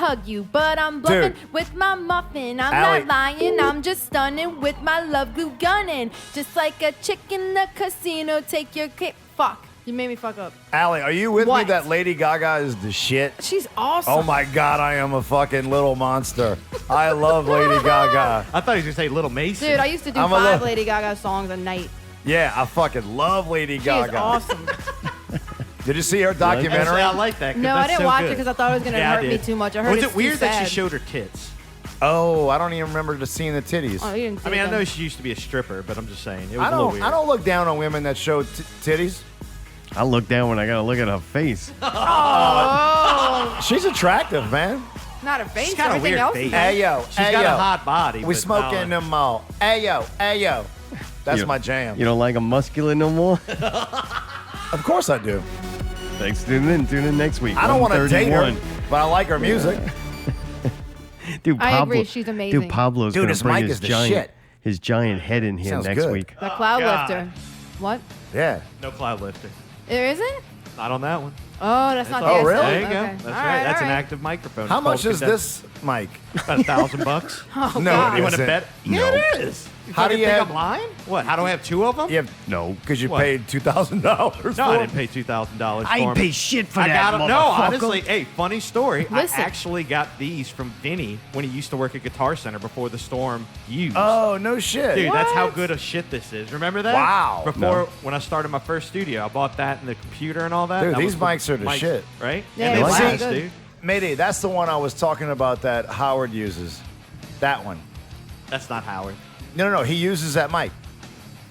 hug you, but I'm bluffing with my muffin. I'm Allie. not lying, I'm just stunning with my love glue gunning. Just like a chick in the casino, take your fuck. You made me fuck up. Allie, are you with me What? that Lady Gaga is the shit? She's awesome. Oh my God, I am a fucking little monster. I love Lady Gaga. I thought he was going to say Little Mason. Dude, I used to do I'm a 5 little- Lady Gaga songs a night. Yeah, I fucking love Lady She Gaga. is awesome. Did you see her documentary? Actually, I like that. 'cause No, I that's didn't so watch good. it because I thought it was going to Yeah, I hurt me did. too much. I heard Was it's it weird too that sad. she showed her tits? Oh, I don't even remember seeing the titties. Oh, you didn't see I mean, I them. know she used to be a stripper, but I'm just saying. It was I a little don't. weird. I don't look down on women that show titties. I look down when I gotta look at her face. Oh, She's attractive, man. not her face. She's got a Everything weird else face. is nice. Hey yo, She's hey got yo. a hot body. We but smoking no. them all. Hey yo, hey yo. That's You- my jam. You don't like them muscular no more? Of course I do. Thanks for tuning in. Tune in next week. I don't want to date her, 131. but I like her music. Dude, I Pablo, agree, she's amazing. Dude, Pablo's Dude, gonna his bring mic his is the giant, shit. his giant head in here Sounds next good. week. The cloud God. lifter. What? Yeah. No cloud lifter. There isn't? Not on that one. Oh, that's not Oh, the really? There you Okay. go. All That's right, right. That's all an right. active microphone. How It's much called is condense- this mic? About $1,000. Oh, No, God. You want to Is it? bet? No. Yeah, it is. How do you think have- I'm lying? What? How do I have 2 of them? Yeah, No. because you What? paid $2,000. No, I didn't pay $2,000 for I ain't them. pay shit for I that, got them. No, motherfucker. honestly, hey, funny story. Listen. I actually got these from Vinny when he used to work at Guitar Center before the storm used. Oh, no shit. Dude, that's how What? good a shit this is. Remember that? Wow. Before, No. when I started my first studio, I bought that and the computer and all that. Dude, That these was mics are the shit. Right? Yeah, and they they're last, good. dude. Mayday, that's the one I was talking about that Howard uses. That one. That's not Howard. No, he uses that mic.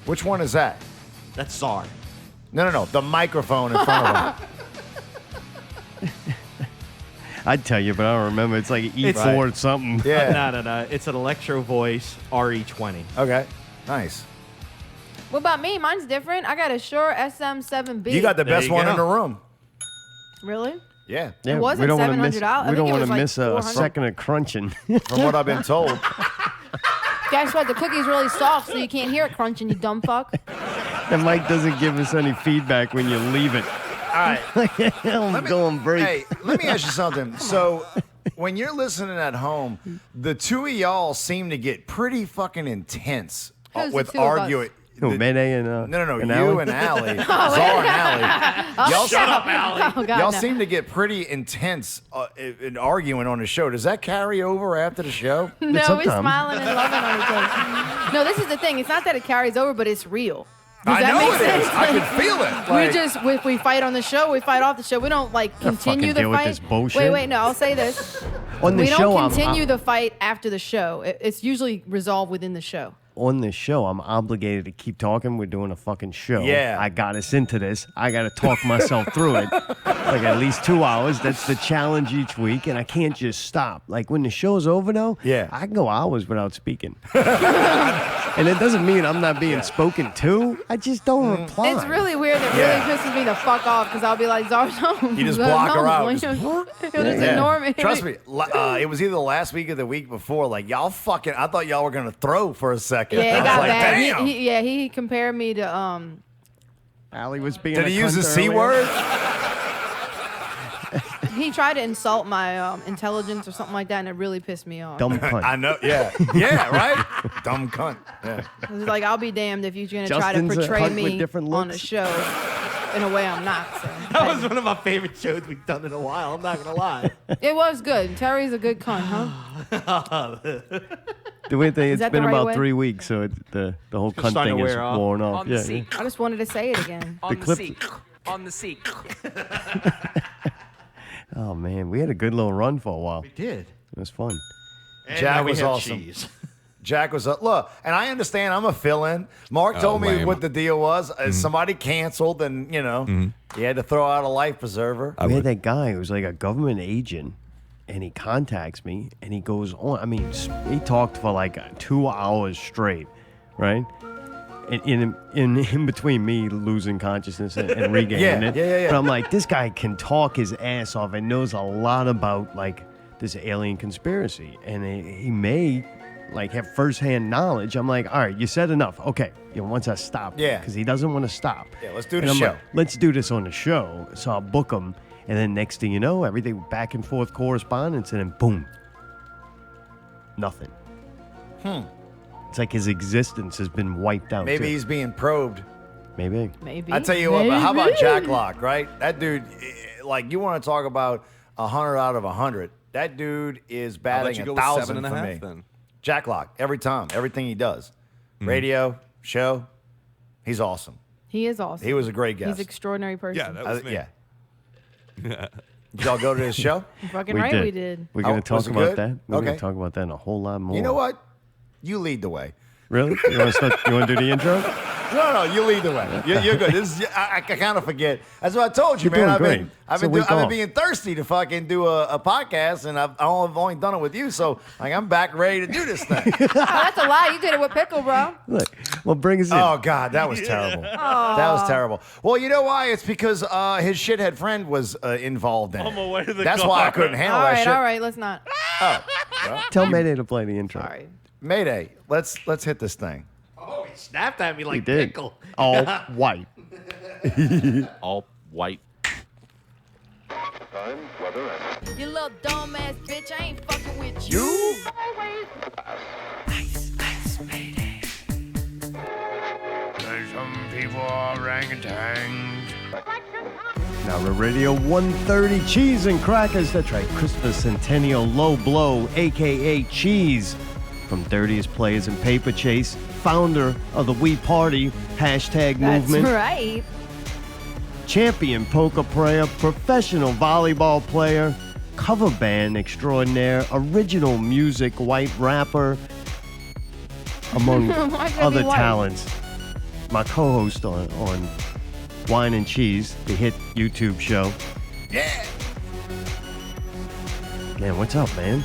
Which one is that? That's Czar. No, the microphone in front of him. I'd tell you, but I don't remember. It's like E4 It's- or something. Yeah. No. It's an Electro Voice RE20. Okay, nice. What about me? Mine's different. I got a Shure SM7B. You got the There best you one go. in the room. Really? Yeah, Yeah, It wasn't we don't wanna miss. $700. I We think don't it want was to like miss a 400. second of crunching. from what I've been told. Guess what? The cookie's really soft, so you can't hear it crunching, you dumb fuck. The mic doesn't give us any feedback when you leave it. All right. I'm going break. Hey, let me ask you something. So, when you're listening at home, the two of y'all seem to get pretty fucking intense Who's the with two of us? arguing. Who, Mayday and No, and you Allie? and Allie, Czar and Allie. Y'all Shut up, Allie. Oh, God, Y'all no. seem to get pretty intense in arguing on the show. Does that carry over after the show? No, we're Sometimes. smiling and loving on each other. No, this is the thing. It's not that it carries over, but it's real. Does I that know make it sense? is. I can feel it. Like, We just, if we fight on the show, we fight off the show. We don't like continue fucking the deal with fight. this bullshit. Wait, no, I'll say this. On the We show, don't continue the fight after the show. It's usually resolved within the show. on this show, I'm obligated to keep talking. We're doing a fucking show. Yeah. I got us into this. I got to talk myself through it. Like at least 2 hours. That's the challenge each week. And I can't just stop. Like when the show's over, though, Yeah. I can go hours without speaking. And it doesn't mean I'm not being spoken to. I just don't reply. It's really weird. It Yeah. really pisses me the fuck off because I'll be like, Zar's home. You just block her out. He'll just ignore me. Trust me, it was either the last week or the week before. Like y'all fucking, I thought y'all were gonna throw for a second. Yeah, it I was got like, bad. damn. He compared me to Allie was being Did a he use cunt the C earlier. word? he tried to insult my intelligence or something like that, and it really pissed me off. Dumb cunt. I know. Yeah. Yeah. Right. Dumb cunt. Yeah. It was like, I'll be damned if you're gonna try to Justin's a portray cunt with me different on a looks. show in a way I'm not. So. That was one of my favorite shows we've done in a while. I'm not gonna lie. It was good. Terry's a good cunt, huh? The weird thing, Is it's that the been right about way? 3 weeks, so the whole cunt starting thing to is wear off. worn off. On the Yeah. seat. I just wanted to say it again. On the clip- seat. On the seat. Oh man, we had a good little run for a while. We did. It was fun. And Jack now we was have awesome. cheese. Jack was up. Look, and I understand I'm a fill-in. Mark told me lame. what the deal was. Somebody canceled, and he had to throw out a life preserver. We had that guy who was like a government agent, and he contacts me, and he goes on. I mean, he talked for like 2 hours straight, right? And in between me losing consciousness and regaining it. Yeah. But I'm like, this guy can talk his ass off and knows a lot about like this alien conspiracy, and he may like have firsthand knowledge. I'm like, all right, you said enough. Okay, once I stop, Yeah. because he doesn't want to stop. Yeah, let's do And the I'm show. like, let's do this on the show. So I'll book him, And then next thing you know, everything back and forth correspondence, and then boom, nothing. It's like his existence has been wiped out. Maybe too. he's being probed. Maybe. Maybe. I tell you what, but how about Jack Locke, right? That dude, like, you want to talk about 100 out of 100. That dude is I'll let batting you go 1,000 with 7.5 for me. then. Jack Locke, every time, everything he does. Radio, show, he's awesome. He is awesome. He was a great guest. He's an extraordinary person. Yeah, that was me. Yeah. Did y'all go to his show? Fucking right, we did. We're going Oh, to talk was it about good? that. We're going Okay. to talk about that and a whole lot more. You know what? You lead the way. Really? You want to do the intro? No, you lead the way. You're good. This is, I kind of forget. That's what I told you, You're man. doing great. I've It's a been week off. being thirsty to fucking do a podcast, and I've only done it with you. So like, I'm back ready to do this thing. Oh, that's a lie. You did it with Pickle, bro. Look, well, bring us in. Oh God, that was terrible. That was terrible. Well, you know why? It's because his shithead friend was involved in it. On my way to the That's car. why I couldn't handle that shit. All right, let's not. Tell Mayday to play the intro. Sorry. Mayday, let's hit this thing. Oh, he snapped at me He like did. pickle. All white. All white. You little dumbass bitch. I ain't fucking with you. Some people are orangutans. Now we're Radio 130 Cheese and Crackers. That's right, Christmas Centennial Low Blow, a.k.a. Cheese, from Dirtiest Players in PaperChase, founder of the weparty hashtag That's movement, right. champion poker player, professional volleyball player, cover band extraordinaire, original music white rapper, among Why gotta other be white? talents. My co-host on Wine and Cheese, the hit YouTube show. Yeah. Man, what's up, man?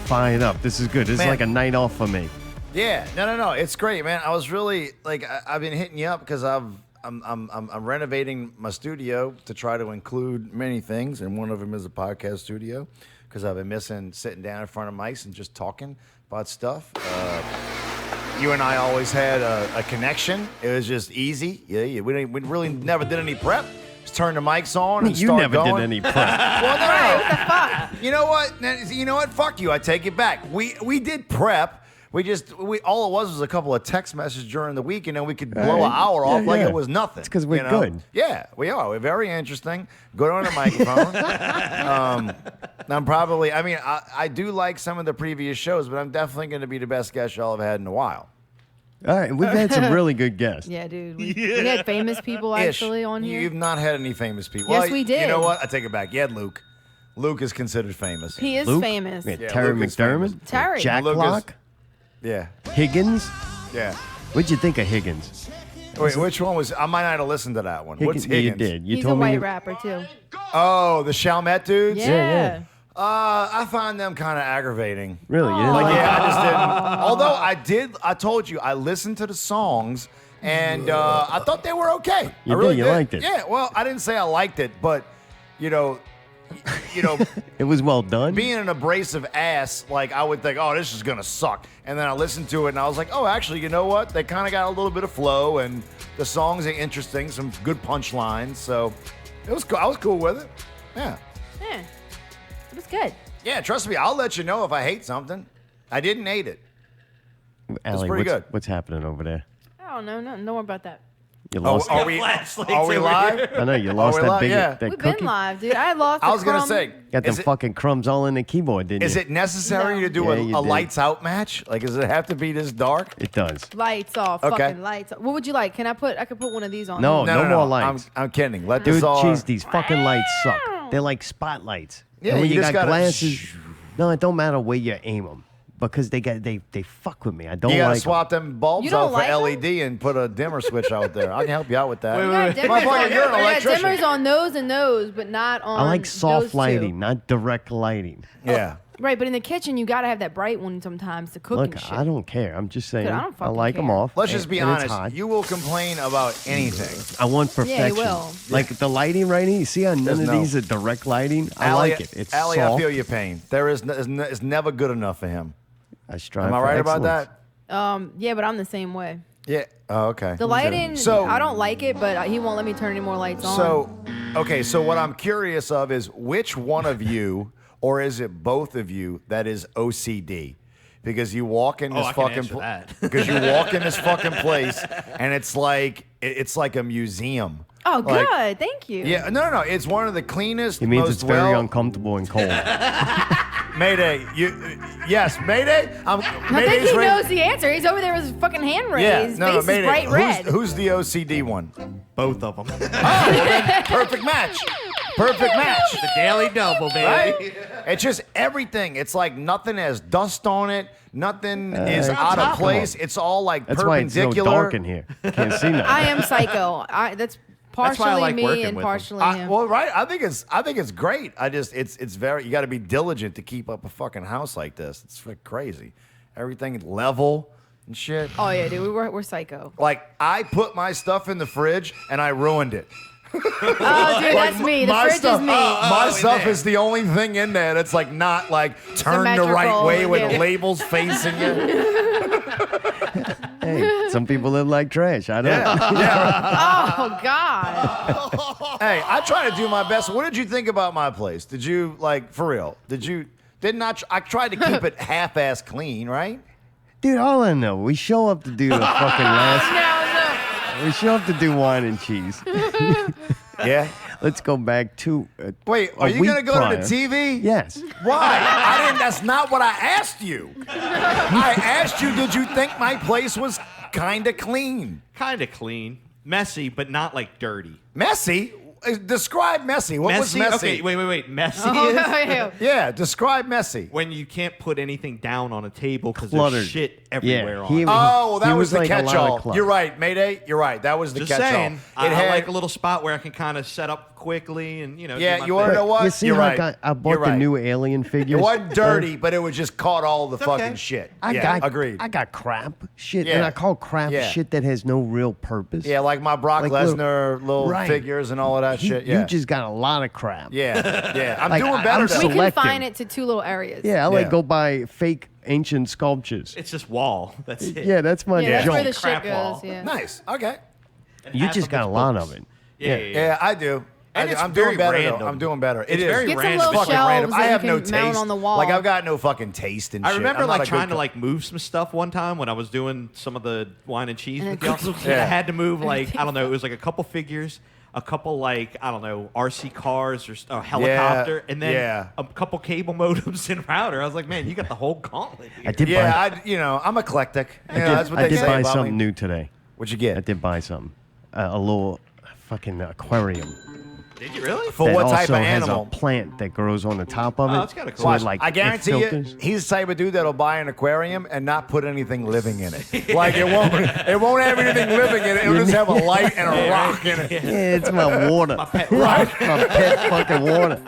Fired up. This is good. This Man. is like a night off for me. Yeah, no, it's great, man. I was really like, I've been hitting you up because I'm renovating my studio to try to include many things, and one of them is a podcast studio because I've been missing sitting down in front of mics and just talking about stuff. You and I always had a connection. It was just easy. Yeah, we really never did any prep. Just turn the mics on and You start never going. did any prep. Well, no. You know what? You know what? Fuck you. I take it back. We did prep. We all it was a couple of text messages during the week, and then we could blow an hour off like it was nothing. It's 'cause we're you know? good. Yeah, we are. We're very interesting. Good on the microphone. I'm probably. I mean, I do like some of the previous shows, but I'm definitely going to be the best guest y'all have had in a while. All right, we've had some really good guests. Yeah, dude. We had famous people actually on here. You've not had any famous people. Yes, Well, we did. You know what? I take it back. You had Luke. Luke is considered famous. He is Luke? famous. We had Yeah, Terry Luke is McDermott. famous. Terry. Jack Luke is- Locke. Yeah. Higgins. Yeah. What'd you think of Higgins? Wait, which one was? I might not have listened to that one. What's Higgins? You did. You He's a told me. white rapper too. Oh, the Chalmette dudes. Yeah. I find them kind of aggravating. Really? You didn't Like, like yeah, I just didn't. Although I told you, I listened to the songs and I thought they were okay. You I really did, you liked it. Yeah. Well, I didn't say I liked it, but you know, It was well done. being an abrasive ass, like I would think, oh, this is gonna suck. And then I listened to it and I was like, oh, actually, you know what? They kind of got a little bit of flow and the songs are interesting, some good punchlines. So it was cool. I was cool with it. Yeah. Yeah. It was good. Yeah, trust me, I'll let you know if I hate something. I didn't hate it. Allie, pretty good. What's happening over there? I don't know. Nothing. Don't worry about that. You Oh, lost. are we flashlights live? over I know you lost we that live? big Yeah. that We've cookie. been live, dude. I lost. I was going gonna say, Got them is it, fucking crumbs all in the keyboard, didn't is you? it necessary No. to do Yeah, you a did. lights out match? Like, does it have to be this dark? It does. lights off. Okay. Fucking lights off. What would you like? I could put one of these on. No, there? no more lights. I'm kidding. Let Dude, this all. cheese, these fucking lights suck. They're like spotlights. Yeah, and when you you just got gotta- glasses, no, it don't matter where you aim them because they fuck with me. I don't You gotta like 'em. swap them bulbs You don't out for like 'em? LED and put a dimmer switch out there. I can help you out with that. We got dimmers, Motherfucker, on, you're an we got electrician. dimmers on those and those, but not on. I like those soft two. lighting, not direct lighting. Yeah. Right, but in the kitchen you gotta have that bright one sometimes to cook and Look, shit. I don't care. I'm just saying. Dude, I don't I fucking like them care. off. Let's just be and it's honest. hot. You will complain about anything. I want perfection. will. Like the lighting right here. You see how none There's of no- these are direct lighting? I Allie, like it. It's Allie, soft. I feel your pain. There is it's never good enough for him. I strive Am I for right about excellence. that? Yeah, but I'm the same way. Yeah. Oh, okay. The lighting, So- I don't like it, but he won't let me turn any more lights on. So, Okay, so what I'm curious of is which one of you, or is it both of you, that is OCD? Because you walk in this because you walk in this fucking place, and it's like a museum. Oh, Like, good. Thank you. Yeah, no. It's one of the cleanest. It means most it's very uncomfortable and cold. Mayday, yes, Mayday. I think he knows the answer. He's over there with his fucking hand raised. Yeah, His no, face Mayday. is bright red. Who's the OCD one? Both of them. Oh, well then, perfect match. Perfect match. The daily double, baby. Right? It's just everything. It's like nothing has dust on it. Nothing is on out top of of place. It's all like That's why it's so perpendicular. dark in here. Can't see nothing. I am psycho. That's partially why I like me working and with him. partially him. Well, right. I think it's great. It's very. You got to be diligent to keep up a fucking house like this. It's crazy. Everything level and shit. Oh yeah, dude, we're psycho. Like I put my stuff in the fridge and I ruined it. Oh, dude, that's me. The fridge stuff, is me. my stuff is the only thing in there that's like not like turned the right Symmetrical, way with the yeah. labels facing it. Hey, some people live like trash. I don't know. Oh God. Hey, I try to do my best. What did you think about my place? Did you like for real? I tried to keep it half-ass clean, right? Dude, all I know, we show up to do the fucking last. We show up to do wine and cheese. Yeah. Let's go back to. Wait, a are you week gonna go prior. to the TV? Yes. Why? I didn't. That's not what I asked you. I asked you, did you think my place was kind of clean? Kind of clean. Messy, but not like dirty. Messy? Describe messy. What was messy? Okay, wait. Messy Oh, is yeah. Yeah, describe messy. when you can't put anything down on a table because Cluttered. there's shit everywhere on he it. was- Oh, well, that he was the like a lot of catch-all. clutter. You're right, Mayday. You're right. That was the Just catch-all. saying, I like a little spot where I can kind of set up quickly and, do Yeah, my you want to thing. know what? You see You're how right. I bought You're the right. new alien figures? It wasn't dirty, but it was just caught all the fucking shit. Agreed. I got crap shit, Yeah. and I call crap Yeah. shit that has no real purpose. Yeah, like my Brock Like Lesnar little right. figures and all of that shit. Yeah. You just got a lot of crap. Yeah. I'm Like, doing better I'm though. We selecting. confine it to two little areas. Yeah, I Yeah. like go buy fake ancient sculptures. It's just wall. That's it. Yeah, that's my Yeah, that's junk. where the shit Crap goes. wall. Yeah. Nice. Okay. And You half just of got it's a lot books. of it. Yeah. Yeah, I do. And it's I'm very doing better random. though. I'm doing better. It's It is. very Get some random. little fucking shelves random. that I you have can no mount taste. on the wall. Like I've got no fucking taste and I shit. remember I'm not like a good trying to cook. like move some stuff one time when I was doing some of the wine and cheese And with y'all. Yeah. I had to move like I don't know, it was like a couple figures, a couple like I don't know RC cars or a helicopter, and then a couple cable modems and router. I was like, man, you got the whole gauntlet here. I did Yeah, buy. I'm eclectic. That's what I they did say buy about something me. new today. What'd you get? I did buy something. A little fucking aquarium. Did you really? For that what type also of has animal? a plant that grows on the top of it. Oh, that's kinda cool. So it, Watch, like, I it guarantee you, filters. he's the type of dude that'll buy an aquarium and not put anything living in it. Like it won't have anything living in it. It'll just have a light and a rock in it. Yeah, it's my water. My pet Right. My pet fucking water.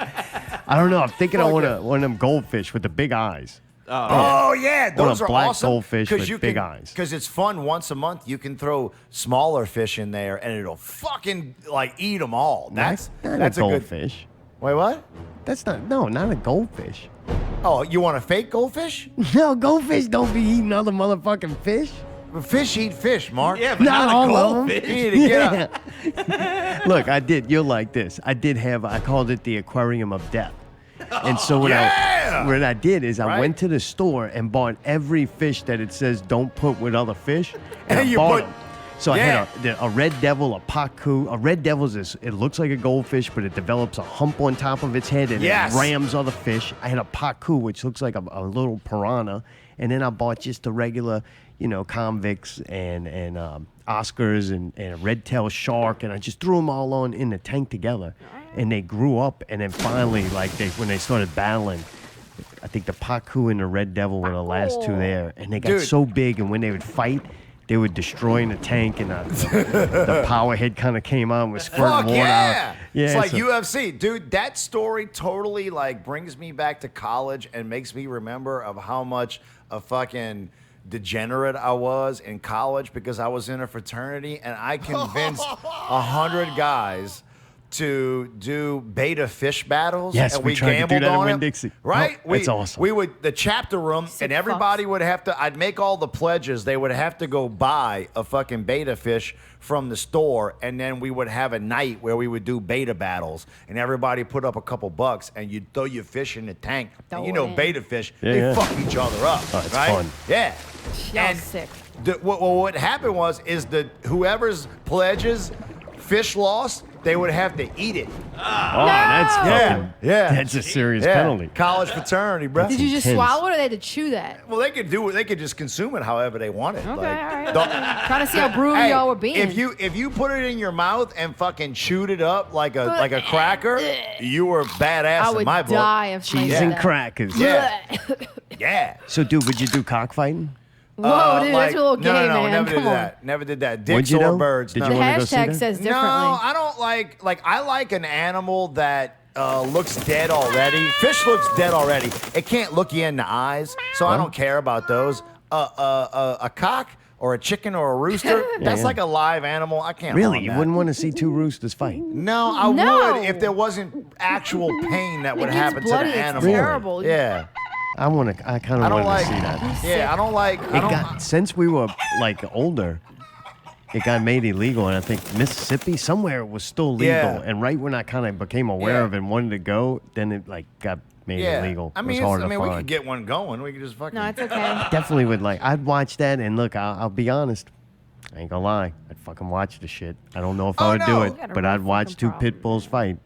I don't know. I'm thinking I want one of them goldfish with the big eyes. Oh yeah, those a are black awesome. goldfish 'cause with you big can, eyes. Because it's fun. Once a month, you can throw smaller fish in there, and it'll fucking like eat them all. That's not a good. goldfish. Wait, what? That's not a goldfish. Oh, you want a fake goldfish? No, goldfish don't be eating other motherfucking fish. Fish eat fish, Mark. Yeah, but Not not, all a of 'em. goldfish. You need to get up. Look, I did. You're like this. I did have. I called it the aquarium of death. And so what I did is I Right. went to the store and bought every fish that it says don't put with other fish, and I you bought put- them. So I had a red devil, a pacu. A red devil's it looks like a goldfish, but it develops a hump on top of its head and Yes. it rams other fish. I had a pacu, which looks like a little piranha, and then I bought just the regular, convicts and Oscars and a red-tailed shark, and I just threw them all on in the tank together, and they grew up, and then finally, when they started battling. I think the pacu and the red devil were the last two there, and they got Dude. so big, and when they would fight, they would destroy the tank, and the power head kind of came out and was squirting Fuck water yeah! out. Yeah, It's like so- UFC, dude. That story totally like brings me back to college and makes me remember of how much a fucking degenerate I was in college because I was in a fraternity and I convinced 100 guys to do beta fish battles. Yes, and we tried to do gambled that in on it, Winn-Dixie. right? Oh, that's awesome. We would the chapter room, Sick and everybody fucks. would have to. I'd make all the pledges. They would have to go buy a fucking beta fish from the store, and then we would have a night where we would do beta battles, and everybody put up a couple bucks, and you'd throw your fish in the tank. And you know, Throw it in. beta fish, Yeah, they yeah. fuck each other up. Oh, it's right? fun. Yeah. Y'all And sick. what happened is whoever's pledges fish lost, they would have to eat it. Oh, that's fucking. Yeah. That's a serious Yeah. penalty. College fraternity, bro. Did you just intense. swallow it or they had to chew that? Well, they could do it. They could just consume it however they wanted. Okay, all right. don't- Trying to see how brutal Hey, y'all were being. if you put it in your mouth and fucking chewed it up like a cracker, you were badass I in would my book. die if somebody Cheese did and that. crackers. Yeah. Yeah. So, dude, would you do cockfighting? Whoa, dude, that's a little gay, no, man. never Come did on. that. Never did that. Would Dicks you or though? birds. Did no. The you wanna go see hashtag that? says No, differently. I don't like I like an animal that looks dead already. Fish looks dead already. It can't look you in the eyes, so I don't care about those. A cock or a chicken or a rooster, that's yeah. like a live animal. I can't. Really? harm You that. wouldn't want to see two roosters fight? No, I No. would if there wasn't actual pain that would It gets happen bloody, to the it's animal. terrible. Yeah, I kind I of don't want like. to see that. Yeah, I don't like. I It don't, got since we were like older, it got made illegal, and I think Mississippi somewhere it was still legal. Yeah. And right when I kind of became aware Yeah. of it and wanted to go, then it like got made yeah. illegal. I It mean, was it's, hard I to mean, we find. could get one going. We could just fucking. No, it's okay. Definitely would like. I'd watch that, and look, I'll be honest. I ain't gonna lie. I'd fucking watch the shit. I don't know if Oh, I would no. do You it, got a but real I'd watch fucking two problem. pit bulls fight.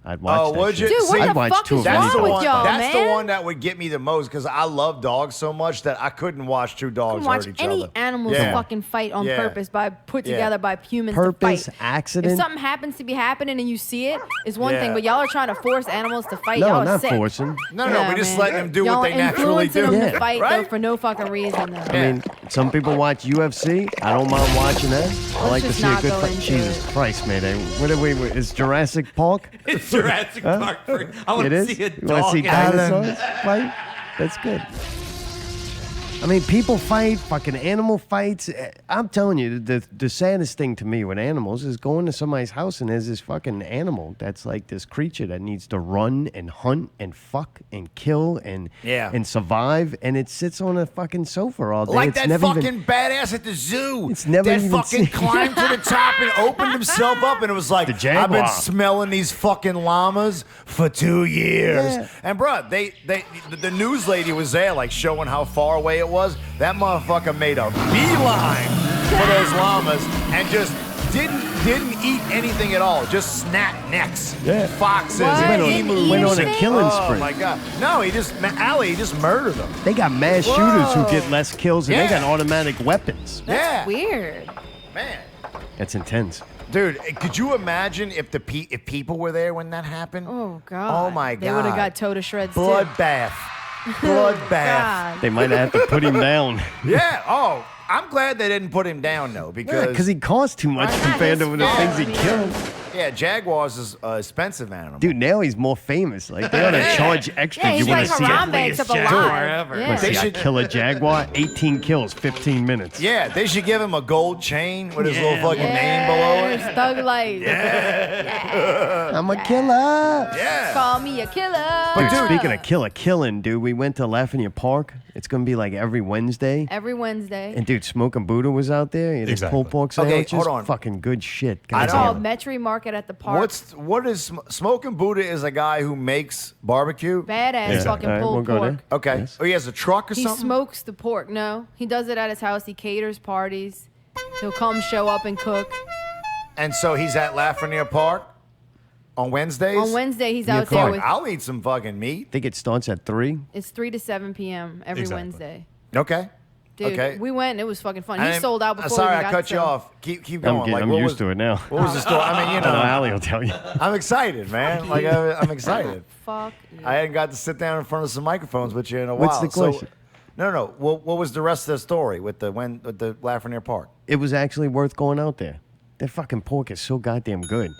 I'd watch Oh, that would shit. you? Dude, what See, the I'd watch fuck two is of them That's the wrong with one. y'all, That's man? the one that would get me the most because I love dogs so much that I couldn't watch two dogs Watch hurt each any other. animals Yeah. fucking fight on Yeah. purpose put Yeah. together by humans Purpose, to fight. accident. If something happens to be happening and you see it, is one Yeah. thing. But y'all are trying to force animals to fight. No, y'all are not sick. forcing. No, Yeah, we just man. letting them do Y'all what they naturally influencing do. them Yeah. to fight though Right? for no fucking reason. Though. I mean, some people watch UFC. I don't mind watching that. I like to just see a not good go fight. into Jesus it. Christ, Mayday. What are we? Is Jurassic Park? It's Jurassic Park. I want It to is. see a You want to dog. see action. dinosaurs fight? That's good. I mean, people fight, fucking animal fights. I'm telling you, the saddest thing to me with animals is going to somebody's house and there's this fucking animal that's like this creature that needs to run and hunt and fuck and kill and Yeah. and survive, and it sits on a fucking sofa all day. Like it's that never fucking even, badass at the zoo. It's never that even fucking seen- climbed to the top and opened himself up, and it was like, The I've jaguar. been smelling these fucking llamas for 2 years. Yeah. And bruh, the news lady was there, like showing how far away it was. That motherfucker made a beeline for those llamas and just didn't eat anything at all. Just snapped necks, Yeah. foxes, What? and Didn't emus. eat went on a anything? killing Oh spree. my god! No, he just murdered them. They got mass shooters who get less kills, and they Yeah. got automatic weapons. That's Yeah. weird. Man. That's intense. Dude, could you imagine if if people were there when that happened? Oh god. Oh my They would have God. got towed to shreds too. Bloodbath. Bloodbath. God. They might have to put him down. Yeah. Oh, I'm glad they didn't put him down though, because Because he costs too much Not compared to his the fault, things he man. killed. yeah, Jaguars is an expensive animal. Dude, now he's more famous. Like, they ought to charge extra. Yeah, you he's want like to see Harambe it? except Jaguar alive. ever. Yeah. Let's see, They I should- kill a jaguar, 18 kills, 15 minutes. Yeah, they should give him a gold chain with his Yeah. little fucking name below it. Yes, Thug life. I'm a killer. Yeah. Call me a killer. Dude, dude- speaking of killing, dude, we went to Lafayette Park. It's going to be like every Wednesday. Every Wednesday. And dude, Smoking Buddha was out there. He had his Exactly. pulled pork Okay, sandwiches. hold on. Fucking good shit. I It's don't- called Metri Market at the park. What is Smoking Buddha is a guy who makes barbecue? Badass Yeah. fucking All right, pulled we'll go pork. there. Okay. Yes. Oh, he has a truck or He something? smokes the pork. No, he does it at his house. He caters parties. He'll come, show up, and cook. And so he's at Lafreniere Park on Wednesdays? On Wednesday, he's Yeah, out there Clark, with. I'll eat some fucking meat. I think it starts at 3. It's 3 to 7 p.m. every Exactly. Wednesday. Okay. Dude, okay. we went and it was fucking fun. I He didn't- sold out before Sorry, we I got cut to you him. off. Keep going. I'm what used was, to it now. What was the story? I mean, you I don't know, know, Ali will tell you. I'm excited, man. Like I'm excited. Fuck you. I hadn't got to sit down in front of some microphones with you in a while. What's the question? So, no. What was the rest of the story with the Lafreniere Park? It was actually worth going out there. That fucking pork is so goddamn good.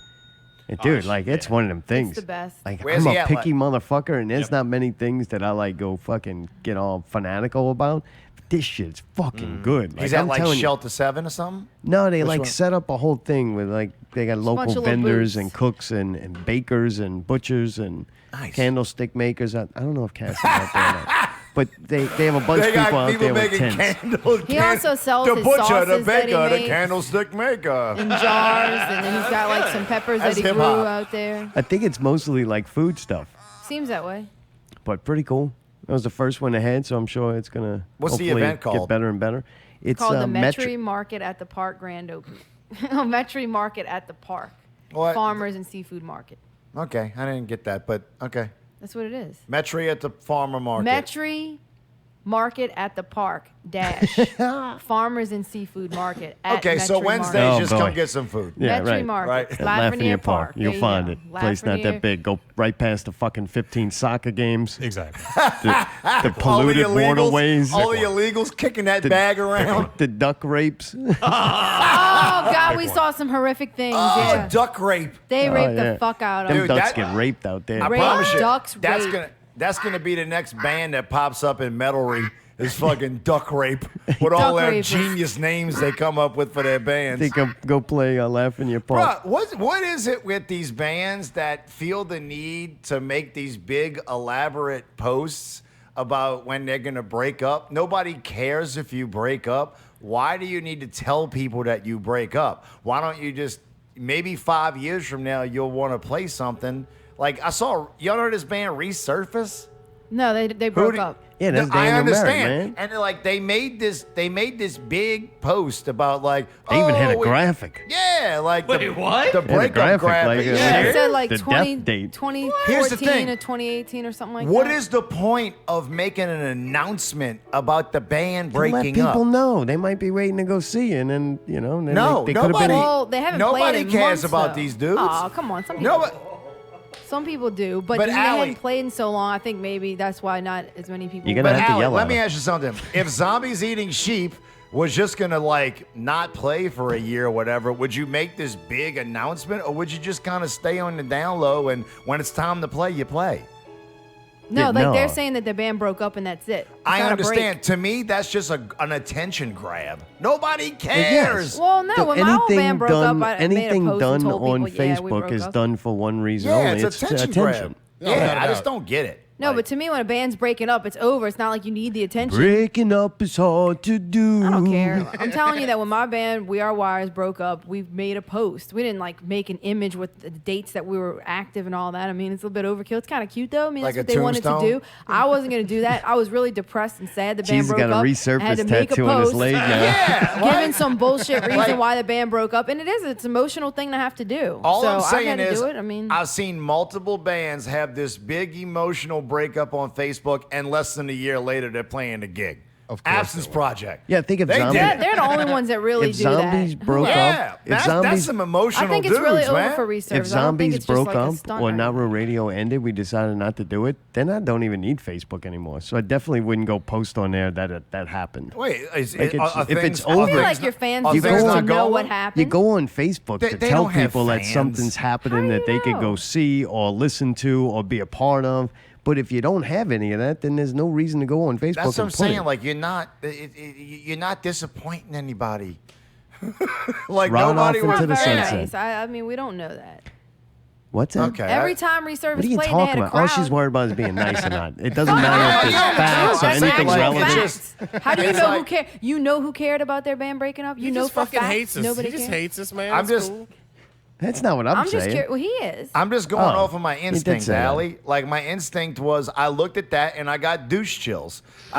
And dude, it's one of them things. the best. Like, Where's I'm he a at, picky motherfucker, and there's not many things that I go fucking get all fanatical about. But this shit's fucking good. He's I'm at telling you. Shelter 7 or something? No, they Which one? set up a whole thing with they got bunch local of little vendors booths. and cooks and bakers and butchers and Nice. candlestick makers. I don't know if Cass is out there or not. But they have a bunch They of people got out people there with making tents. candles. He also sells the his butcher, the sauces that he baker, the makes. candlestick maker. In jars, and then he's got like some peppers That's that he grew hip-hop. out there. I think it's mostly like food stuff, Seems that way. but pretty cool. That was the first one ahead, so I'm sure it's gonna What's the hopefully event called? get better and better. It's Called the Metro- Metri Market at the Park Grand Opening. Metri Market at the Park. What? Farmers and Seafood Market. Okay, I didn't get that, but okay. That's what it is. Metri at the farmer market. Metri Market at the Park dash Farmers and Seafood Market at Okay, so Metri Wednesdays, Oh, just boy. come get some food. Yeah, Metri right. Market. Right. It's At Lafreniere Park. You'll There you find go. it. Place not Lafreniere. that big. Go right past the fucking 15 soccer games. Exactly. The polluted waterways. All the illegals kicking that bag around. The duck rapes. Oh God, we saw some horrific things. Oh, yeah. duck rape. They raped yeah. the fuck out of Them them. Dude, ducks that- get raped out there. I Rape, promise you, ducks, that's rape. gonna be the next band that pops up in metalry. Is fucking duck rape with all Duck their rape. genius names they come up with for their bands. Think of go play Lafreniere Park. Bruh, what is it with these bands that feel the need to make these big elaborate posts about when they're gonna break up? Nobody cares if you break up. Why do you need to tell people that you break up? Why don't you just maybe 5 years from now you'll want to play something like I saw? Y'all know this band Resurface? No, they broke up. Yeah, that's No, I Daniel Merritt, understand. man. And they're like they made this big post about like They even had a oh, we- graphic. Yeah, like Wait, what? The They had a breakup graphic. like, yeah. It said like The 20, death date. 2014 Here's the thing. or 2018 or something like What that. is the point of making an announcement about the band To let breaking people up? know. They might be waiting to go see you, and then, then No, they could have nobody- been. Well, they haven't played Nobody in cares months, about though. these dudes. Oh, come on. Some people, No, but some people do. But, But they Allie- hadn't played in so long. I think maybe that's why not as many people. You're gonna but have to Alec, yell let at me them. ask you something. If Zombies Eating Sheep was just gonna like not play for a year or whatever, would you make this big announcement, or would you just kind of stay on the down low and when it's time to play, you play? No, Yeah, like they're no. saying that the band broke up and that's it. It's I not a understand. break. To me, that's just an attention grab. Nobody cares. Well, no, when my old band broke done, up, I made a anything post and done told on people, yeah, we Facebook broke is up. done for one reason Yeah, only. it's attention grab. No, Yeah, without a I just doubt. don't get it. No, but to me, when a band's breaking up, it's over. It's not like you need the attention. Breaking up is hard to do. I don't care. I'm telling you that when my band, We Are Wires, broke up, we made a post. We didn't like make an image with the dates that we were active and all that. I mean, it's a little bit overkill. It's kind of cute though. I mean, Like that's a what they wanted to tombstone? do. I wasn't going to do that. I was really depressed and sad the band Jesus broke got a up. I had resurface to make a tattoo on his post leg now. Yeah, giving some bullshit reason Like- why the band broke up. And it's an emotional thing to have to do. All so I'm I saying had to is, do it. I mean, I've seen multiple bands have this big emotional breakup on Facebook, and less than a year later, they're playing a gig. Of course Absence they will. Project. Yeah, think of They Zombies. did. they're the only ones that really If do Zombies that. broke Yeah, up, if that's Zombies, some emotional I think it's dudes, really over man. for research. if I don't think Zombies it's just broke like a up stunt or or Now anything. Real Radio ended, we decided not to do it, then I don't even need Facebook anymore. So I definitely wouldn't go post on there that happened. Wait, Like if it's I over- feel like your fans Are You deserve go to on- know what happened. You go on Facebook They- to they tell don't have people that fans. something's happening How that do they you could go know? see or listen to or be a part of. But if you don't have any of that, then there's no reason to go on Facebook. That's what I'm and put saying. it. Like you're not disappointing anybody. Like Run nobody off was into the Very sunset. nice. I mean, we don't know that. What's that? Okay. Every time Resurface What are you played, they talking had a about? crowd. All she's worried about is being nice or not. It doesn't matter if it's facts or That's anything actual relevant. Just- facts. How do you it's know like- who cared? You know who cared about their band breaking up? You He know just for a fucking fact hates us. nobody He just cared? hates us, man. I'm It's just- cool. That's not what I'm, I'm just saying. curious. Well, he is. I'm just going Oh, off of my he did instincts, say that. Allie. Like my instinct was, I looked at that and I got douche chills. No,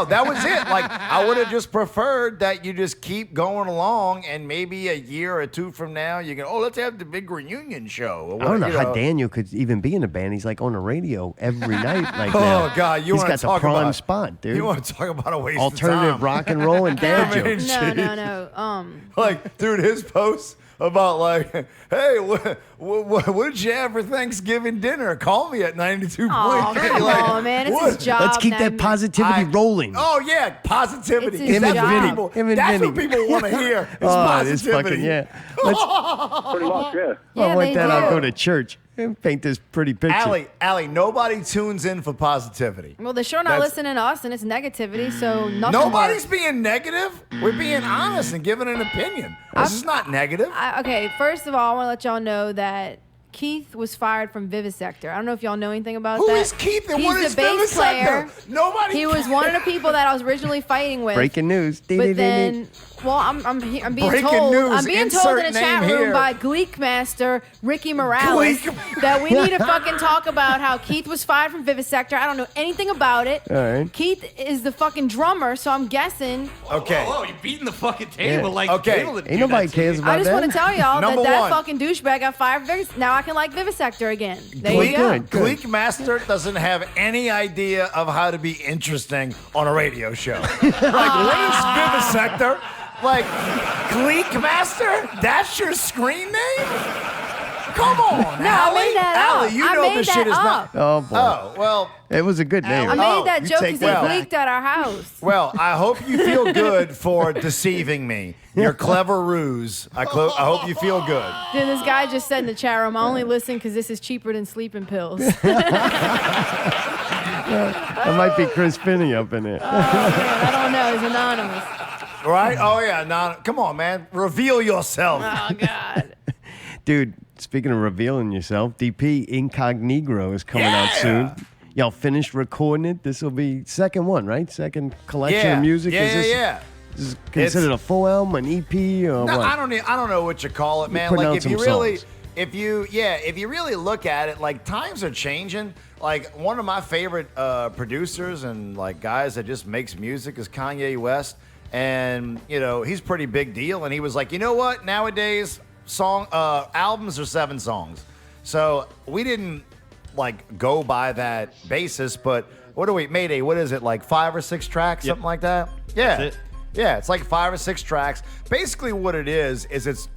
that was it. Like I would have just preferred that you just keep going along, and maybe a year or two from now you can, let's have the big reunion show. Or I don't know you how Daniel could even be in a band. He's like on the radio every night. Like now. Oh God, you He's want got to talk the prime about spot, dude. You want to talk about a waste Alternative of time. rock and roll and dad I mean, jokes. no. Like, dude, his posts about like, hey, what did you have for Thanksgiving dinner? Call me at 92.3. Oh, come on, man. It's his job. Let's keep now. that positivity rolling. Oh yeah, positivity. It's his That's job. what people want to hear. It's This positivity. fucking, yeah. Pretty much, yeah. Yeah, I want they that. do. I'll go to church and paint this pretty picture. Allie, nobody tunes in for positivity. Well, they're sure not That's- listening to us, and it's negativity, so nothing Nobody's works. being negative. We're being honest and giving an opinion. This is not negative. Okay, first of all, I want to let y'all know that Keith was fired from Vivisector. I don't know if y'all know anything about Who that. is Keith and He's what is the bass Vivisector? player. Nobody. He was one of the people that I was originally fighting with. Breaking news. But then, well, I'm being Breaking told news. I'm being told in a Insert chat name room here. by Gleek Master Ricky Morales Gleek. that we need to fucking talk about how Keith was fired from Vivisector. I don't know anything about it. All right. Keith is the fucking drummer, so I'm guessing. Okay. Whoa, you're beating the fucking table Yeah. like Okay. able to do Ain't nobody that to you. cares about I just that. want to tell y'all Number that one. fucking douchebag got fired. Now I can like Vivisector again. There you go. Good. Gleek Master doesn't have any idea of how to be interesting on a radio show. Like, where's Vivisector? Like, Gleek Master? That's your screen name? Come on, No, I Allie. made that up. Allie, you I know made this that shit is up. not. Oh, boy. Oh, well. It was a good name. I made Oh, that you joke take because that he back. gleeked at our house. Well, I hope you feel good for deceiving me. Your clever ruse. I hope you feel good. Dude, this guy just said in the chat room, I only listen because this is cheaper than sleeping pills. That might be Chris Finney up in it. I don't know. He's anonymous. Right? Oh, yeah. Come on, man. Reveal yourself. Oh, God. Dude, speaking of revealing yourself, DP Incognito is coming out soon. Y'all finished recording it. This will be second one, right? Second collection of music. Yeah, is this, yeah. Is this considered a full album, an EP, or No, what? I don't know what you call it, man. putting Like out if you some really songs. if you really look at it, like times are changing. Like one of my favorite producers and like guys that just makes music is Kanye West. And he's a pretty big deal. And he was like, you know what? Nowadays, albums are 7 songs. So we didn't like go by that basis. But what do we, Mayday? What is it, like 5 or 6 tracks, Yep. something like that? Yeah. That's it. Yeah, it's like 5 or 6 tracks. Basically, what it is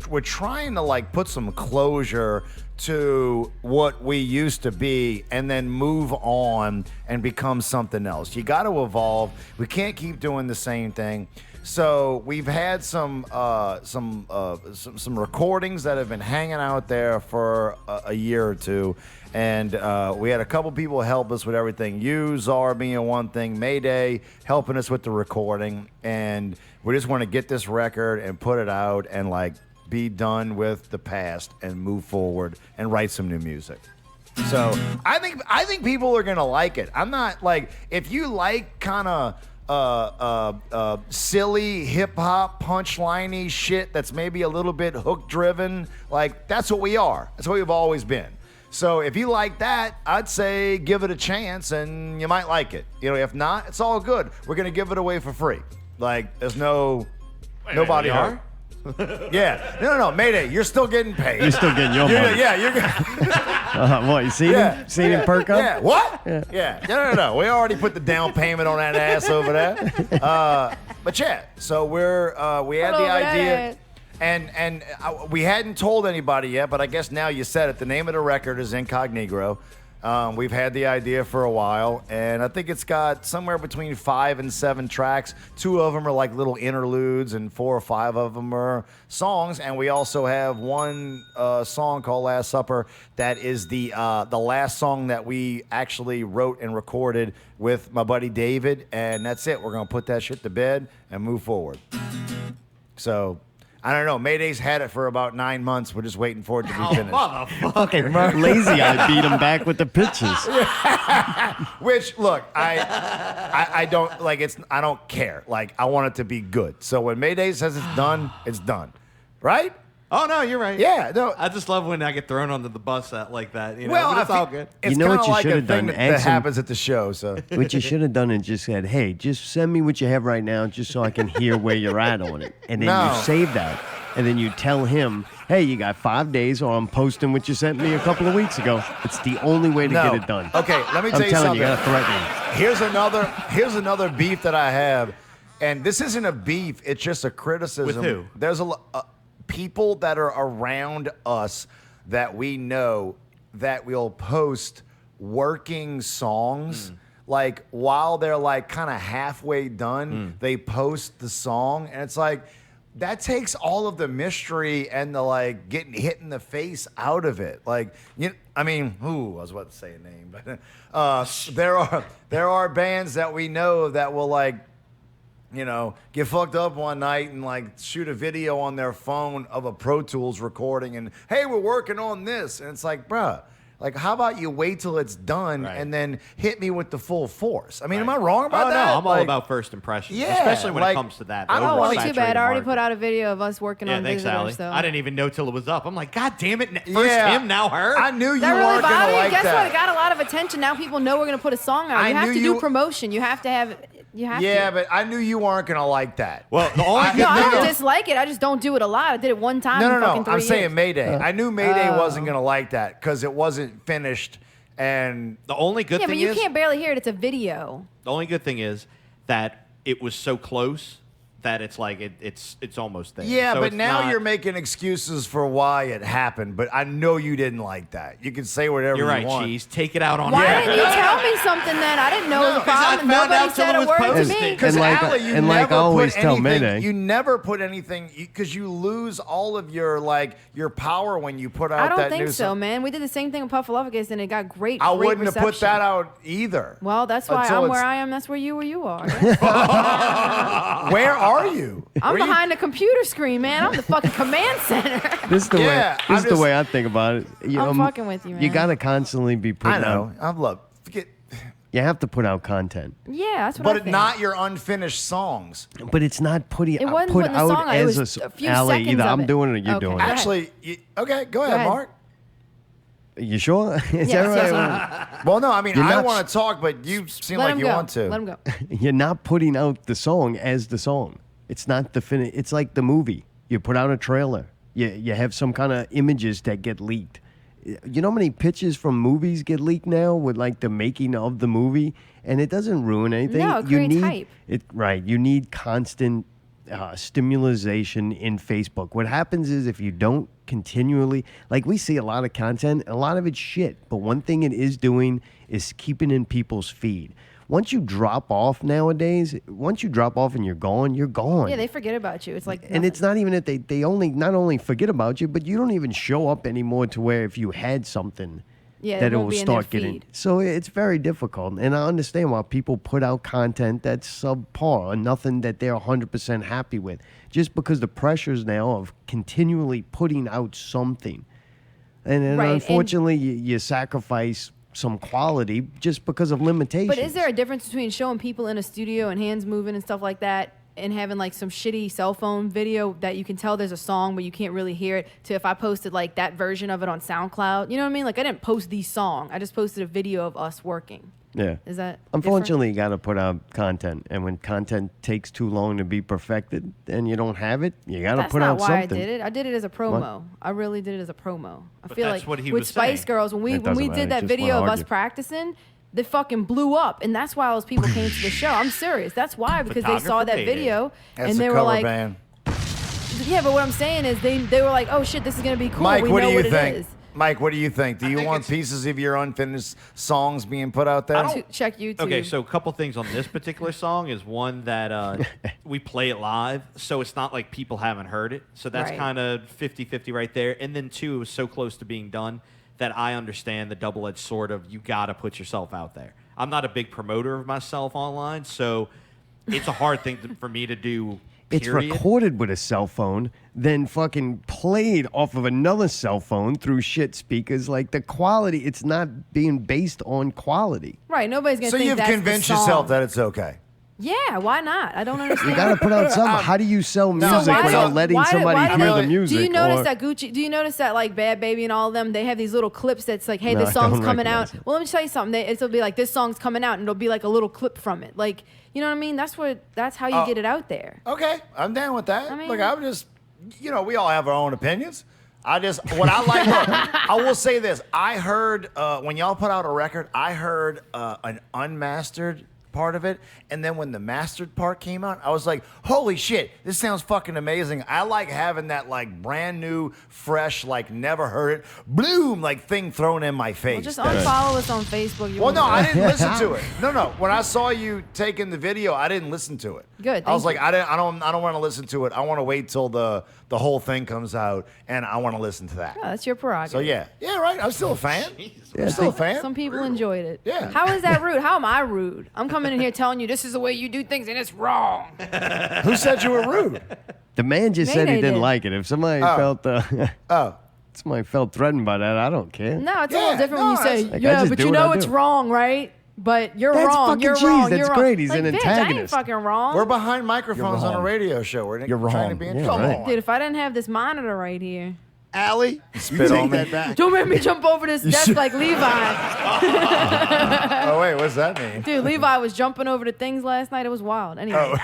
we're trying to like put some closure to what we used to be and then move on and become something else. You got to evolve. We can't keep doing the same thing. So we've had some recordings that have been hanging out there for a year or two, and we had a couple people help us with everything. You, Czar being one thing, Mayday helping us with the recording, and we just want to get this record and put it out and like be done with the past and move forward and write some new music. So I think people are gonna like it. I'm not like, if you like kind of silly hip hop punchliney shit that's maybe a little bit hook driven, like that's what we are. That's what we've always been. So if you like that, I'd say give it a chance and you might like it. If not, it's all good. We're gonna give it away for free. Like there's nobody we hurt. are? Yeah. No. Mayday, you're still getting paid. You're still getting your money. Yeah, you're What, you seen Yeah. him? Seen him perk up? Yeah. What? Yeah. No. We already put the down payment on that ass over there. But yeah, so we had Put the over that idea, ass. and we hadn't told anybody yet, but I guess now you said it. The name of the record is Incognito. We've had the idea for a while, and I think it's got somewhere between 5 and 7 tracks. 2 of them are like little interludes, and 4 or 5 of them are songs. And we also have one song called "Last Supper" that is the last song that we actually wrote and recorded with my buddy David. And that's it. We're gonna put that shit to bed and move forward. So. I don't know. Mayday's had it for about 9 months. We're just waiting for it to be finished. Fucking lazy. I beat him back with the pitches. Which, look, I don't like. I don't care. Like, I want it to be good. So when Mayday says it's done, it's done, right? Oh, no, you're right. Yeah. No. I just love when I get thrown under the bus like that. Well, but it's all good. It's You know what kinda you like should a have thing done? that Add some- happens at the show. So What you should have done is just said, hey, just send me what you have right now just so I can hear where you're at on it. And then No. you save that. And then you tell him, hey, you got 5 days or I'm posting what you sent me a couple of weeks ago. It's the only way to no. get it done. Okay, let me tell I'm you telling something. you, you got to threaten me. Here's another beef that I have, and this isn't a beef. It's just a criticism. With who? There's people that are around us that we know that will post working songs. Like while they're like kind of halfway done, they post the song, and it's like that takes all of the mystery and the like getting hit in the face out of it. Like, I was about to say a name, but there are bands that we know that will like, get fucked up one night and like shoot a video on their phone of a Pro Tools recording, and hey, we're working on this, and it's like, bruh. Like, how about you wait till it's done and then hit me with the full force? I mean, am I wrong about that? No, I'm all about first impressions, especially when it comes to that. I don't want too bad. I already put out a video of us working on thanks, Visitors. Allie. So. I didn't even know till it was up. I'm like, God damn it! First him, now her. I knew you that really weren't gonna like Guess that. what? It got a lot of attention. Now people know we're gonna put a song out. You have to do promotion. You have to have. Yeah, but I knew you weren't gonna like that. Well, the only I don't dislike it. I just don't do it a lot. I did it one time. No. I'm saying Mayday. I knew Mayday wasn't gonna like that because it wasn't finished. And the only good thing is... Yeah, but you can't barely hear it. It's a video. The only good thing is that it was so close that it's like it's almost there. Yeah, so but now you're making excuses for why it happened. But I know you didn't like that. You can say whatever you want. You're right, Cheese. Take it out on Why didn't you tell me something then? I didn't know it was a problem. Nobody said a word to me. Because Allie, you never I always put tell anything. Mayday. You never put anything because you lose all of your your power when you put out I that don't think new so, song. man. We did the same thing with Puffaluffagus, and it got great. I great wouldn't have put that out either. Well, that's why I'm where I am. That's where you are. Where are you? I'm behind the computer screen, man. I'm the fucking command center. This is the way I think about it. I'm fucking with you, man. You gotta constantly be putting out. I love. You have to put out content. Yeah, that's what I think. But not your unfinished songs. But it's not It wasn't put putting the out song out. It as was a a few Allie. seconds Either of I'm it. doing it or you're Okay. doing it. Actually, go ahead, Mark. You sure? Is Yes, that right? yes, Well, no, I mean, You're I not- want to talk, but you seem Let like him you go. want to. Let him go. You're not putting out the song as the song. It's not the finish. It's like the movie. You put out a trailer. You have some kind of images that get leaked. You know how many pictures from movies get leaked now with like the making of the movie, and it doesn't ruin anything. No, it creates hype. You need constant stimulation in Facebook. What happens is if you don't continually, like we see a lot of content, a lot of it's shit. But one thing it is doing is keeping in people's feed. Once you drop off nowadays, and you're gone, you're gone. Yeah, they forget about you. It's like And it's not even that they not only forget about you, but you don't even show up anymore to where if you had something that it won't will be in their start getting. feed. So it's very difficult. And I understand why people put out content that's subpar or nothing that they're 100% happy with. Just because the pressures now of continually putting out something. And Right, unfortunately, you sacrifice some quality just because of limitations. But is there a difference between showing people in a studio and hands moving and stuff like that and having like some shitty cell phone video that you can tell there's a song but you can't really hear it to if I posted like that version of it on SoundCloud? You know what I mean? Like I didn't post the song. I just posted a video of us working. Yeah. Is that Unfortunately, you got to put out content. And when content takes too long to be perfected and you don't have it, you got to put out something. That's not why I did it. I did it as a promo. I really did it as a promo. I feel that's like what he with was Spice saying. Girls, when we It doesn't did matter. that Just video wanna of us argue. practicing, they fucking blew up. And that's why all those people came to the show. I'm serious. That's why, because they saw that Photographer video That's and a they were cover like, band. yeah, but what I'm saying is they were like, oh shit, this is going to be cool. Mike, we what know do you what think? it is. Mike, what do you think? Do you think want it's- pieces of your unfinished songs being put out there? Check YouTube. Okay, so a couple things on this particular song is one that we play it live, so it's not like people haven't heard it. So that's Right. kind of 50-50 right there. And then two, it was so close to being done that I understand the double-edged sword of you got to put yourself out there. I'm not a big promoter of myself online, so it's a hard thing for me to do. It's period. recorded with a cell phone, then fucking played off of another cell phone through shit speakers. Like the quality, it's not being based on quality. Right, nobody's going to So think you've that's convinced the song. yourself that it's okay. Yeah, why not? I don't understand. You got to put out something. How do you sell music So why without did- letting why did- somebody why did hear they- the music? Do you notice or- that Gucci? Do you notice that like Bad Baby and all of them? They have these little clips that's like, hey, No, this I song's don't coming out. recognize it. Well, let me tell you something. It'll be like this song's coming out, and it'll be like a little clip from it. Like, you know what I mean? That's how you get it out there. Okay, I'm down with that. I mean- Look, I'm just, we all have our own opinions. What I like, look, I will say this. I heard, when y'all put out a record, I heard an unmastered part of it. And then when the mastered part came out, I was like, holy shit, this sounds fucking amazing. I like having that like brand new, fresh, like never heard it, bloom, like thing thrown in my face. Well, just unfollow us on Facebook. Well, no, I didn't listen to it. No. When I saw you taking the video, I didn't listen to it. Good. I was thank like, you. I don't want to listen to it. I want to wait till the whole thing comes out, and I want to listen to that. Oh, that's your prerogative. So yeah, right. I'm still a fan. I'm still a fan. Some people enjoyed it. Yeah. How is that rude? How am I rude? I'm coming in here telling you this is the way you do things, and it's wrong. Who said you were rude? The man just said he Mayday didn't did. like it. If somebody somebody felt threatened by that, I don't care. No, it's a Yeah, little different when you no, say, Like, I yeah, just but do you what I know it's do. wrong, right? But you're That's wrong. fucking You're cheese. wrong. That's You're wrong. great. He's like, an bitch, I ain't antagonist. fucking wrong. We're behind microphones on a wrong. radio show. We're You're trying to wrong. be Yeah, interesting. right. Dude, if I didn't have this monitor right here. Allie, Spit you on take me. that back. Don't make me jump over this desk like Levi. Oh wait, what's that mean? Dude, Levi was jumping over the things last night. It was wild. Anyway.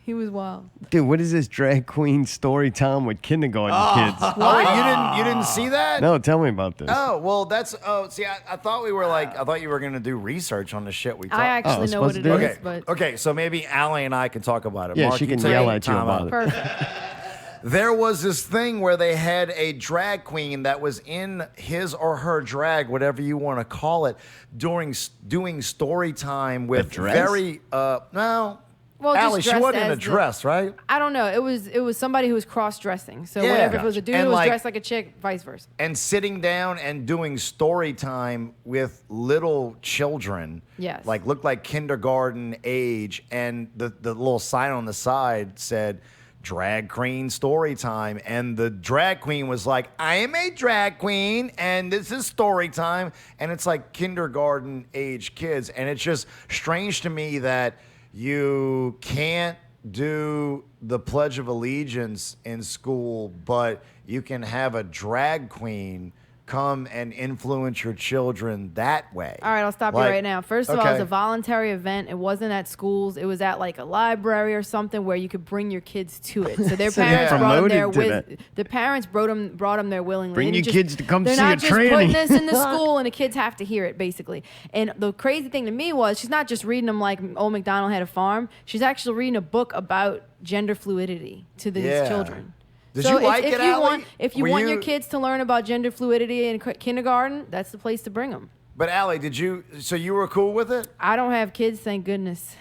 He was wild. Dude, what is this drag queen story time with kindergarten kids? Oh, you didn't see that? No, tell me about this. Oh well, that's see. I thought we were like I thought you were gonna do research on the shit we talked. I actually know what supposed it to is, do but Okay, so maybe Allie and I can talk about it. Yeah, Mark, she can take yell at you time about out. it. perfect. There was this thing where they had a drag queen that was in his or her drag, whatever you want to call it, doing story time with dress? very no. Well, just Allie, she dressed wasn't in a as the- dress, right? I don't know. It was somebody who was cross dressing. So Yeah. whatever, if it was a dude And who was like- dressed like a chick, vice versa. And sitting down and doing story time with little children. Yes. Like looked like kindergarten age, and the little sign on the side said drag queen story time, and the drag queen was like, I am a drag queen and this is story time, and it's like kindergarten age kids, and it's just strange to me that you can't do the Pledge of Allegiance in school, but you can have a drag queen come and influence your children that way. All right, I'll stop Like, you right now. First of all, it was okay. a voluntary event. It wasn't at schools. It was at like a library or something where you could bring your kids to it. So their So they parents brought them there promoted to with the parents brought them there willingly. Bring They your didn't kids to come they're see not a just tranny. putting this in the school and the kids have to hear it basically. And the crazy thing to me was she's not just reading them like Old MacDonald had a farm. She's actually reading a book about gender fluidity to these Yeah. children. Did So you like if it, you Allie? want, if you Were want your kids to learn about gender fluidity in kindergarten, that's the place to bring them. But Allie, so you were cool with it? I don't have kids, thank goodness.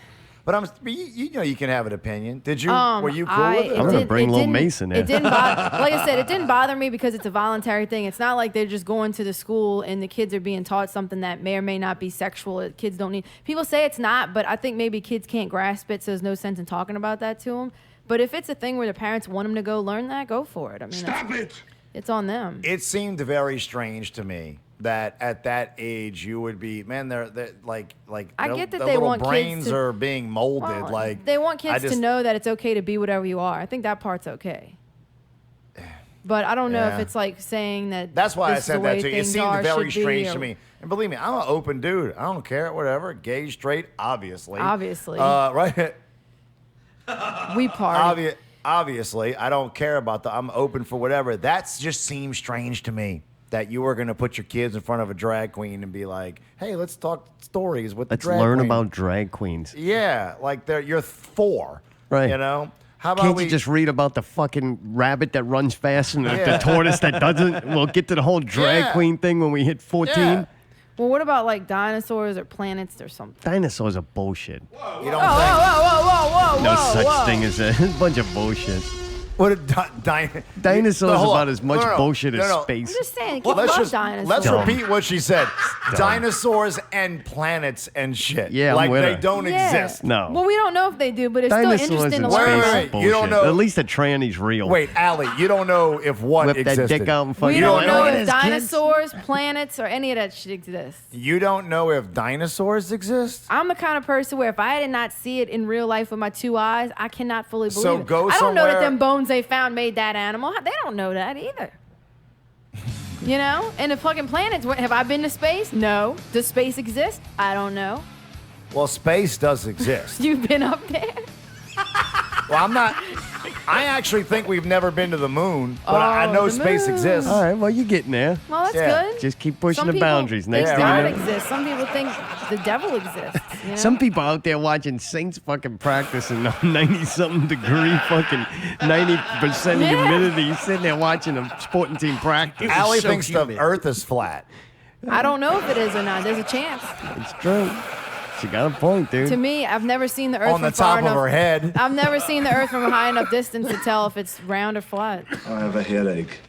But you know you can have an opinion. Did you? Were you cool with it? I'm gonna bring Lil Mason in. It didn't bother, like I said, it didn't bother me because it's a voluntary thing. It's not like they're just going to the school and the kids are being taught something that may or may not be sexual. Kids don't need. People say it's not, but I think maybe kids can't grasp it, so there's no sense in talking about that to them. But if it's a thing where the parents want them to go learn that, go for it. I mean, it's on them. It seemed very strange to me that at that age you would be, man. They're like I their- get that their they little want kids brains to- are being molded. Well, like they want I kids just- to know that it's okay to be whatever you are. I think that part's okay. But I don't know if Yeah. it's like saying that. That's why I this is the said that way to you. It things seemed are, very should be, strange or- to me. And believe me, I'm an open dude. I don't care, whatever. Gay, straight, obviously. Obviously. Right. We party. Obviously, I don't care about I'm open for whatever. That just seems strange to me that you were going to put your kids in front of a drag queen and be like, "Hey, let's talk stories with Let's the drag learn queen." about drag queens. Yeah, like you're 4, Right. You know, how about Can't we you just read about the fucking rabbit that runs fast and the Yeah. tortoise that doesn't? We'll get to the whole drag Yeah. queen thing when we hit 14. Yeah. Well, what about like dinosaurs or planets or something? Dinosaurs are bullshit. You Oh, don't whoa, think? whoa, whoa, whoa, whoa, No whoa, such whoa. thing as a, it's a bunch of bullshit. What a Dinosaurs hold about on. as much No, no, bullshit no, as no. space. I'm just saying, Well, kids love let's dinosaurs. Dumb. repeat what she said. Dinosaurs and planets and shit. Yeah, I'm like with they her. don't Yeah. exist. No. Well, we don't know if they do, but it's Dinosaurs still interesting in to Wait, learn space wait, about. is wait. bullshit. You don't know- At least the tranny's real. Wait, Allie, you don't know if one Whip existed. that dick out and fucking We You don't don't know know if it is, kids. dinosaurs, planets, or any of that shit exists. You don't know if dinosaurs exist? I'm the kind of person where if I did not see it in real life with my 2 eyes, I cannot fully believe So it. go I don't know that somewhere- them bones they found made that animal. They don't know that either. You know? And the fucking planets, have I been to space? No. Does space exist? I don't know. Well, space does exist. You've been up there? Well, I'm not. I actually think we've never been to the moon, but I Oh, know the space moon. exists. All right, well, you're getting there. Well, that's Yeah. good. Just keep pushing Some the people boundaries. think Next Yeah, thing God you know, exists. Some people think the devil exists. You know? Some people out there watching Saints fucking practice in 90-something degree fucking 90% humidity, sitting there watching a sporting team practice. Allie so thinks humid. the Earth is flat. I don't know if it is or not. There's a chance. It's true. She got a point, dude. To me, I've never seen the Earth On the from far top of enough. her head. I've never seen the Earth from a high enough distance to tell if it's round or flat. I have a headache.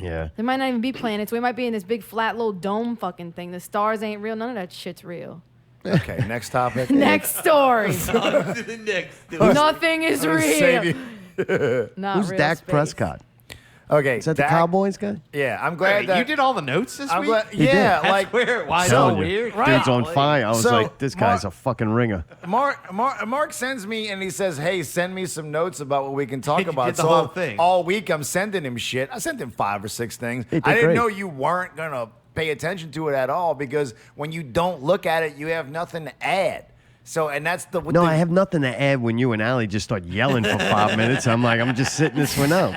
Yeah. There might not even be planets. We might be in this big flat little dome fucking thing. The stars ain't real. None of that shit's real. Okay, next topic. Next story. On to the next. Nothing is Save real. you. Not Who's real Dak space. Prescott? Okay, Is that the Dak- Cowboys guy? Yeah, I'm glad Wait, that you did all the notes this I'm week? glad. He Yeah, did. like That's weird. Why so Telling you, weird? Right. Dude's on fire. I was So, like, this guy's a fucking ringer. Mark sends me and he says, "Hey, send me some notes about what we can talk Did you about." get the so whole thing? all week I'm sending him shit. I sent him 5 or 6 things. He did I didn't great. know you weren't gonna pay attention to it at all because when you don't look at it, you have nothing to add. So, and that's the No, I have nothing to add when you and Allie just start yelling for 5 minutes. I'm like, I'm just sitting this one out.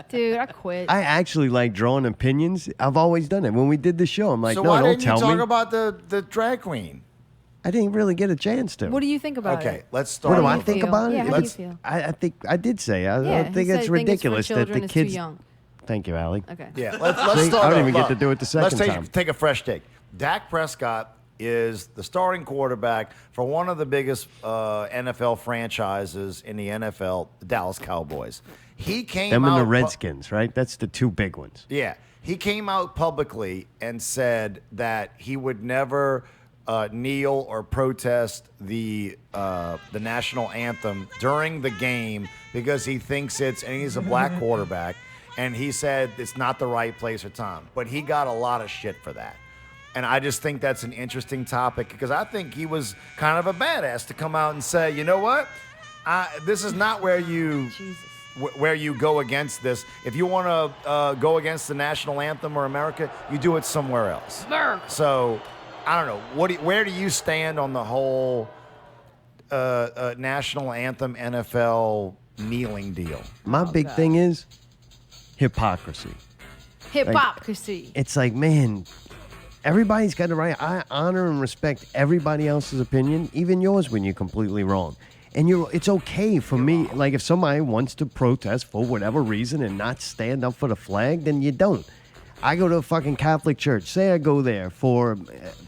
Dude, I quit. I actually like drawing opinions. I've always done it. When we did the show, I'm like, So no, why don't didn't you tell talk me. about the drag queen? I didn't really get a chance to. What do you think about Okay, it? let's start. What do How I do you think feel? about it? Yeah, how Let's- do you feel? I think I did say I Yeah, don't think he it's said he thinks ridiculous for that children the it's too kids. young. Thank you, Allie. Okay. Yeah, let's See, start. I didn't even look, get to do it the second let's time. take a fresh take. Dak Prescott is the starting quarterback for one of the biggest NFL franchises in the NFL, the Dallas Cowboys. He came Them out and the Redskins, right? That's the two big ones. Yeah, he came out publicly and said that he would never kneel or protest the national anthem during the game because he thinks and he's a black quarterback, and he said it's not the right place or time. But he got a lot of shit for that. And I just think that's an interesting topic because I think he was kind of a badass to come out and say, you know what, this is not where you where you go against this. If you want to go against the national anthem or America, you do it somewhere else. America. So I don't know. Where do you stand on the whole national anthem NFL kneeling deal? My big thing is hypocrisy. Hypocrisy. It's like, man, everybody's got the right. I honor and respect everybody else's opinion, even yours when you're completely wrong. And it's okay for me. Like, if somebody wants to protest for whatever reason and not stand up for the flag, then you don't. I go to a fucking Catholic church. Say I go there for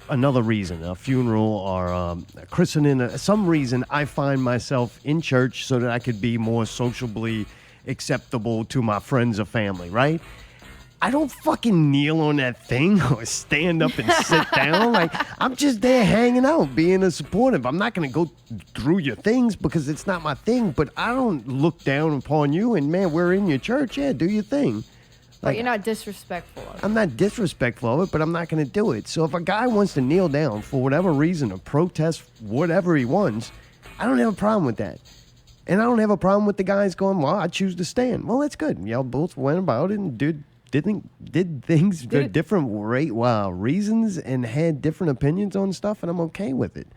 another reason, a funeral or a christening, some reason I find myself in church so that I could be more sociably acceptable to my friends or family, right? I don't fucking kneel on that thing or stand up and sit down. Like, I'm just there hanging out, being a supportive. I'm not going to go through your things because it's not my thing, but I don't look down upon you and, man, we're in your church. Yeah, do your thing. But you're not disrespectful of it. I'm not disrespectful of it, but I'm not going to do it. So if a guy wants to kneel down for whatever reason or protest whatever he wants, I don't have a problem with that. And I don't have a problem with the guys going, well, I choose to stand. Well, that's good. Y'all both went about it and did things for different reasons and had different opinions on stuff, and I'm okay with it.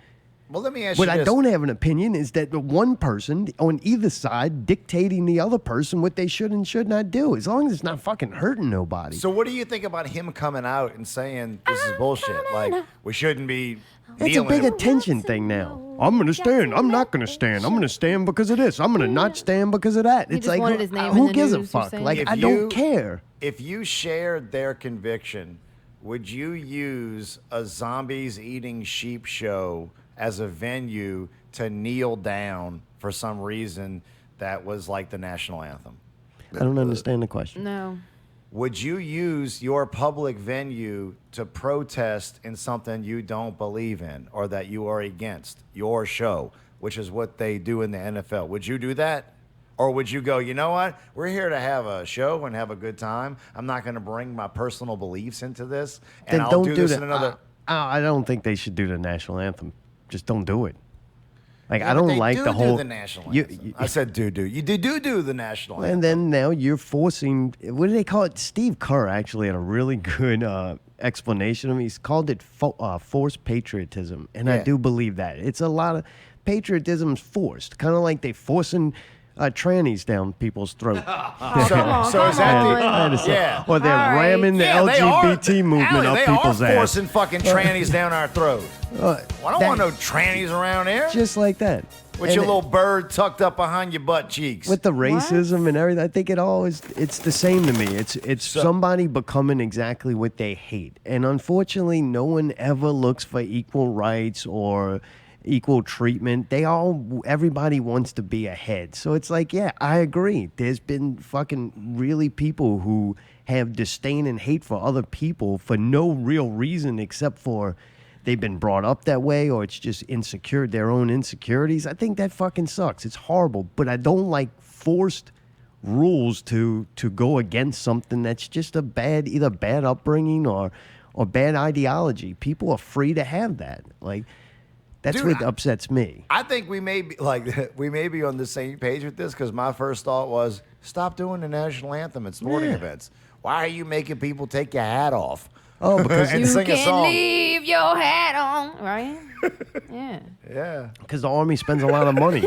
Well, let me ask you What this. I don't have an opinion is that the one person on either side dictating the other person what they should and should not do, as long as it's not fucking hurting nobody. So what do you think about him coming out and saying this is bullshit? Like, we shouldn't be It's a kneeling. big attention thing now. I'm going to stand. I'm not going to stand. I'm going to stand because of this. I'm going to not stand because of that. He It's just like, wanted his name who in the gives a news, you're fuck? saying? Like, If I you- don't care. If you shared their conviction, would you use a zombies eating sheep show as a venue to kneel down for some reason that was like the national anthem? I don't understand the question. No. Would you use your public venue to protest in something you don't believe in or that you are against, your show, which is what they do in the NFL? Would you do that? Or would you go, you know what? We're here to have a show and have a good time. I'm not going to bring my personal beliefs into this. And Then I'll don't do do this that. in another... I don't think they should do the national anthem. Just don't do it. Like, Yeah, I but don't they like do the whole. do the national you- anthem. you- I said do. You do the national anthem. And then now you're forcing. What do they call it? Steve Kerr actually had a really good explanation of it. He's called it forced patriotism, and I Yeah. do believe that it's a lot of patriotism's forced, kind of like they forcing trannies down people's throat. So is that the, yeah. Or they're All right. ramming the they LGBT are, movement Allie, up they people's are ass. forcing fucking trannies down our throat. I don't want no trannies around here. Just like that. With And your little bird tucked up behind your butt cheeks. with the racism and everything, I think it's the same to me. It's somebody becoming exactly what they hate. And unfortunately, no one ever looks for equal rights or equal treatment. Everybody wants to be ahead. So it's like, yeah, I agree. There's been fucking really people who have disdain and hate for other people for no real reason except for they've been brought up that way, or it's just their own insecurities. I think that fucking sucks. It's horrible. But I don't like forced rules to go against something that's just either bad upbringing or bad ideology. People are free to have that. Like, that's what upsets me. I think we may be on the same page with this, because my first thought was, stop doing the national anthem at sporting events. Why are you making people take your hat off? Oh, because and You sing a can song. leave your hat on, right? Yeah. Yeah. Because the Army spends a lot of money.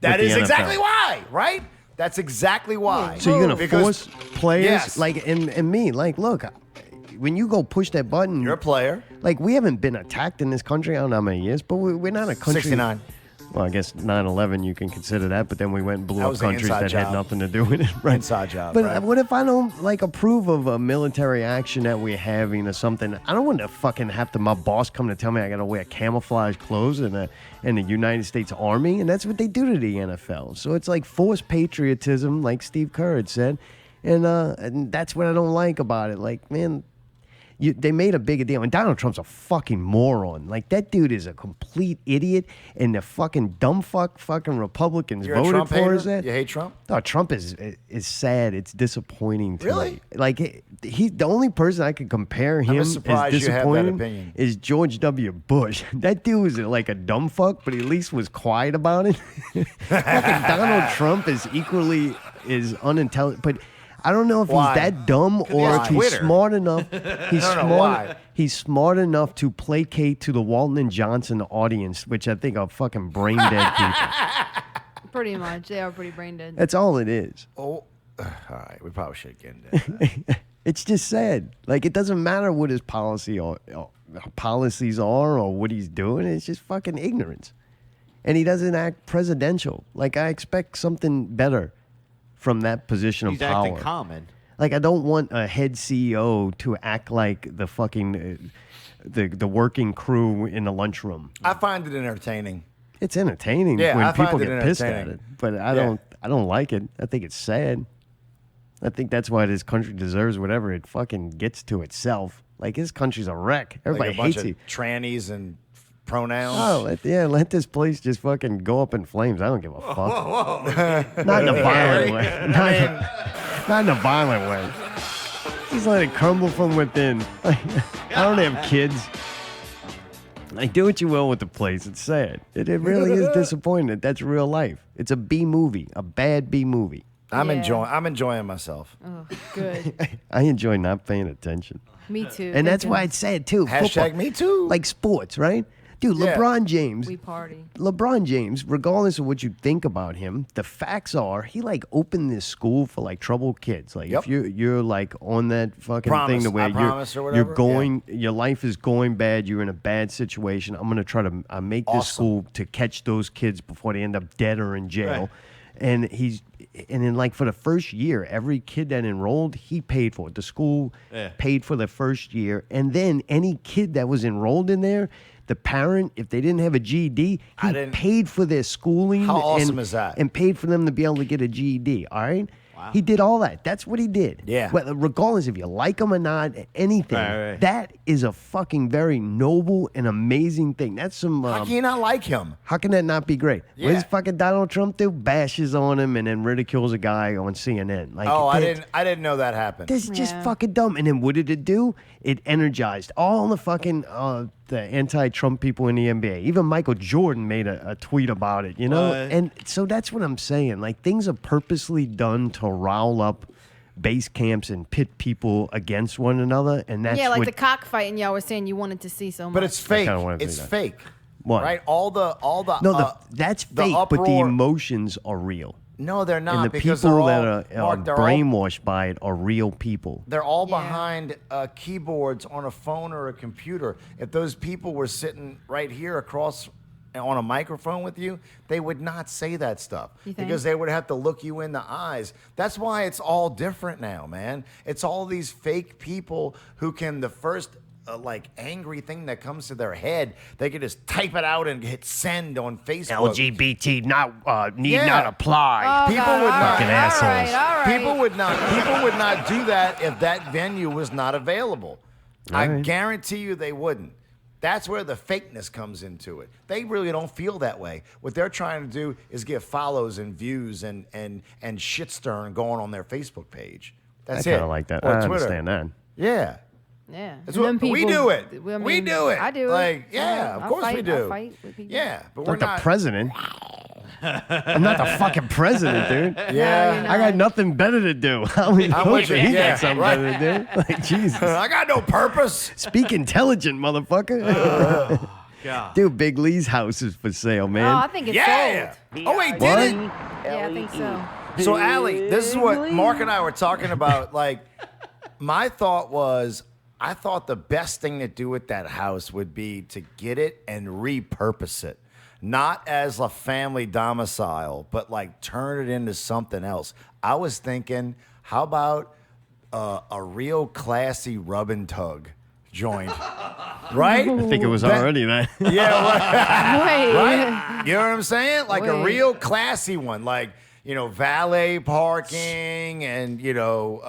That the is NFL. exactly why, right? That's exactly why. So you're going to Because force players yes. like and me, like, look, when you go push that button, You're a player. like, we haven't been attacked in this country, I don't know how many years, but we're not a country. 69. Well, I guess 9/11 you can consider that, but then we went and blew That up was an countries inside that had job. nothing to do with it. Right? Inside job, But right. what if I don't like approve of a military action that we're having or something? I don't want to fucking have my boss come to tell me I got to wear camouflage clothes in the United States Army, and that's what they do to the NFL. So it's like forced patriotism, like Steve Kerr had said, and that's what I don't like about it. Like, man. They made a bigger deal. And Donald Trump's a fucking moron. Like, that dude is a complete idiot. And the fucking dumb fucking Republicans You're a voted Trump for hater? his ass. You hate Trump? No, Trump is sad. It's disappointing to Really? me. Like, he's the only person I could compare him as surprised you have that disappointing opinion. is George W. Bush. That dude was like a dumb fuck, but at least was quiet about it. Fucking Donald Trump is equally unintelligent, but I don't know if Why? he's that dumb or has if he's Twitter. smart enough. He's No, smart. why? He's smart enough to placate to the Walton and Johnson audience, which I think are fucking brain dead people. Pretty much. They are pretty brain dead. That's all it is. Oh, all right. We probably should get into that. It's just sad. Like, it doesn't matter what his policies are or what he's doing. It's just fucking ignorance. And he doesn't act presidential. Like, I expect something better from that position He's of power. acting common. Like, I don't want a head CEO to act like the fucking the working crew in the lunchroom. I find it entertaining. It's entertaining Yeah, when I find people it get pissed at entertaining. it, but I Yeah. don't like it. I think it's sad. I think that's why this country deserves whatever it fucking gets to itself. Like, this country's a wreck. Everybody Like a bunch hates of it. trannies and pronouns. Oh, let this place just fucking go up in flames. I don't give a fuck. Not in a violent way. Not in a violent way. Just let it crumble from within. I don't have kids. Like, do what you will with the place. It's sad. It really is disappointing. That's real life. It's a B movie, a bad B movie. I'm Yeah. enjoying myself. Oh, good. I enjoy not paying attention. Me too. And that's Thank why it's sad, too. Hashtag Football. me too. Like sports, right? Dude, Yeah. LeBron James. we party. LeBron James, regardless of what you think about him, the facts are he like opened this school for like troubled kids. Like, Yep. if you're like on that fucking Promise, thing to where I promise or you're whatever, going, your life is going bad, you're in a bad situation. I'm gonna try to make this Awesome. school to catch those kids before they end up dead or in jail. Right. And then like for the first year, every kid that enrolled, he paid for it. The school Yeah. paid for the first year, and then any kid that was enrolled in there, the parent, if they didn't have a GED, he paid for their schooling. How awesome and, is that? And paid for them to be able to get a GED. All right. He did all that. That's what he did. Yeah. Well, regardless if you like him or not, anything. Right. That is a fucking very noble and amazing thing. That's some. How can you not like him? How can that not be great? What Yeah. does fucking Donald Trump do? Bashes on him and then ridicules a guy on CNN. Like, Oh, I that's- didn't know that happened. This is just Yeah. fucking dumb. And then what did it do? It energized all the fucking the anti-Trump people in the NBA. Even Michael Jordan made a tweet about it, you know? What? And so that's what I'm saying. Like, things are purposely done to rile up base camps and pit people against one another. And that's Yeah, like what, the cockfighting y'all were saying you wanted to see so much. But it's fake. kinda wanted to It's see that. fake. What? right? All the No, that's the fake, but the uproar- emotions are real. No, they're not. And the because people they're all, that are Mark, they're all brainwashed by it are real people. They're all Yeah. behind keyboards on a phone or a computer. If those people were sitting right here across on a microphone with you, they would not say that stuff You think? because they would have to look you in the eyes. That's why it's all different now, man. It's all these fake people who can, the first like angry thing that comes to their head, they can just type it out and hit send on Facebook. LGBT need Yeah. not apply. Oh, People God, would all not- Fucking right, assholes. All right. People would not do that if that venue was not available. I Right. guarantee you they wouldn't. That's where the fakeness comes into it. They really don't feel that way. What they're trying to do is get follows and views and shit stirring going on their Facebook page. That's I it. kind of like that. Or I Twitter. understand that. Yeah. Yeah. That's And what, them we people- do it. I mean, we do it. I do it. Like, yeah, of I course we fight- do. I fight with people. Yeah, but we're Like the not. president. I'm not the fucking president, dude. Yeah. No, I got nothing better to do. I mean, I'm with you. he Yeah, got something right. better to do. Like, Jesus. I got no purpose. Speak intelligent, motherfucker. God. Dude, Big Lee's house is for sale, man. Oh, I think it's Yeah. sold. Oh wait, What? did it? Yeah, I think so. So, Allie, this is what Mark and I were talking about. Like, my thought was, I thought the best thing to do with that house would be to get it and repurpose it. Not as a family domicile, but like turn it into something else. I was thinking, how about a real classy rub and tug joint? Right? I think it was That- already that. Yeah, right. Wait. Right? You know what I'm saying? Like a Wait. real classy one, like, you know, valet parking and, you know,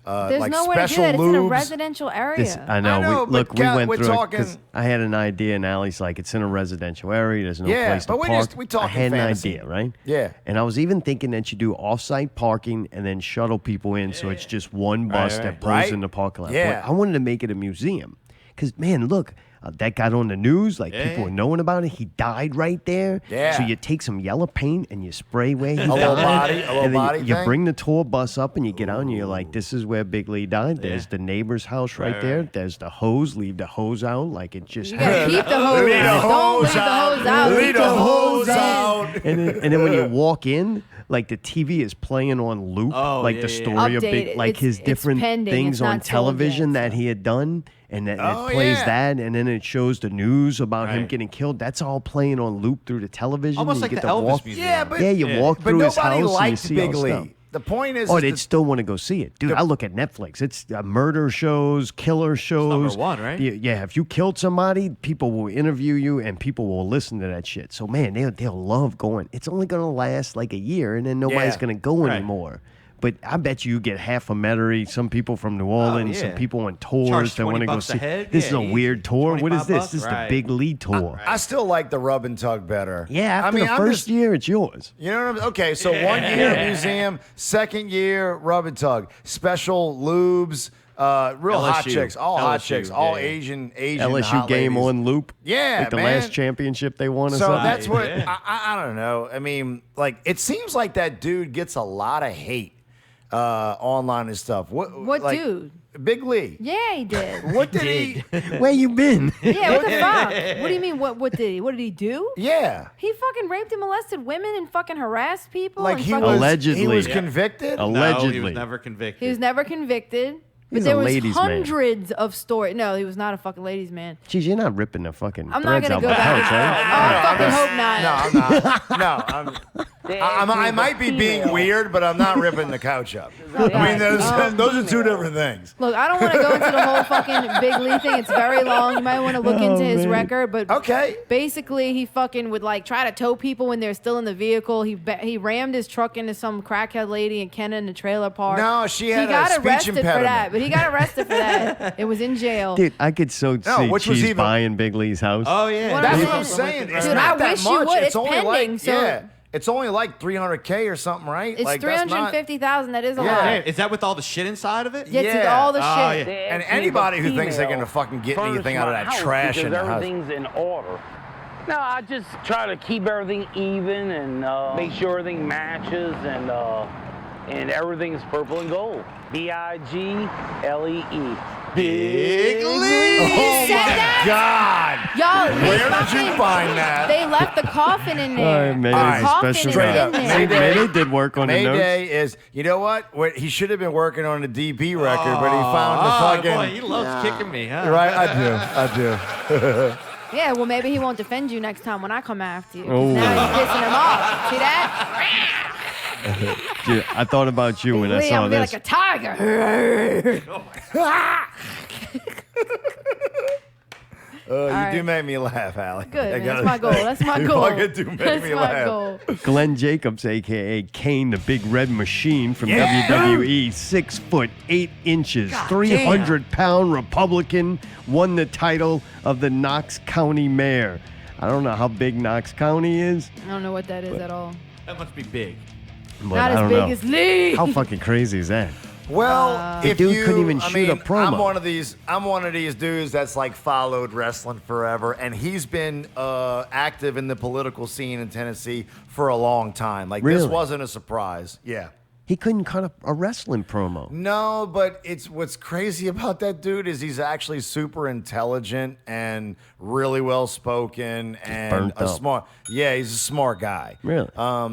There's like nowhere to do special that. It's in a lubes. residential area. This, I know. I know, we, look, but we Cal, went we're through it because talking- I had an idea, and Allie's like, it's in a residential area. There's no Yeah, place to but we park. just- we talking I had fantasy. an idea, right? Yeah. And I was even thinking that you do off-site parking and then shuttle people in, so it's just one bus right. that pulls Right. in the parking lot. Yeah. But I wanted to make it a museum. Because, man, look, that got on the news. Like, Yeah. people were knowing about it. He died right there. Yeah. So you take some yellow paint and you spray where he died. little body- a little and then body you thing? bring the tour bus up and you get out and you're like, this is where Big Lee died. There's the neighbor's house right, Right, there. right. There's the hose. Leave the hose out. Like, it just You gotta keep the hose. Leave the Don't hose leave the out. hose out. Leave the hose in. out. and then when you walk in, like the TV is playing on loop, Oh, like yeah, the yeah, story of Updated. Big, like It's- his it's different pending. things It's on not sold television yet, that so. he had done, and that Oh, it plays yeah. that, and then it shows the news about him Right. getting killed. That's all playing on loop through the television. Almost and like you the get to Elvis walk. Museum. Yeah, but Yeah, you walk but through his nobody house and you liked see Big all Lee. stuff. The point is, Oh, is they'd the- still want to go see it, dude. I look at Netflix. It's murder shows, killer shows. one, right? Yeah, if you killed somebody, people will interview you and people will listen to that shit. So man, they'll love going. It's only gonna last like a year, and then nobody's Yeah. gonna go Right. anymore. But I bet you get half a Metairie, some people from New Orleans, some yeah. people on tours Charge that want to go $20 a see. head? This is Yeah, a easy. weird tour. What is 25 this? bucks? This is Right. the Big Lee tour. I still like the rub and tug better. Yeah, after I mean, the I'm first just, year, it's yours. You know what I'm Okay, so 1 year museum, second year rub and tug, special lubes, real hot LSU. chicks, all hot LSU, chicks, all yeah. Asian LSU hot game ladies. on loop. Yeah, like the man. last championship they won. Or So something. that's what Yeah. I don't know. I mean, like it seems like that dude gets a lot of hate online and stuff. What like, dude? Big Lee. Yeah, he did. What did he? Where you been? Yeah, what the fuck? What do you mean? What did he? What did he do? Yeah. He fucking raped and molested women and fucking harassed people. Like and he fucking- was Allegedly. He was Yeah. convicted. No, he Allegedly. was never convicted. He was never convicted. But He's there a was ladies' man. hundreds of stories. No, he was not a fucking ladies' man. Jeez, you're not ripping the fucking I'm not threads gonna out go the back. pouch, right? Oh, I fucking hope not. No, I'm not. No, I might be being weird, but I'm not ripping the couch up. I mean, those are two different things. Look, I don't want to go into the whole fucking Big Lee thing. It's very long. You might want to look into his record. But Okay. basically, he fucking would like try to tow people when they're still in the vehicle. He rammed his truck into some crackhead lady in Kenna in the trailer park. No, she had he a got speech arrested for impediment. that. But he got arrested for that. It was in jail. Dude, I could so see which was Cheese even- buying Big Lee's house. Oh yeah, What That's I'm what I'm saying- saying. It's Dude, not I that wish you much. would. It's It's only pending, like so- yeah. It's only like $300K or something, right? It's like, that's not- $350,000. That is a Yeah. lot. Hey, is that with all the shit inside of it? Yeah, it's Yeah. all the Oh, shit. yeah. And anybody who thinks they're gonna fucking get anything out of that trash in the house. Everything's in order. No, I just try to keep everything even and make sure everything matches and everything's purple and gold. BIGLEE. Big Oh said my that? God! Y'all, Where did you find that? They left the coffin in there. Mayday All right, coffin special is straight in up. there. Mayday did work on the notes. Mayday is, you know what? He should have been working on a DB record, but he found the fucking. Boy, he loves kicking me, huh? Right, I do. Yeah, well, maybe he won't defend you next time when I come after you. 'Cause Oh. Now you're pissing him off. See that? Dude, I thought about you when I Lee, saw I'm gonna be this. like a tiger. You right. do make me laugh, Allie. Good, I man. gotta- That's my goal. That's my you goal. fucking do make That's me my laugh. goal. Glenn Jacobs, a.k.a. Kane, the Big Red Machine from Yeah. WWE, 6 foot 8 inches, 300-pound Republican, won the title of the Knox County Mayor. I don't know how big Knox County is, I don't know what that is at all. That must be big. but Not I as don't big know. as Lee. How fucking crazy is that? Well, The if dude you, couldn't even I shoot a mean, promo. I'm one of these dudes that's like followed wrestling forever, and he's been active in the political scene in Tennessee for a long time. Like this Really? wasn't a surprise. Yeah. He couldn't cut a wrestling promo. No, but it's what's crazy about that dude is he's actually super intelligent and really well spoken and burnt a up. smart. Yeah, he's a smart guy. Really?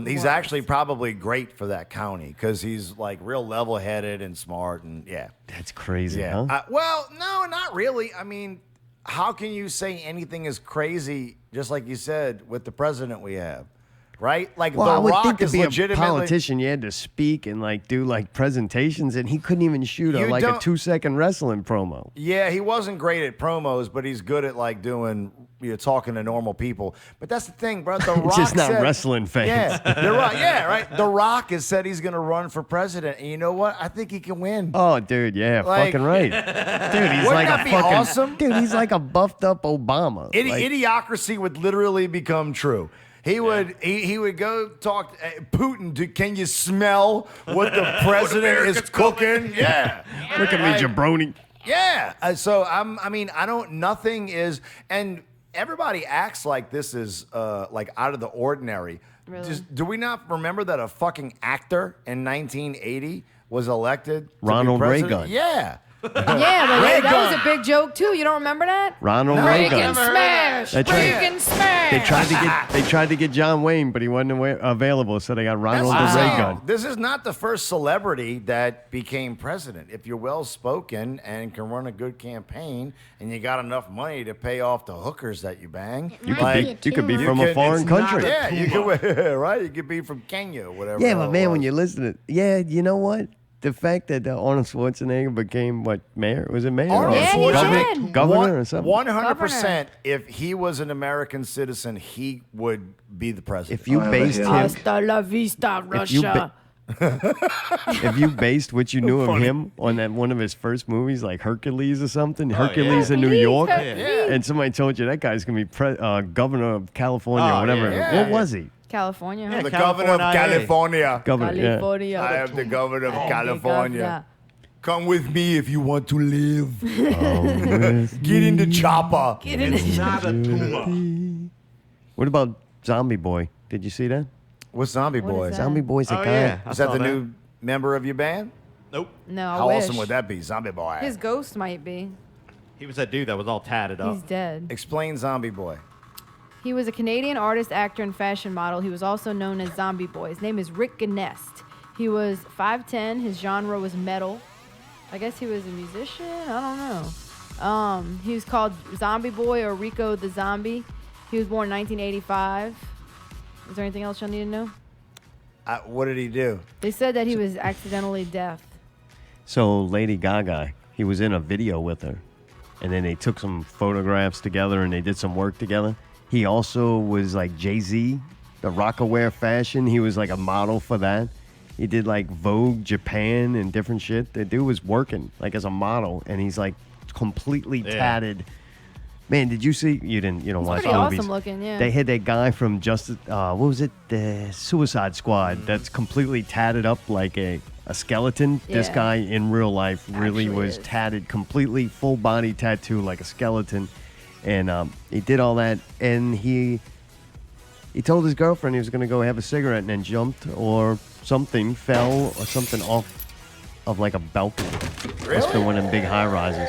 He's actually probably great for that county because he's like real level-headed and smart and yeah. That's crazy, Yeah. huh? Well, no, not really. I mean, how can you say anything is crazy? Just like you said with the president we have. Right? Like Well, I The would Rock think to is be a legitimately politician, you had to speak and like do like presentations, and he couldn't even shoot a You like a don't- 2-second wrestling promo. Yeah, he wasn't great at promos, but he's good at like doing, talking to normal people. But that's the thing, bro. The Rock Just not said- wrestling fans. Yeah, you're right. Yeah, right. The Rock has said he's going to run for president, and you know what? I think he can win. Oh, dude, yeah, Like- fucking right. Dude, he's Wouldn't like that a be fucking awesome? dude. He's like a buffed up Obama. Like, Idiocracy would literally become true. He would he would go talk to Putin. Can you smell what the president is cooking? Yeah. look at me, jabroni. Yeah. So I don't. Nothing is, and everybody acts like this is like out of the ordinary. Really? Do we not remember that a fucking actor in 1980 was elected? to be Ronald president? Reagan. Yeah. Yeah, but that Reagan. was a big joke too. You don't remember that? Ronald Reagan Reagan. smash. That's right. Reagan smash. They tried to get John Wayne, but he wasn't available, so they got Ronald That's the what I'm Ray saying. Gun. This is not the first celebrity that became president. If you're well spoken and can run a good campaign, and you got enough money to pay off the hookers that you bang, You could like, be, you could be You from a foreign it's not- country. Yeah, you could. Right, you could be from Kenya or whatever. Yeah, the but hell man, it when was. you listen to you know what? The fact that Arnold Schwarzenegger became what mayor? Was it mayor? Arnold or Yeah, he Schwarzenegger, did. governor or something? 100%. If he was an American citizen, he would be the president. If you based him, Hasta la vista, if you, Russia. if you based what you knew of him on that one of his first movies, like Hercules or something, Hercules in New Hercules, York, Hercules. and somebody told you that guy's gonna be governor of California or whatever. yeah. What was he? California. Yeah, the governor of California. California. Governor. Yeah. California. I am the governor of Oh, California. governor. Come with me if you want to live. Get in the chopper. Get in It's the- not a tumor. What about Zombie Boy? Did you see that? What's Zombie What is Boy? that? Zombie Boy's a Oh, guy. yeah. I Is that saw the new member of your band? Nope. No, I How wish. awesome would that be, Zombie Boy? His ghost might be. He was that dude that was all tatted up. He's dead. Explain Zombie Boy. He was a Canadian artist, actor, and fashion model. He was also known as Zombie Boy. His name is Rick Gnest. He was 5'10". His genre was metal. I guess he was a musician. I don't know. He was called Zombie Boy or Rico the Zombie. He was born in 1985. Is there anything else y'all need to know? What did he do? They said that he was accidentally deaf. So Lady Gaga, he was in a video with her, and then they took some photographs together and they did some work together. He also was like Jay-Z, the Rockaware fashion. He was like a model for that. He did like Vogue Japan and different shit. The dude was working like as a model, and he's like completely tatted. Man, did you see? You don't watch pretty movies. awesome looking, yeah. They had that guy from Justice. What was it? The Suicide Squad. That's completely tatted up like a skeleton. This Yeah. guy in real life really Actually was is. tatted, completely full body tattoo like a skeleton, and he did all that, and he told his girlfriend he was going to go have a cigarette and then jumped or something, fell or something off of like a balcony. Must have been one of them big high rises.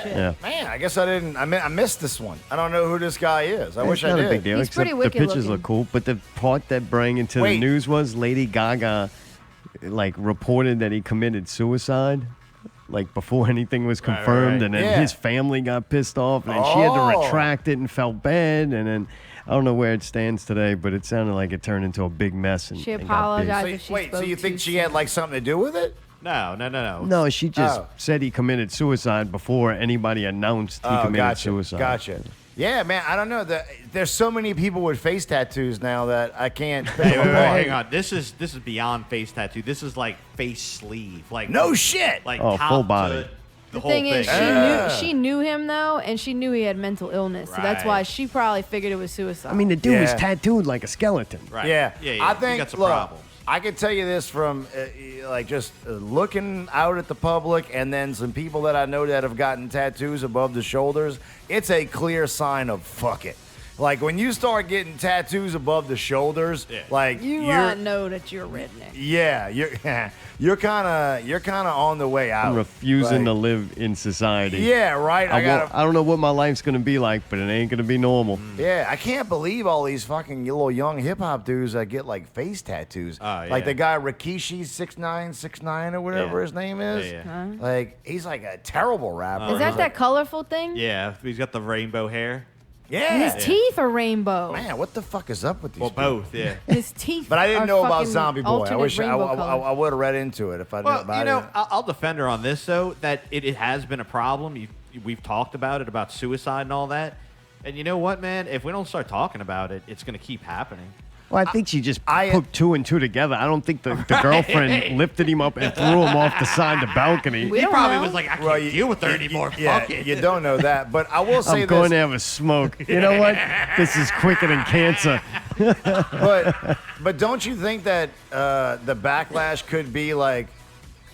shit. Yeah. Man, I guess I didn't. I missed this one. I don't know who this guy is. I wish It's I not did. a big deal. He's Except pretty the wicked pictures looking. look cool. But the part that brought into Wait. the news was Lady Gaga, like, reported that he committed suicide, like, before anything was confirmed, right. and then Yeah. his family got pissed off, and then she had to Oh. retract it and felt bad, and then I don't know where it stands today, but it sounded like it turned into a big mess. And, She and got big. apologized. So, if she wait, so spoke you think too she had like something to do with it? No. No, she just Oh. said he committed suicide before anybody announced he committed gotcha. suicide. Gotcha. Yeah, man. I don't know. There's so many people with face tattoos now that I can't. pick Hey, them wait, apart. hang on. This is beyond face tattoo. This is like face sleeve. Like No shit. Like Oh, top full to body. the The whole thing is, Ah. she knew him though, and she knew he had mental illness, so that's Right. why she probably figured it was suicide. I mean, the dude was Yeah. tattooed like a skeleton. Right. Yeah. Yeah. I You think. got some Look, problems. I can tell you this from like just looking out at the public, and then some people that I know that have gotten tattoos above the shoulders. It's a clear sign of fuck it. Like when you start getting tattoos above the shoulders, Yeah. like you you're, know that you're a redneck. yeah, you're kind of on the way out. I'm refusing to Like, live in society. Yeah, right. I don't know what my life's gonna be like, but it ain't gonna be normal. Yeah, I can't believe all these fucking little young hip hop dudes that get like face tattoos. Oh, Like yeah. the guy Rikishi 6969 or whatever Yeah. his name is. Yeah. Like he's like a terrible rapper. Is that that colorful thing? Yeah. He's got the rainbow hair. Yeah. His teeth are rainbow. Man, what the fuck is up with these Well, people? both. Yeah. His teeth. But I didn't are know about fucking Zombie Boy. I alternate wish I rainbow color. would have read into it if I knew Well, about you know, it. I'll defend her on this though. That it has been a problem. We've talked about suicide and all that. And you know what, man? If we don't start talking about it, it's going to keep happening. Well, I think she just I- put two and two together. I don't think the girlfriend lifted him up and threw him off the side of the balcony. We He don't probably know. was like, I can't Well, deal with her anymore. Yeah, Fuck it. you don't know that. But I will say I'm going this. to have a smoke. You know what? This is quicker than cancer. But don't you think that the backlash could be like,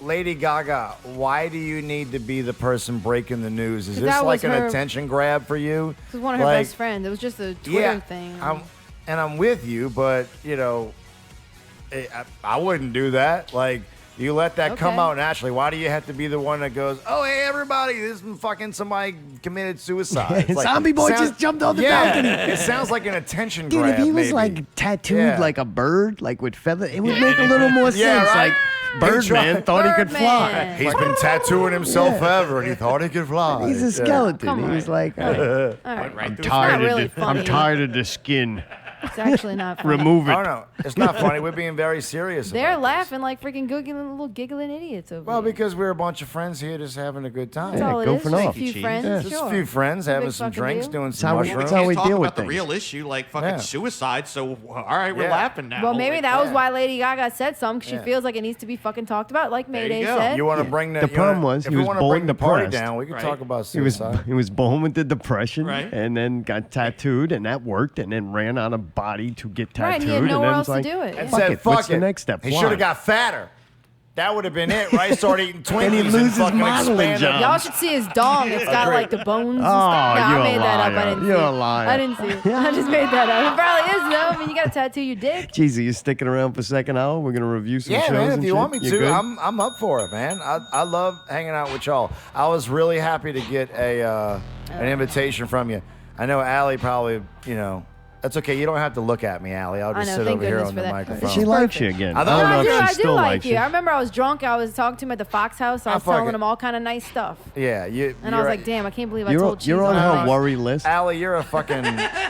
Lady Gaga, why do you need to be the person breaking the news? Is 'Cause this that like was an her- attention grab for you? This was one of her Like, best friends. It was just a Twitter Yeah, thing. I'm with you, but you know, I wouldn't do that. Like, you let that come Okay. out naturally. Why do you have to be the one that goes, "Oh, hey, everybody, this is fucking somebody committed suicide"? It's Zombie boy just jumped off the balcony. It sounds like an attention Dude, grab. if he was maybe. like tattooed Yeah. like a bird, like with feathers, it would make a little more Yeah, sense. right? Like He tried- Birdman thought he could fly. Birdman. He's been tattooing himself forever, and he thought he could fly. He's a Yeah. skeleton. Come He was on. like, All right. I'm It's tired not of really the, funny. I'm tired of the skin. It's actually not funny. Remove I it. don't know. It's not funny. We're being very serious. They're about this. laughing like freaking little giggling idiots over Well, here. because we're a bunch of friends here just having a good time. That's all it go is. for Just a naught. few Cheese. friends, Yeah. Just sure. a few friends Big having some fucking drinks, deal. doing how some we- mushrooms. that's how we talk deal with about the things. real issue, like fucking Yeah. suicide. So all right, we're Yeah. laughing now. Well, maybe Like, that was yeah. why Lady Gaga said something. 'Cause she Yeah. feels like it needs to be fucking talked about, like you Mayday go. said. You want to bring The problem was if he we was want to born bring the party depressed. down, we can Right. talk about He was suicide. born with the depression, Right. and then got tattooed, and that worked, and then ran out of body to get tattooed. Right, he had and nowhere then else it's to like, do it. and Yeah. said, it. "Fuck What's it." the next step? He Fly. should have got fatter. That would have been it, right? Start eating Twinkies Then he'd and lose his fucking modeling expand job. Y'all should see his dong. It's got Agreed. like the bones. And Oh, stuff. No, you're I a made that up. I liar. didn't You're see a it. liar. I didn't see it. I just made that up. It probably is though. I mean, you got to tattoo your dick. Jeez, are you sticking around for second hour? We're gonna review some Yeah, shows. man. If and you shit? want me You to, good? I'm up for it, man. I love hanging out with y'all. I was really happy to get an invitation from you. I know Allie probably, that's okay. You don't have to look at me, Allie. I'll I just know, sit thank over here goodness on for the that. microphone. She likes you again. I I thought- don't know I if do. she I do still like likes you. I remember I was drunk. I was talking to him at the Fox House. I was fucking- telling him all kind of nice stuff. Yeah, And I was like, damn, I can't believe I told You're Cheese on all her that. worry list. Allie, you're a fucking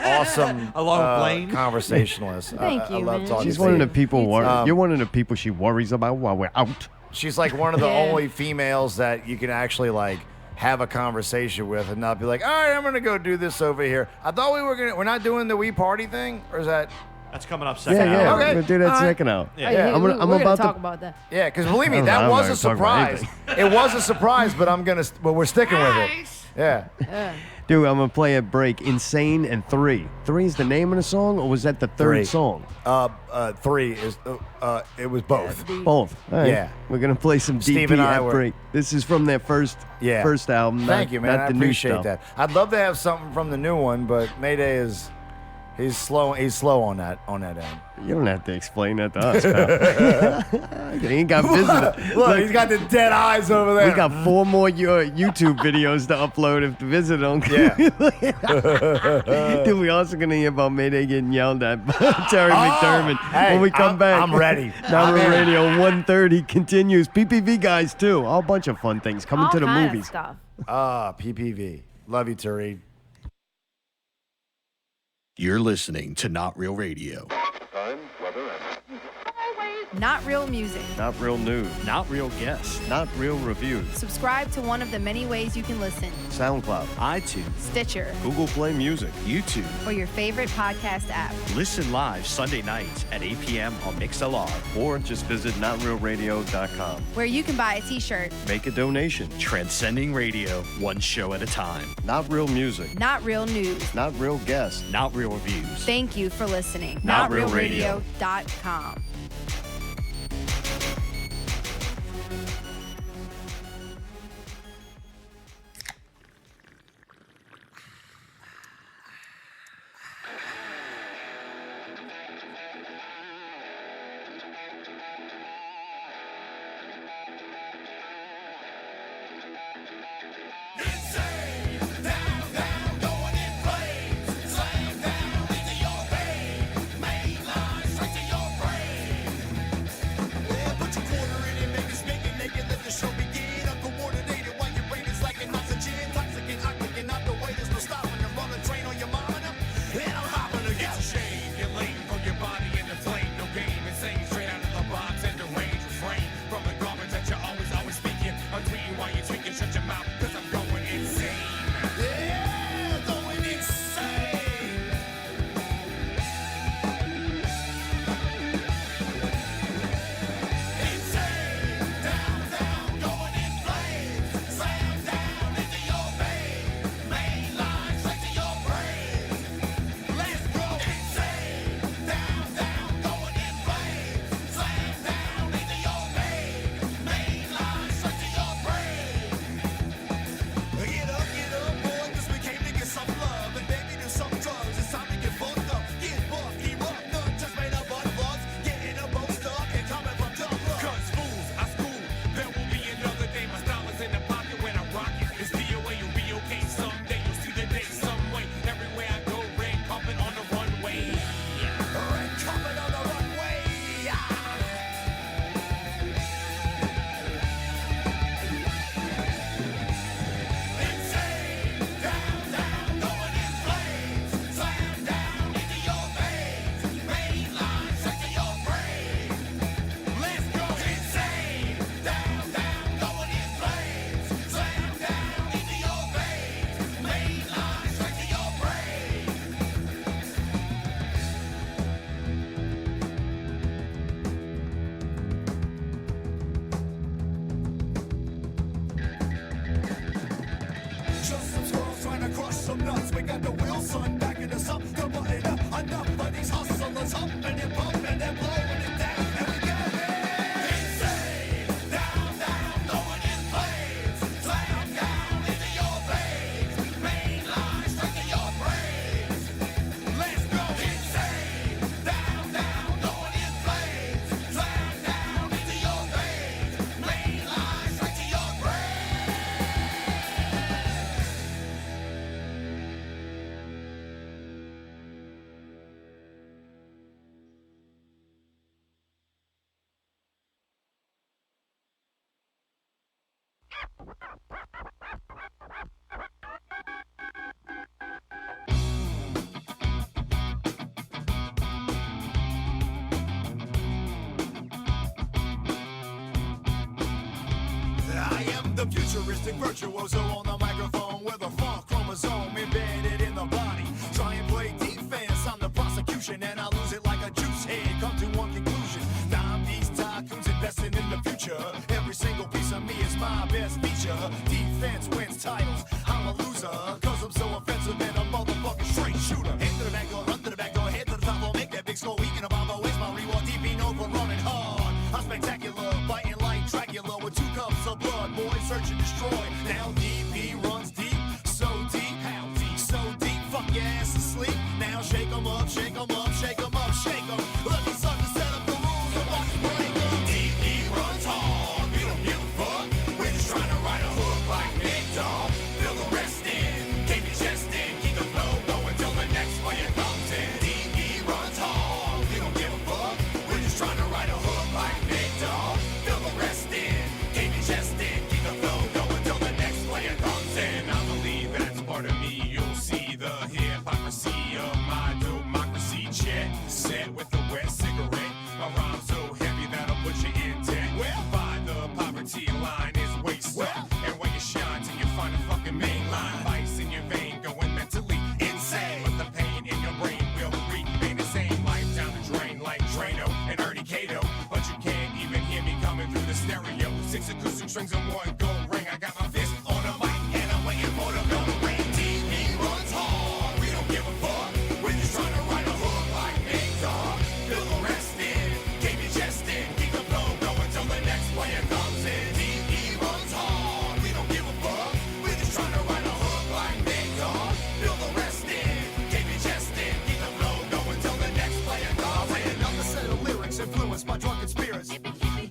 awesome Along with Blaine. conversationalist. Thank I you, love man. talking She's to one of you. the people. Me too. You're one of the people she worries about while we're out. She's like one of the Yeah. only females that you can actually like have a conversation with and not be like, all right, I'm gonna go do this over here. I thought we're not doing the We Party thing, or is that? That's coming up Yeah, second yeah. hour. Okay. We're gonna do that All right. second out. Oh, yeah, I'm we're about gonna to talk about that. Yeah, because believe me, I'm that not was a gonna talk about surprise. It was a surprise, but we're sticking with it. Yeah. Dude, I'm gonna play a break. Insane and 3. 3 is the name of the song, or was that the third 3. song? 3 is it was both. Both. All right. Yeah. We're gonna play some Steve DP and I at were- break. This is from their first album. Thank you, man. Not I the new appreciate stuff. that. I'd love to have something from the new one, but Mayday is He's slow on that end. You don't have to explain that to us, pal. He ain't got visitor. Look, he's got the dead eyes over there. We got 4 more YouTube videos to upload if the visitor don't come. Yeah. Dude, we also gonna hear about Mayday getting yelled at by Terry McDermott when we come back. I'm ready. Now we're Radio 130 continues. PPV guys too. A whole bunch of fun things coming All to the kind of movies. stuff. PPV. Love you, Tariq. You're listening to Not Real Radio. Time, weather, and Not real music. Not real news. Not real guests. Not real reviews. Subscribe to one of the many ways you can listen. SoundCloud. iTunes, Stitcher, Google Play Music. YouTube. or your favorite podcast app. Listen live Sunday nights at 8 p.m. on MixLR. Or just visit NotRealRadio.com. Where you can buy a t-shirt. Make a donation. Transcending radio, one show at a time. Not real music. Not real news. Not real guests. Not real reviews. Thank you for listening. Not Real Radio. NotRealRadio.com. The futuristic virtuoso on the microphone with a funk chromosome embedded in the body. Try and play defense, I'm the prosecution, and I lose it like a juice head. Come to one conclusion: these tycoons investing in the future. Every single piece of me is my best feature. Defense wins titles. I'm a loser, cause I'm so offensive and a motherfucking straight shooter. Head to the back door, run to the back door, head to the top, I'll make that big score. Weekend of Bobo is my reward. DP known for running hard. I'm spectacular, biting like Dracula with 2 cups of blood. Boy, search and destroy. Now DP runs deep, so deep, how deep, so deep. Fuck your ass asleep. Now shake 'em up, strings and one gold ring. I got my fist on the mic and I'm waiting for the bell to ring. TV runs hard, we don't give a fuck. We're just trying to ride a hook like big dog. Fill the rest in, keep your chest in, keep the flow going till the next player comes in. TV runs hard, we don't give a fuck. We're just trying to ride a hook like big dog. Fill the rest in, keep your chest in, keep the flow going till the next player comes in. Another set of lyrics influenced by drunken spirits.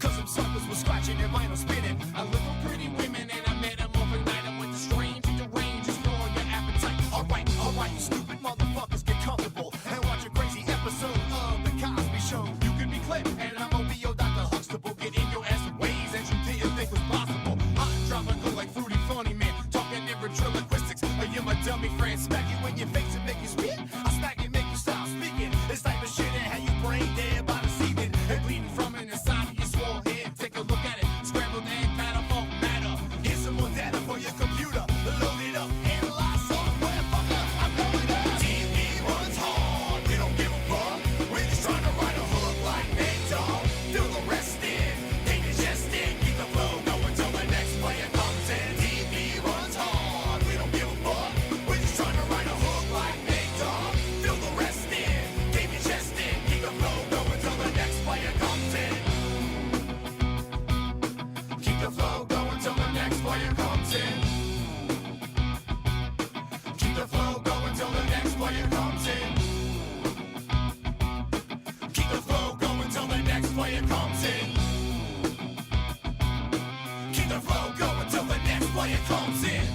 Cause some suckers were scratching their vinyl spinning. I look for pretty women and I met them overnight. I went to strange and deranged, explore your appetite. Alright, you stupid motherfuckers, get comfortable and watch a crazy episode of The Cosby Show. You can be Clip and I'm Moby, your Dr. Huxtable. Get in your ass in ways that you didn't think was possible. Hot tropical like fruity funny man, talking in ventriloquistics. Or you're my dummy friend, smack you in your face and make you speak. I smack you, make you stop speaking. This type of shit and how you brain dead by this evening. And bleeding from an inside of your swole head. Take a look at it, scrambled egg, matter, funk, matter. Here's some more data for your computer. Load it up, analyze software, fucker. I'm going up. TV runs hard, we don't give a fuck. We're just trying to ride a hook like big dog. Fill the rest in, keep your chest in, keep the flow going till the next player comes in. TV runs hard, we don't give a fuck. We're just trying to ride a hook like big dog. Fill the rest in, keep your chest in, keep the flow going till the next player comes in. Keep the flow going till the next player comes in. Keep the flow going till the next player comes in. Keep the flow going till the next player comes in. Keep the flow going till the next player comes in.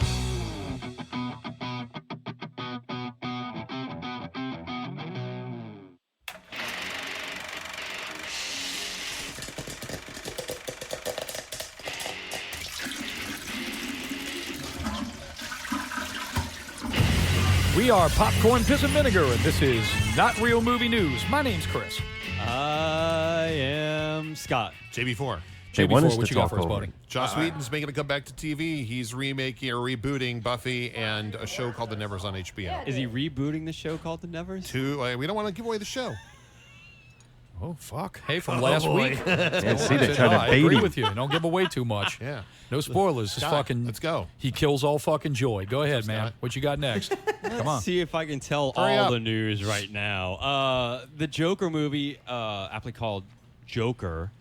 We are Popcorn, Piss, and Vinegar, and this is Not Real Movie News. My name's Chris. I am Scott. JB4. They want us JB4, what to you got talk for us, over buddy? it. Joss Whedon's making a comeback to TV. He's remaking or rebooting Buffy and a show called The Nevers on HBO. Is he rebooting the show called The Nevers? We don't want to give away the show. Oh, fuck. Hey, from last week. Yeah, see, they tried to I bait agree him. with you. Don't give away too much. Yeah. No spoilers. Just Scott, fucking. let's go. He kills all fucking joy. Go ahead, man. Scott. What you got next? Come on. See if I can tell Hurry all up. the news right now. The Joker movie, aptly called Joker,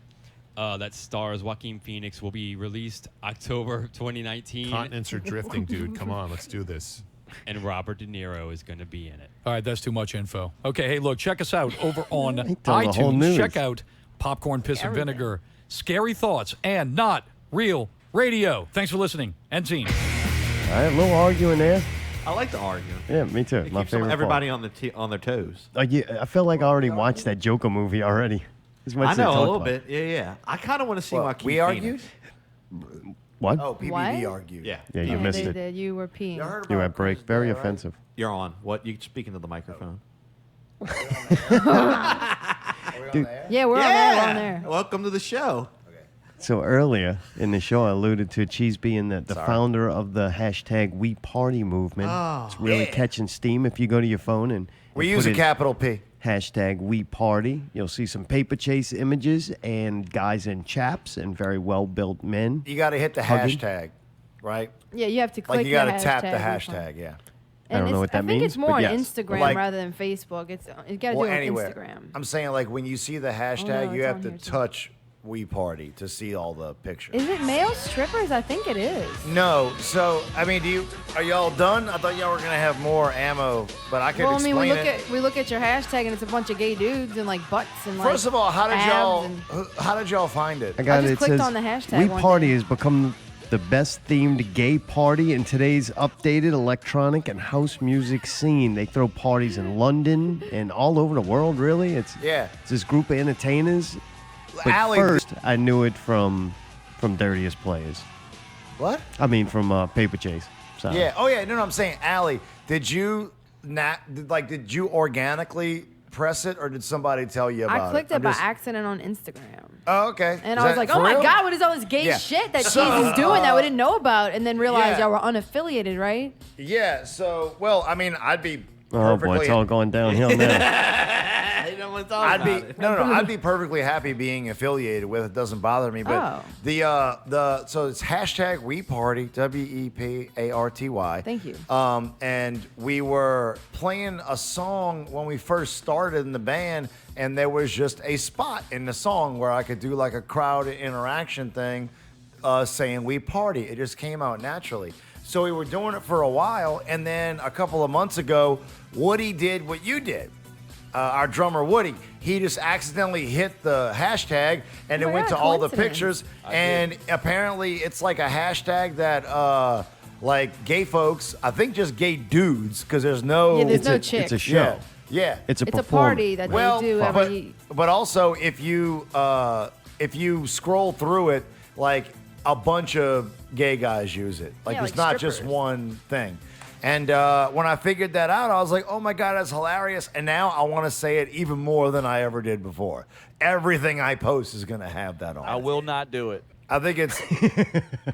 that stars Joaquin Phoenix, will be released October 2019. Continents are drifting, dude. Come on, let's do this. And Robert De Niro is going to be in it. All right, that's too much info. Okay, hey, look, check us out over on tell the whole iTunes. news. Check out Popcorn, Piss, and Vinegar, Scary Thoughts, and Not Real Radio. Thanks for listening. End scene. All right, a little arguing there. I like the arguing. Yeah, me too. It My keeps favorite everybody part. on their toes. Yeah, I feel like I already watched that Joker movie already. There's much I to know a talk little about. bit. Yeah. I kind of want to see What, Joaquin we Phoenix. argued? What? Oh, PPV What? argued. Yeah. Yeah, you missed it. You were peeing. Y'all heard You about went break. Chris Very Day, right? offensive. You're on. What? You speaking to the microphone? Are we on Dude. the air? Yeah, we're on there. We're on there. Welcome to the show. So earlier in the show, I alluded to Cheese being the founder of the hashtag We Party movement. It's really catching steam. If you go to your phone and We put use a in capital P. hashtag We Party, you'll see some PaperChase images and guys in chaps and very well-built men. You got to hit the Hugging. hashtag, right? Yeah, you have to click Like you got to the tap the hashtag. hashtag, yeah. I don't know what that I think means, it's more but on yes. Instagram Like- rather than Facebook. You got to Well, do it on anywhere. Instagram. I'm saying like when you see the hashtag, no, you it's have on to here, too. touch We Party to see all the pictures. Is it male strippers? I think it is. No, so I mean, are y'all done? I thought y'all were gonna have more ammo, but I could Well, I mean, explain we look at your hashtag and it's a bunch of gay dudes and like butts and like. First of all, how abs did y'all find it? I got just it. It clicked says, on the hashtag We one Party day. has become the best themed gay party in today's updated electronic and house music scene. They throw parties in London and all over the world, really. It's this group of entertainers. But Allie, first, I knew it from Dirtiest Players. What? I mean, from PaperChase. Sorry. Yeah. Oh yeah. No, I'm saying, Allie, did you organically press it, or did somebody tell you about it? I clicked it by accident on Instagram. Oh, okay. And Is I was that like, for oh my real? God, what is all this gay Yeah. shit that So, Cheese is doing that we didn't know about? And then realized yeah. y'all were unaffiliated, right? Yeah. So, well, I mean, I'd be Oh, boy, perfectly. it's all going downhill now. want to talk about it. I'd be perfectly happy being affiliated with it. Doesn't bother me. But so it's hashtag weparty, WEPARTY. Thank you. And we were playing a song when we first started in the band, and there was just a spot in the song where I could do like a crowd interaction thing, saying "We Party." It just came out naturally. So we were doing it for a while, and then a couple of months ago, Woody did what you did. Our drummer Woody, he just accidentally hit the hashtag, and it went to all the pictures. And apparently, it's like a hashtag that like gay folks, I think just gay dudes, because there's no. Yeah, there's no chicks. It's a show. Yeah. It's a party that they do every. But also, if you scroll through it, like a bunch of gay guys use it. Like it's not just one thing. And when I figured that out, I was like, oh my God, that's hilarious. And now I want to say it even more than I ever did before. Everything I post is going to have that on it. I will not do it. I think it's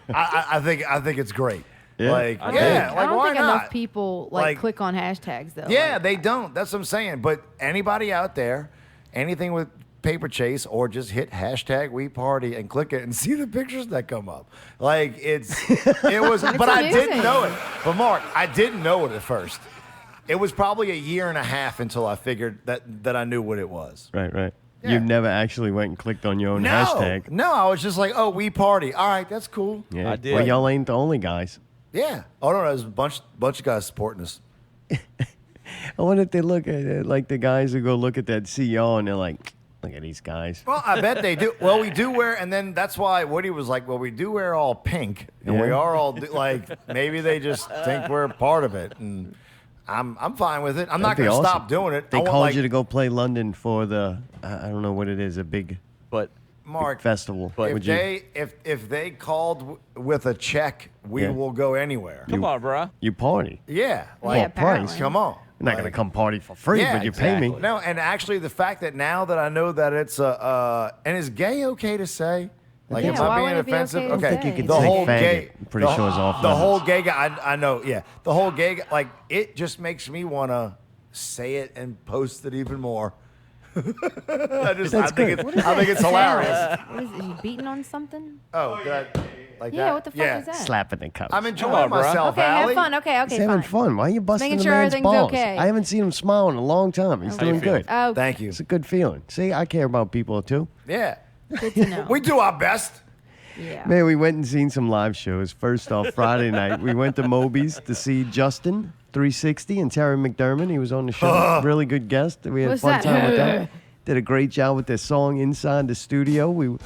I think it's great. Yeah. Like, I why don't think not? enough people click on hashtags though. Yeah, they don't. That's what I'm saying. But anybody out there, anything with PaperChase, or just hit hashtag weparty and click it and see the pictures that come up. Like it was, but I didn't know it. But Mark, I didn't know it at first. It was probably a year and a half until I figured that I knew what it was. Right. Yeah. You never actually went and clicked on your own hashtag. No, I was just like, oh, we party. All right, that's cool. Yeah. I did. Well, y'all ain't the only guys. Yeah. Oh no, there's a bunch of guys supporting us. I wonder if they look at it, like the guys who go look at that, see y'all, and they're like, look at these guys. Well, I bet they do. Well, we do wear, and then that's why Woody was like, well, we do wear all pink, and we are all like, maybe they just think we're part of it, and I'm fine with it. I'm not going to stop doing it. They called you to go play London for the, I don't know what it is, a big Mark festival. But if they called with a check, we will go anywhere. Come on, bro. You party. Yeah. Price. Come on. You're not going to come party for free, but you pay me. No, and actually the fact that now that I know that it's and is gay okay to say? Like, am I being offensive? Okay. I think you could the say whole faggot. gay, I'm pretty sure it's off the limits. whole gay guy. I know. Yeah, the whole gay guy. Like, it just makes me want to say it and post it even more. I think it's hilarious. What is it? You beating on something? Oh, God. Like yeah, that? what the fuck is that? Slapping the cups. I'm enjoying myself, Okay, Allie. have fun. Okay, He's having fun. Why are you busting Making the sure man's everything's balls? okay. I haven't seen him smile in a long time. He's doing good. Oh, Thank you. It's a good feeling. See, I care about people too. Yeah. good to know. We do our best. Yeah. Man, we went and seen some live shows. First off, Friday night, we went to Moby's to see Justin 360 and Terry McDermott. He was on the show. Really good guest. We had a fun time with them. Did a great job with their song inside the studio.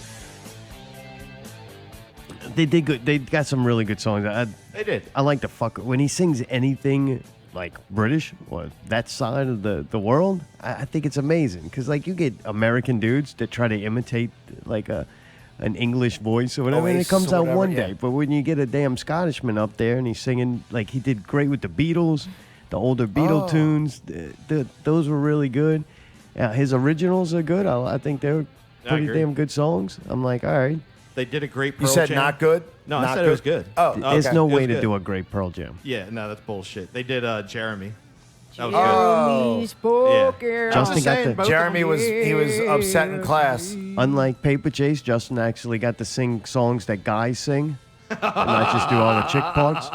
They did good. They got some really good songs. They did. I like the fuck when he sings anything like British or that side of the world. I think it's amazing because like you get American dudes that try to imitate like an English voice or whatever, and it comes out one day. But when you get a damn Scottishman up there and he's singing like he did great with the Beatles, the older Beatle tunes, those were really good. His originals are good. I think they're pretty damn good songs. I'm like, all right. They did a great You Pearl said Jam. not good? No, Not I said good? it was good. Oh, There's no way to good. do a great Pearl Jam. Yeah, no, that's bullshit. They did Jeremy. That was Oh. Justin got the Jeremy was upset in class. Unlike PaperChase, Justin actually got to sing songs that guys sing, and not just do all the chick parts.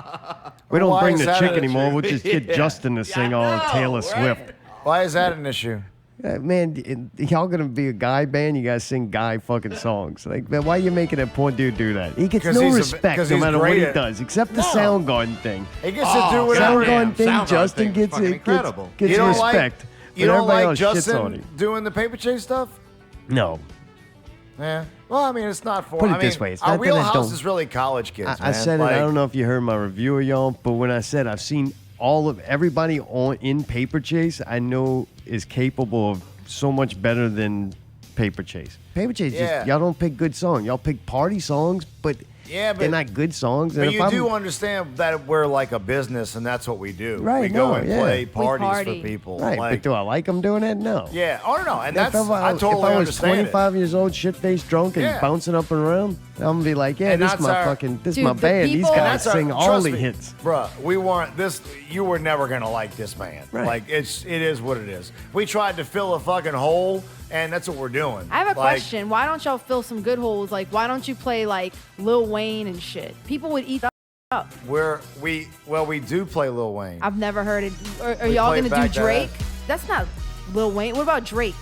We don't Why bring is the that chick an anymore. issue? We'll just get Justin to sing all Taylor Swift. Why is that an issue? Man, y'all gonna be a guy band? You gotta sing guy fucking songs. Like, man, why are you making that poor dude do that? He gets 'Cause no he's respect no he's matter what great he at- does, except the Soundgarden thing. He gets to do whatever. Soundgarden thing, Soundgarden Justin thing, gets fucking it. incredible. Gets You don't respect. You but don't everybody like else shits on Justin him. doing the PaperChase stuff? No. Yeah. Well, I mean, it's not for. Put it I mean, this way, it's our not that I wheelhouse don't- is really college kids. I said it. I don't know if you heard my review of y'all, but when I said I've seen all of everybody in PaperChase, I know is capable of so much better than PaperChase. PaperChase, Yeah. y'all don't pick good songs. Y'all pick party songs, but Yeah, but they're not good songs. But And you do understand that we're like a business, and that's what we do. Right, We go and yeah. play We parties party. for people. Right, Like, but do I like them doing that? No. yeah. Oh no, and If that's I totally if I was understand 25 years old, shit-faced drunk, and Yeah. bouncing up and around, I'm gonna be like, yeah, And this that's my our- fucking, this Dude, my the band. people- These And guys that's sing all trust the me, hits. bruh. We weren't this. You were never gonna like this man. Right. Like it is what it is. We tried to fill a fucking hole, and that's what we're doing. I have a Like, question. Why don't y'all fill some good holes? Like, why don't you play like Lil Wayne and shit? People would eat that up. We do play Lil Wayne. I've never heard it. Are We y'all play gonna do back that. Drake? That's not Lil Wayne. What about Drake?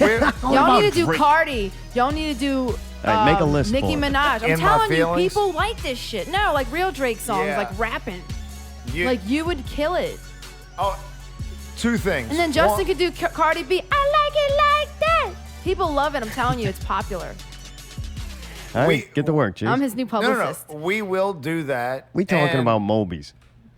We're- Y'all need to do Drake? Cardi. Y'all need to do right, make a list Nicki for it. Minaj. I'm In My telling you, Feelings? people like this shit. No, like real Drake songs, Yeah. like rapping. you- Like you would kill it. oh, two things. And then Justin One- could do Cardi B. I like it like that. People love it. I'm telling you, it's popular. All right, We- get to work, Chief. I'm his new No, no, publicist. no. We will do that. We talking and- about Mobies.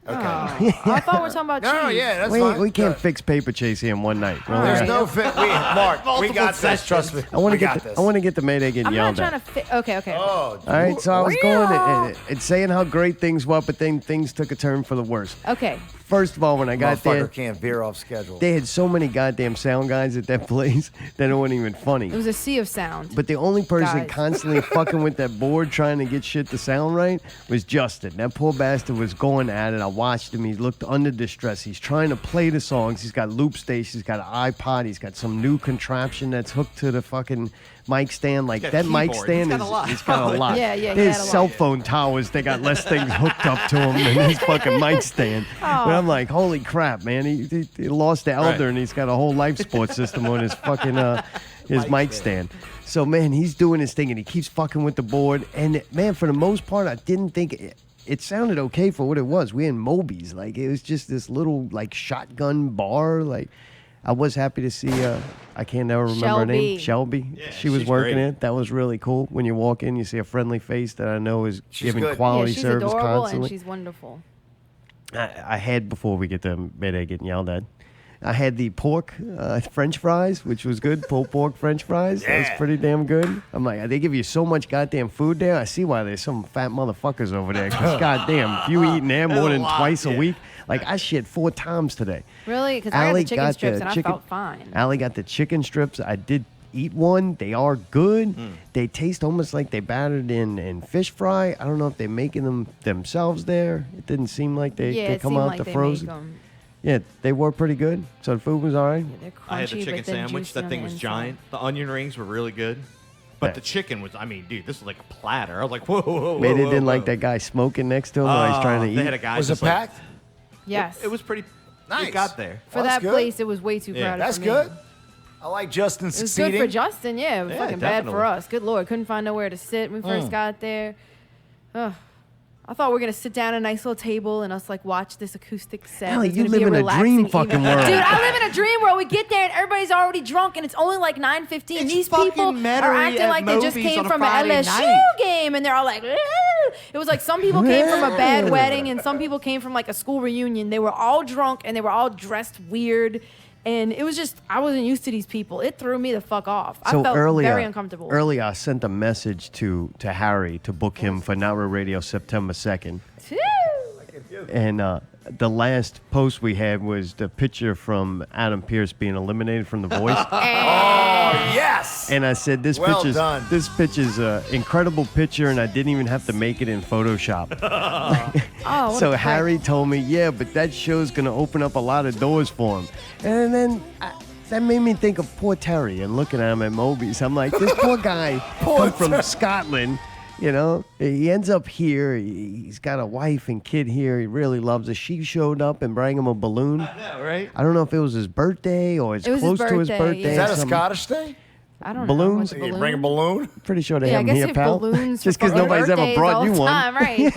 Okay. Oh, I thought we were talking about No, no, cheese. yeah, that's We, fine. we can't Good. fix PaperChase here in one night. We're All only There's right. gonna- no fit. Mark, we got this. Trust me. I want We to got get. this. I want to get the Mayday getting I'm yelled not trying at. to fit. Okay. Oh, All right, so I was going and saying how great things were, but then things took a turn for the worse. Okay. First of all, when I got there, motherfucker can't veer off schedule. they had so many goddamn sound guys at that place that it wasn't even funny. It was a sea of sound. But the only person Guys. constantly fucking with that board trying to get shit to sound right was Justin. That poor bastard was going at it. I watched him. He looked under distress. He's trying to play the songs. He's got loop stations. He's got an iPod. He's got some new contraption that's hooked to the fucking mic stand. Like got that a mic keyboard. stand He's got a lot. he's got a lot. Yeah, he His had a lot. cell phone towers, they got less things hooked up to him than his fucking mic stand. Oh. But I'm like, holy crap, man. He lost the elder and he's got a whole life support system on his fucking his mic stand. So, man, he's doing his thing and he keeps fucking with the board. And, man, for the most part, I didn't think it sounded okay for what it was. We in Moby's. Like, it was just this little, like, shotgun bar. Like, I was happy to see, I can't never remember her name. Shelby. Yeah, she was she's working great. it. That was really cool. When you walk in, you see a friendly face that I know is She's giving good. quality Yeah, she's service adorable constantly. and she's wonderful. I had, before we get to Mayday getting yelled at, I had the pork French fries, which was good. Pulled pork French fries. That was Yeah. pretty damn good. I'm like, they give you so much goddamn food there. I see why there's some fat motherfuckers over there. 'Cause goddamn, if you eating there more a than lot, twice a yeah. week, like I shit 4 times today. Really? Because I had Allie the chicken got strips the and chicken- I felt fine. Allie got the chicken strips. I did eat one. They are good. Mm. They taste almost like they battered in fish fry. I don't know if they're making them themselves there. It didn't seem like they It come seemed out like the they frozen. make 'em. Yeah, they were pretty good. So the food was all right. They're crunchy, I had the chicken but then sandwich. juicy That on thing the was inside. giant. The onion rings were really good. But Yeah. the chicken was, I mean, dude, this was like a platter. I was like, whoa, whoa, whoa. Maybe they whoa, didn't whoa. like that guy smoking next to him while he's trying to They had a eat. guy Was it just like- packed? Yes. It was pretty. Nice. It got there. For Oh, that's that good. place, it was way too Yeah. crowded. That's for me. good. I like Justin It was good succeeding. for Justin, yeah. It was Yeah, fucking bad definitely. for us. Good lord, couldn't find nowhere to sit when we first got there. Ugh. I thought we were gonna sit down at a nice little table and us like watch this acoustic set. Allie, It was you gonna be live in a relaxing dream evening. fucking world. Dude, I live in a dream world. We get there and everybody's already drunk and it's only like 9:15. It's These fucking people are Metairie acting at like they just Moby's came on a from an Friday LSU night. game and they're all like, "Ugh." It was like some people came from a bad wedding and some people came from like a school reunion. They were all drunk and they were all dressed weird. And it was just, I wasn't used to these people. It threw me the fuck off. I felt very uncomfortable. Earlier, I sent a message to Harry to book him for Not Real Radio September 2nd. Phew. And the last post we had was the picture from Adam Pearce being eliminated from The Voice. Oh, yes. And I said, this Well picture's done. an incredible picture, and I didn't even have to make it in Photoshop. Oh, what So a prick. Harry told me, yeah, but that show's going to open up a lot of doors for him. And then that made me think of poor Terry and looking at him at Moby's. I'm like, this poor guy come from Scotland, you know. He ends up here. He's got a wife and kid here. He really loves her. She showed up and brought him a balloon. I know, right? I don't know if it was his birthday or it's It was his close to his birthday, birthday. yeah. Is that a something. Scottish thing? I don't Balloons? know. You bring a balloon? Pretty sure they Yeah, I have them guess here, if pal. balloons Just for because nobody's ever birthdays brought all you the one. time, right?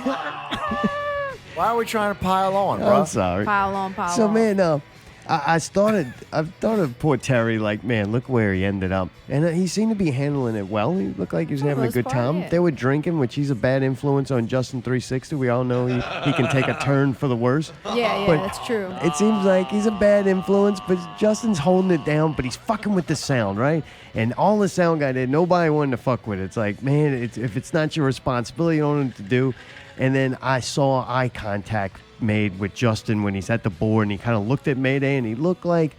Why are we trying to pile on, bro? I'm sorry. Pile on, pile So, on. man, I thought of poor Terry, like, man, look where he ended up. And he seemed to be handling it well. He looked like he was For the having a most good part, time. yeah. They were drinking, which he's a bad influence on Justin 360. We all know he can take a turn for the worse. Yeah, But that's true. It seems like he's a bad influence, but Justin's holding it down, but he's fucking with the sound, right? And all the sound guy did, nobody wanted to fuck with it. It's like, man, if it's not your responsibility, you don't know what to do. And then I saw eye contact made with Justin when he's at the board, and he kind of looked at Mayday, and he looked like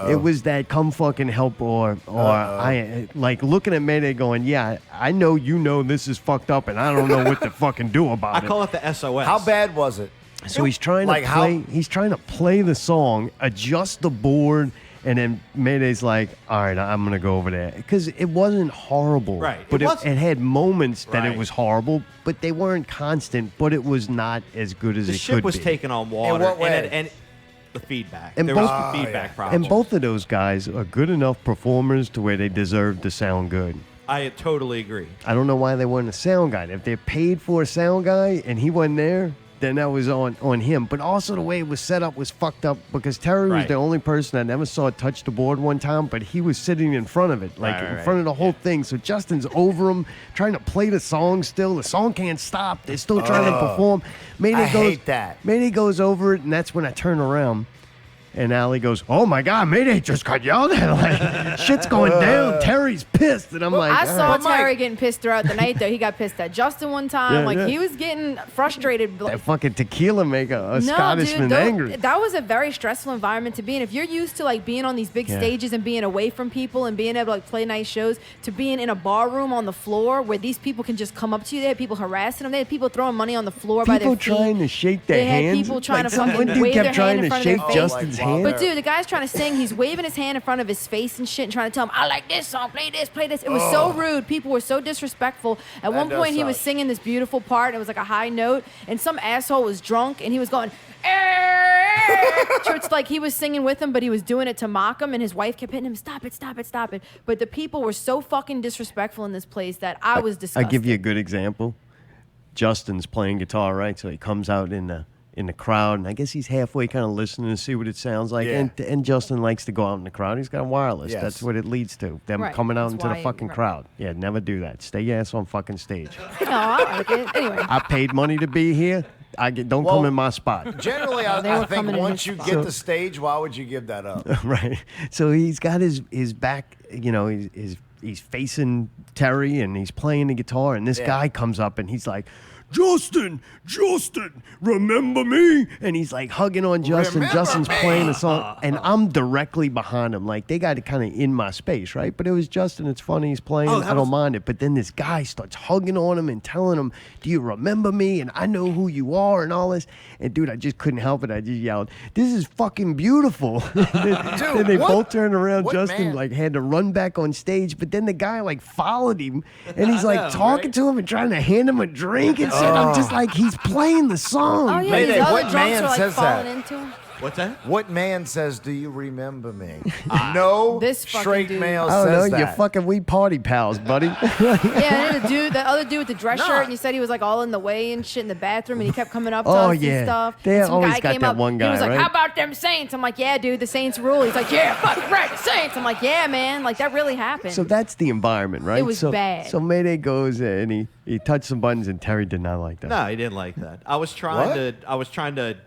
it was that come fucking help, or I like looking at Mayday going, yeah, I know you know this is fucked up, and I don't know what to fucking do about it. I call it the SOS. How bad was it? So he's trying to play. He's trying to play the song, adjust the board, and then Mayday's like, "All right, I'm gonna go over there," because it wasn't horrible, Right. But It it had moments that Right. it was horrible, but they weren't constant. But it was not as good as The it ship could was be. taking on water. In what way? And the feedback. And there both- was the feedback problem. And both of those guys are good enough performers to where they deserve to sound good. I totally agree. I don't know why they weren't a sound guy. If they're paid for a sound guy and he wasn't there, then that was on him. But also the way it was set up was fucked up because Terry was Right. the only person I never saw touch the board one time, but he was sitting in front of it, like Right, in right, front of the whole thing. So Justin's over him, trying to play the song still. The song can't stop. They're still trying to perform. Mayday I hate that. Mayday goes over it, and that's when I turn around. And Allie goes, "Oh my God, Mayday just got yelled at. Like, shit's going down. Terry's pissed." And I'm like, I "All saw right." Terry getting pissed throughout the night, though. He got pissed at Justin one time. Yeah, like, yeah. he was getting frustrated. That fucking tequila make a No, Scottishman dude, angry. that was a very stressful environment to be in. If you're used to like being on these big Yeah. stages and being away from people and being able to like play nice shows, to being in a bar room on the floor where these people can just come up to you, they had people harassing them, they had people throwing money on the floor by their People feet. trying to shake their They had hands. people trying to some fucking dude wave kept their trying hand in to front of their shake face. Justin's hand. But dude, the guy's trying to sing. He's waving his hand in front of his face and shit, and trying to tell him, "I like this song. Play this. Play this." It was so rude. People were so disrespectful. At one does point, he was suck. singing this beautiful part. And it was like a high note, and some asshole was drunk, and he was going. So it's like he was singing with him, but he was doing it to mock him, and his wife kept hitting him, "Stop it, stop it, stop it." But the people were so fucking disrespectful in this place that I was disgusted. I'll give you a good example. Justin's playing guitar, right? So he comes out in the crowd, and I guess he's halfway kind of listening to see what it sounds like. Yeah. And Justin likes to go out in the crowd. He's got a wireless. Yes. That's what it leads to. Them Right. coming out That's into the why- fucking right. crowd. Yeah, never do that. Stay your ass on fucking stage. No, I like it. Anyway. I paid money to be here. Don't Well, come in my spot. Generally, They I were think coming in once his you spot. get the stage, why would you give that up? Right. So he's got his back, you know, he's facing Terry and he's playing the guitar, and this Yeah. guy comes up and he's like, Justin, remember me? And he's like hugging on Justin. Remember Justin's me. playing the song, and I'm directly behind him. Like, they got it kind of in my space, right? But it was Justin. It's funny. He's playing. Oh, that I don't was- mind it. But then this guy starts hugging on him and telling him, "Do you remember me? And I know who you are," and all this. And dude, I just couldn't help it. I just yelled, "This is fucking beautiful." Then they what- both turned around. what Justin man? like had to run back on stage, but then the guy like followed him, and he's I like know, talking right? to him and trying to hand him a drink and shit. I'm just like, he's playing the song. Oh yeah, Mayday, these other what drunks man are like says falling that? into him. What's that? What man says, "Do you remember me"? No This fucking straight dude. male I don't know. says You're that. fucking we party pals, buddy. Yeah, and the other dude with the dress No. shirt, and you said he was like all in the way and shit in the bathroom, and he kept coming up to Oh, us yeah. and stuff. They And some always guy got came that up, one He guy, was like, right? "How about them Saints?" I'm like, "Yeah, dude, the Saints rule." He's like, "Yeah, fucking right, the Saints." I'm like, "Yeah, man, like that really happened." So that's the environment, right? It was so, bad. So Mayday goes and he touched some buttons, and Terry did not like that. No, he didn't like that. I was trying to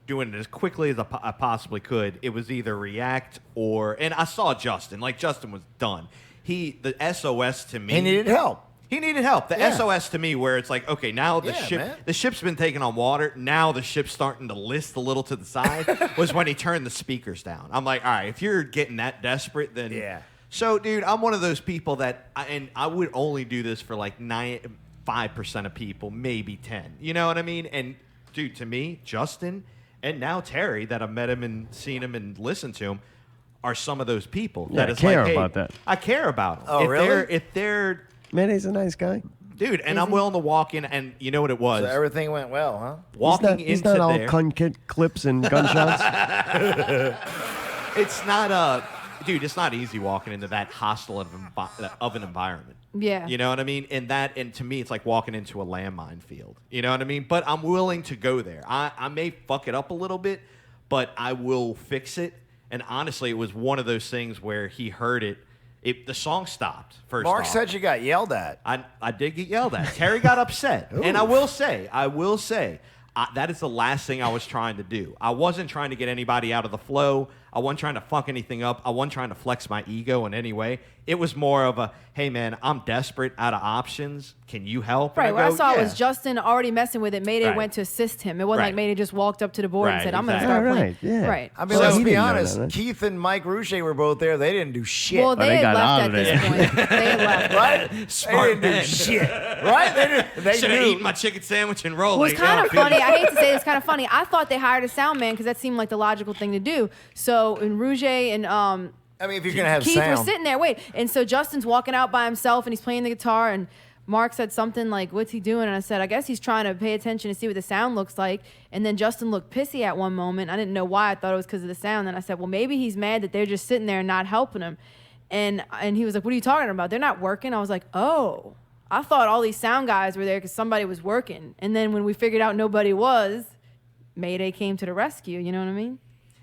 doing it as quickly as I possibly could. It was either react or, and I saw Justin. Like, Justin was done. The SOS to me. He needed help. He needed help. The Yeah. SOS to me, where it's like, okay, now Yeah, man. the ship's been taken on water. Now the ship's starting to list a little to the side. Was when he turned the speakers down. I'm like, all right, if you're getting that desperate, then Yeah. So, dude, I'm one of those people that, and I would only do this for like 5% of people, maybe 10. You know what I mean? And dude, to me, Justin and now Terry, that I've met him and seen him and listened to him, are some of those people Yeah, that I it's care like, hey, about that. I care about them. Oh, really? If they're Mayday's a nice guy. dude, and I'm willing to walk in, and you know what it was? So everything went well, huh? Walking He's into not all there, clips and gunshots. it's not dude, it's not easy walking into that hostile of an environment. Yeah. You know what I mean? And to me, it's like walking into a landmine field. You know what I mean? But I'm willing to go there. I may fuck it up a little bit, but I will fix it. And honestly, it was one of those things where he heard it. The song stopped first Mark off. said you got yelled at. I did get yelled at. Terry got upset. And I will say, that is the last thing I was trying to do. I wasn't trying to get anybody out of the flow. I wasn't trying to fuck anything up. I wasn't trying to flex my ego in any way. It was more of a, hey, man, I'm desperate, out of options. Can you help? Right, And what I go, saw yeah. was Justin already messing with it. Mayday Right. went to assist him. It wasn't Right. like Mayday just walked up to the board and Right, said, I'm going to exactly. start playing. Right, yeah. Right. I mean, So let's he be didn't know honest. that, huh? Keith and Mike Rouget were both there. They didn't do shit. Well, they they had got left out at of this there. point. They had left. Right? Smart They didn't men. do shit. Right? They didn't. They Should have knew. eaten my chicken sandwich and rolled. Well, it's kind of funny. I hate to say it's kind of funny. I thought they hired a sound man because that seemed like the logical thing to do. So, and Rouget and I mean, if you're going to have Keith sound. were sitting there, and so Justin's walking out by himself and he's playing the guitar, and Mark said something like, what's he doing? And I said, I guess he's trying to pay attention to see what the sound looks like. And then Justin looked pissy at one moment. I didn't know why. I thought it was because of the sound. And I said, well, maybe he's mad that they're just sitting there and not helping him. And he was like, what are you talking about? They're not working. I was like, oh, I thought all these sound guys were there because somebody was working. And then when we figured out nobody was, Mayday came to the rescue. You know what I mean?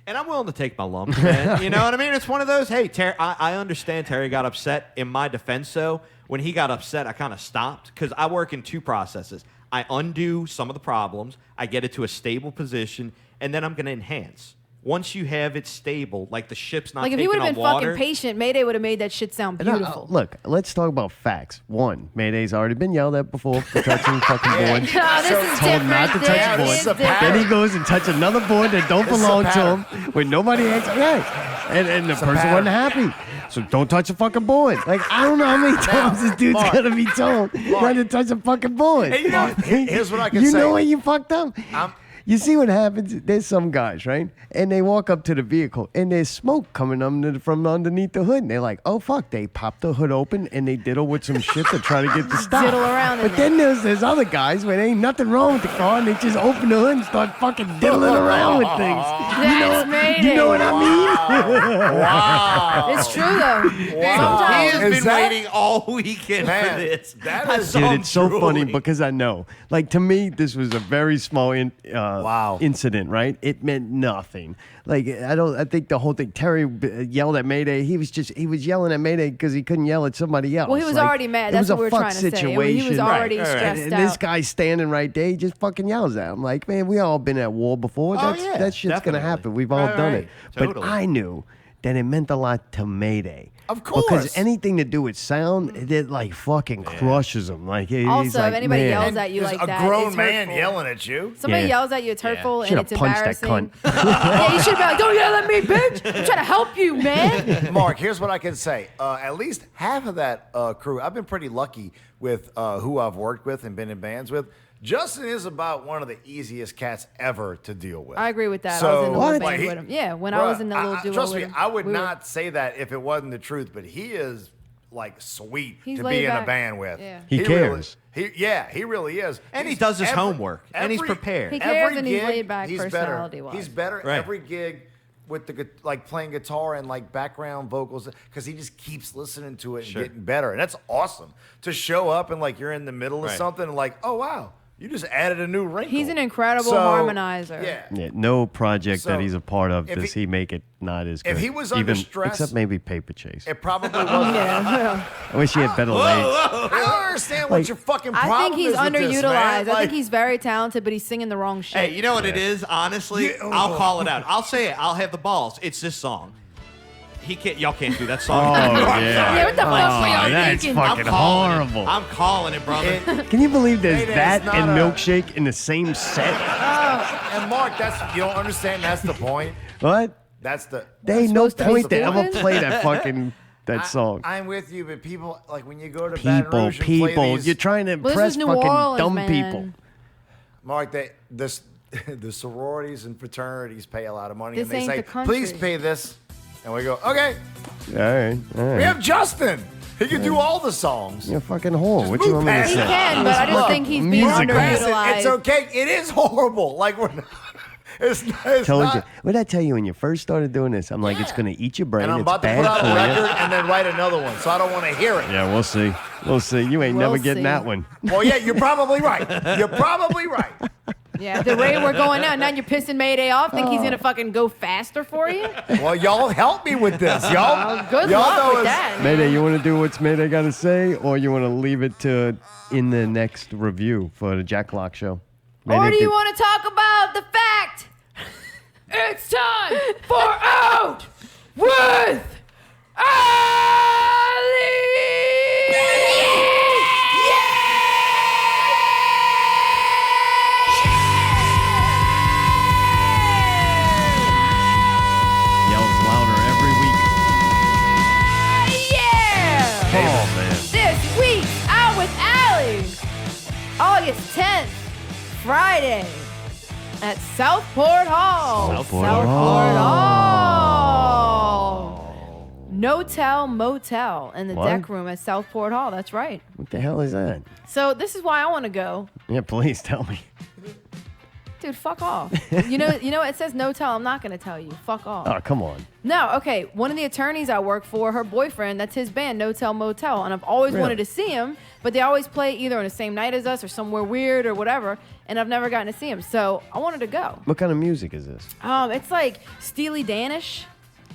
And I'm willing to take my lumps, man. You know what I mean? It's one of those, hey, Terry, I understand Terry got upset. In my defense, though, when he got upset, I kind of stopped because I work in two processes. I undo some of the problems, I get it to a stable position, and then I'm going to enhance. Once you have it stable, like the ship's not Like if taking he would have on been water. fucking patient, Mayday would have made that shit sound And beautiful. look, let's talk about facts. One, Mayday's already been yelled at before for touching fucking board. No, this is Told different. not to touch This board. is different. Then he goes and touches another board that don't This is a belong to pattern. him when nobody asks. Right. And the person pattern. wasn't happy. So don't touch a fucking board. Like, I don't know how many times this dude's Mark. gonna be told not to touch a fucking board. Hey, you know, here's what I can You say. know when you fucked up? I'm- You see what happens? There's some guys, right? And they walk up to the vehicle, and there's smoke coming from underneath the hood. And they're like, oh, fuck. They popped the hood open, and they diddle with some shit to try to get the stop. Diddle around in But then there's other guys where there ain't nothing wrong with the car, and they just open the hood and start fucking diddling around with things. That's Mayday. You know what I mean? Wow. It's true though. He Sometimes has Is been that- waiting all weekend Man, for this. that I is- saw Dude, him it's so funny drooling. because I know. Like, to me, this was a very small Wow. incident, right? It meant nothing. Like, I think the whole thing, Terry yelled at Mayday. He was yelling at Mayday because he couldn't yell at somebody else. Well, he was Like, already mad. it That's was a what we were fuck trying to say. situation. He was already stressed and out. this guy's standing right there. He just fucking yells at him. Like, man, we all been at war before. Oh, That's, yeah, that shit's definitely. going to happen. We've all Right, done right. it. But Totally. I knew that it meant a lot to Mayday. Of course. Because anything to do with sound, it like fucking crushes him. Like, he's Also, like, if anybody man. yells at you There's like a that, grown it's man hurtful. yelling at you. Somebody Yeah. yells at you, it's hurtful and Should've it's punched that embarrassing. Yeah, you should be like, don't yell at me, bitch. I'm trying to help you, man. Mark, here's what I can say. At least half of that crew, I've been pretty lucky with who I've worked with and been in bands with. Justin is about one of the easiest cats ever to deal with. I agree with that. I So, was in the little like, band he- with him. Yeah, when I Bruh, was in the little duo trust with me, him. I would we were- not say that if it wasn't the truth, but he is like sweet He's to laid be in a back. band with. Yeah. He cares. He really is. And he does his homework, and he's every- prepared. He cares every and he's gig, laid back he's better. personality-wise. He's better Right. every gig with like playing guitar and like background vocals because he just keeps listening to it and Sure. getting better. And that's awesome to show up and like you're in the middle of Right. something and like, oh wow, you just added a new wrinkle. He's an incredible So, harmonizer. Yeah. Yeah, no project So, that he's a part of if does he- he make it not as good. if he was under stress- except maybe PaperChase. It probably wasn't. Yeah. I wish he had better legs. I don't understand what Like, your fucking problem I think he's is with this, underutilized. man. I Like, think he's very talented, but he's singing the wrong shit. Hey, you know what it is? Honestly, Yeah. I'll call it out. I'll say it. I'll have the balls. It's this song. He can't. Y'all can't do that song. Oh, yeah. Yeah, what the fuck were y'all that's thinking? fucking I'm calling horrible. It. I'm calling it, brother. Can you believe there's Mayday, that it's not and a- Milkshake in the same set? and Mark, you don't understand. That's the point. What? That's the. There ain't no supposed to be point to ever stupid? play that song. I'm with you, but people like when you go to Baton People, Rouge and play people, these, you're trying to Well, this impress is New fucking Orleans, dumb man. people. Mark, the sororities and fraternities pay a lot of money, This and they ain't say, the country. "Please pay this," and we go, "Okay." All right, all We right. have Justin. He can do all the songs. You're a fucking whore. Just What you move want me to past He it. say? can, but I just Look, think he's being musical. underutilized. It's okay. It is horrible. Like we're. It's Told not. you. What did I tell you when you first started doing this? I'm like, it's going to eat your brain. And I'm it's about to bad put out for a you. record and then write another one, so I don't want to hear it. Yeah, we'll see. We'll see. You ain't We'll never getting see. that one. Well, yeah, you're probably right. You're probably right. Yeah, the rate we're going now. Now you're pissing Mayday off. Think he's gonna fucking go faster for you? Well, y'all help me with this. Y'all, Good y'all luck know with it's- that. Mayday, you want to do what's Mayday got to say, or you want to leave it to in the next review for the Jack Locke show? Or do you want to talk about the fact it's time for Out with Ali? Yells louder every week. Yeah! Oh, man. This week's Out with Ali, August 10th, Friday, at Southport Hall. Southport Hall. No-Tell Motel in the What? deck room at Southport Hall. That's right. What the hell is that? So this is why I want to go. Yeah, please tell me. Dude, fuck off. you know, it says no-tell. I'm not going to tell you. Fuck off. Oh, come on. No, okay. One of the attorneys I work for, her boyfriend, that's his band, No Tell Motel. And I've always Really? wanted to see him, but they always play either on the same night as us or somewhere weird or whatever. And I've never gotten to see him. So I wanted to go. What kind of music is this? It's like Steely Danish.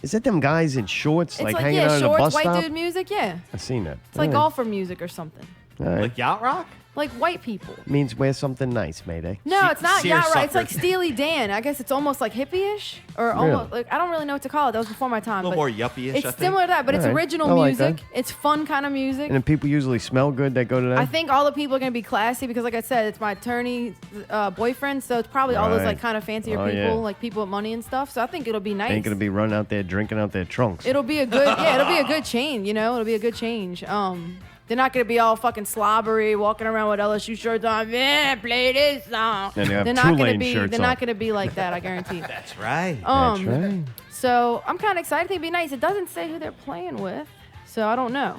Is that them guys in shorts, It's like like, hanging yeah, out at a shorts, bus white stop? dude music. Yeah. I've seen that. It's like golfer music or something. All right. Like yacht rock? Like white people. Means wear something nice, Mayday. No, it's not yacht rock. It's like Seersucker. Steely Dan. I guess it's almost like hippie-ish or almost like I don't really know what to call it. That was before my time. A little but more yuppie-ish, I It's think. similar to that, but it's Alright. original I like music. that. It's fun kind of music. And then people usually smell good that go to that? I think all the people are gonna be classy because, like I said, it's my attorney's boyfriend, so it's probably all those Right. like kind of fancier Oh, people, yeah. like people with money and stuff. So I think it'll be nice. Ain't going to be running out there drinking out their trunks. It'll be a good, yeah, it'll be a good change. You know, it'll be a good change. They're not gonna be all fucking slobbery, walking around with LSU shirts on. Yeah, play this song. And they have they're not gonna Tulane be. shirts They're on. not gonna be like that. I guarantee. That's right. That's right. So I'm kind of excited. I think it'd be nice. It doesn't say who they're playing with, so I don't know,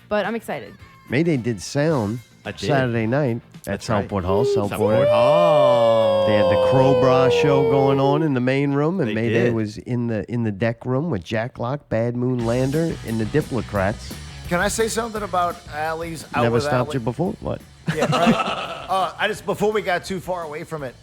but I'm excited. Mayday did sound I did. Saturday night at That's right. Southport Hall. Southport Hall. They had the Crowbar show going on in the main room, and They Mayday did. was in the deck room with Jack Locke, Bad Moon Lander, and the Diplocrats. Can I say something about Allie's Out Never with stopped Allie? you before? What? Yeah, right. I just before we got too far away from it,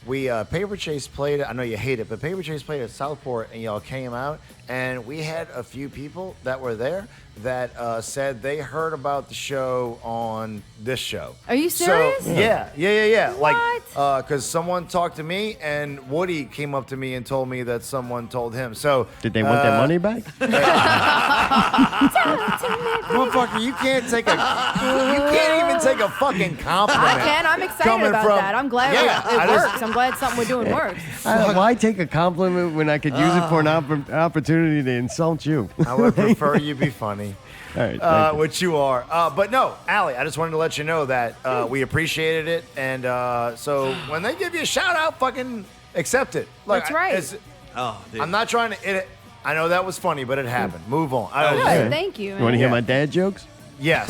we PaperChase played it. I know you hate it, but PaperChase played at Southport, and y'all came out, and we had a few people that were there that said they heard about the show on this show. Are you serious? So, yeah. What? Like, because someone talked to me, and Woody came up to me and told me that someone told him. So Did they want their money back? Motherfucker, you can't even take a fucking compliment. I can. I'm excited coming about from- that. I'm glad Yeah, it I just- works. I'm glad something we're doing works. Why take a compliment when I could use it for an opportunity to insult you? I would prefer you be funny. All right, thank you. Which you are. But no, Allie, I just wanted to let you know that we appreciated it. And so when they give you a shout out, fucking accept it. Like, That's right. Oh, dude. I'm not trying to. I know that was funny, but it happened. Move on. Good. Thank you. You want to Man. hear my dad jokes? Yes.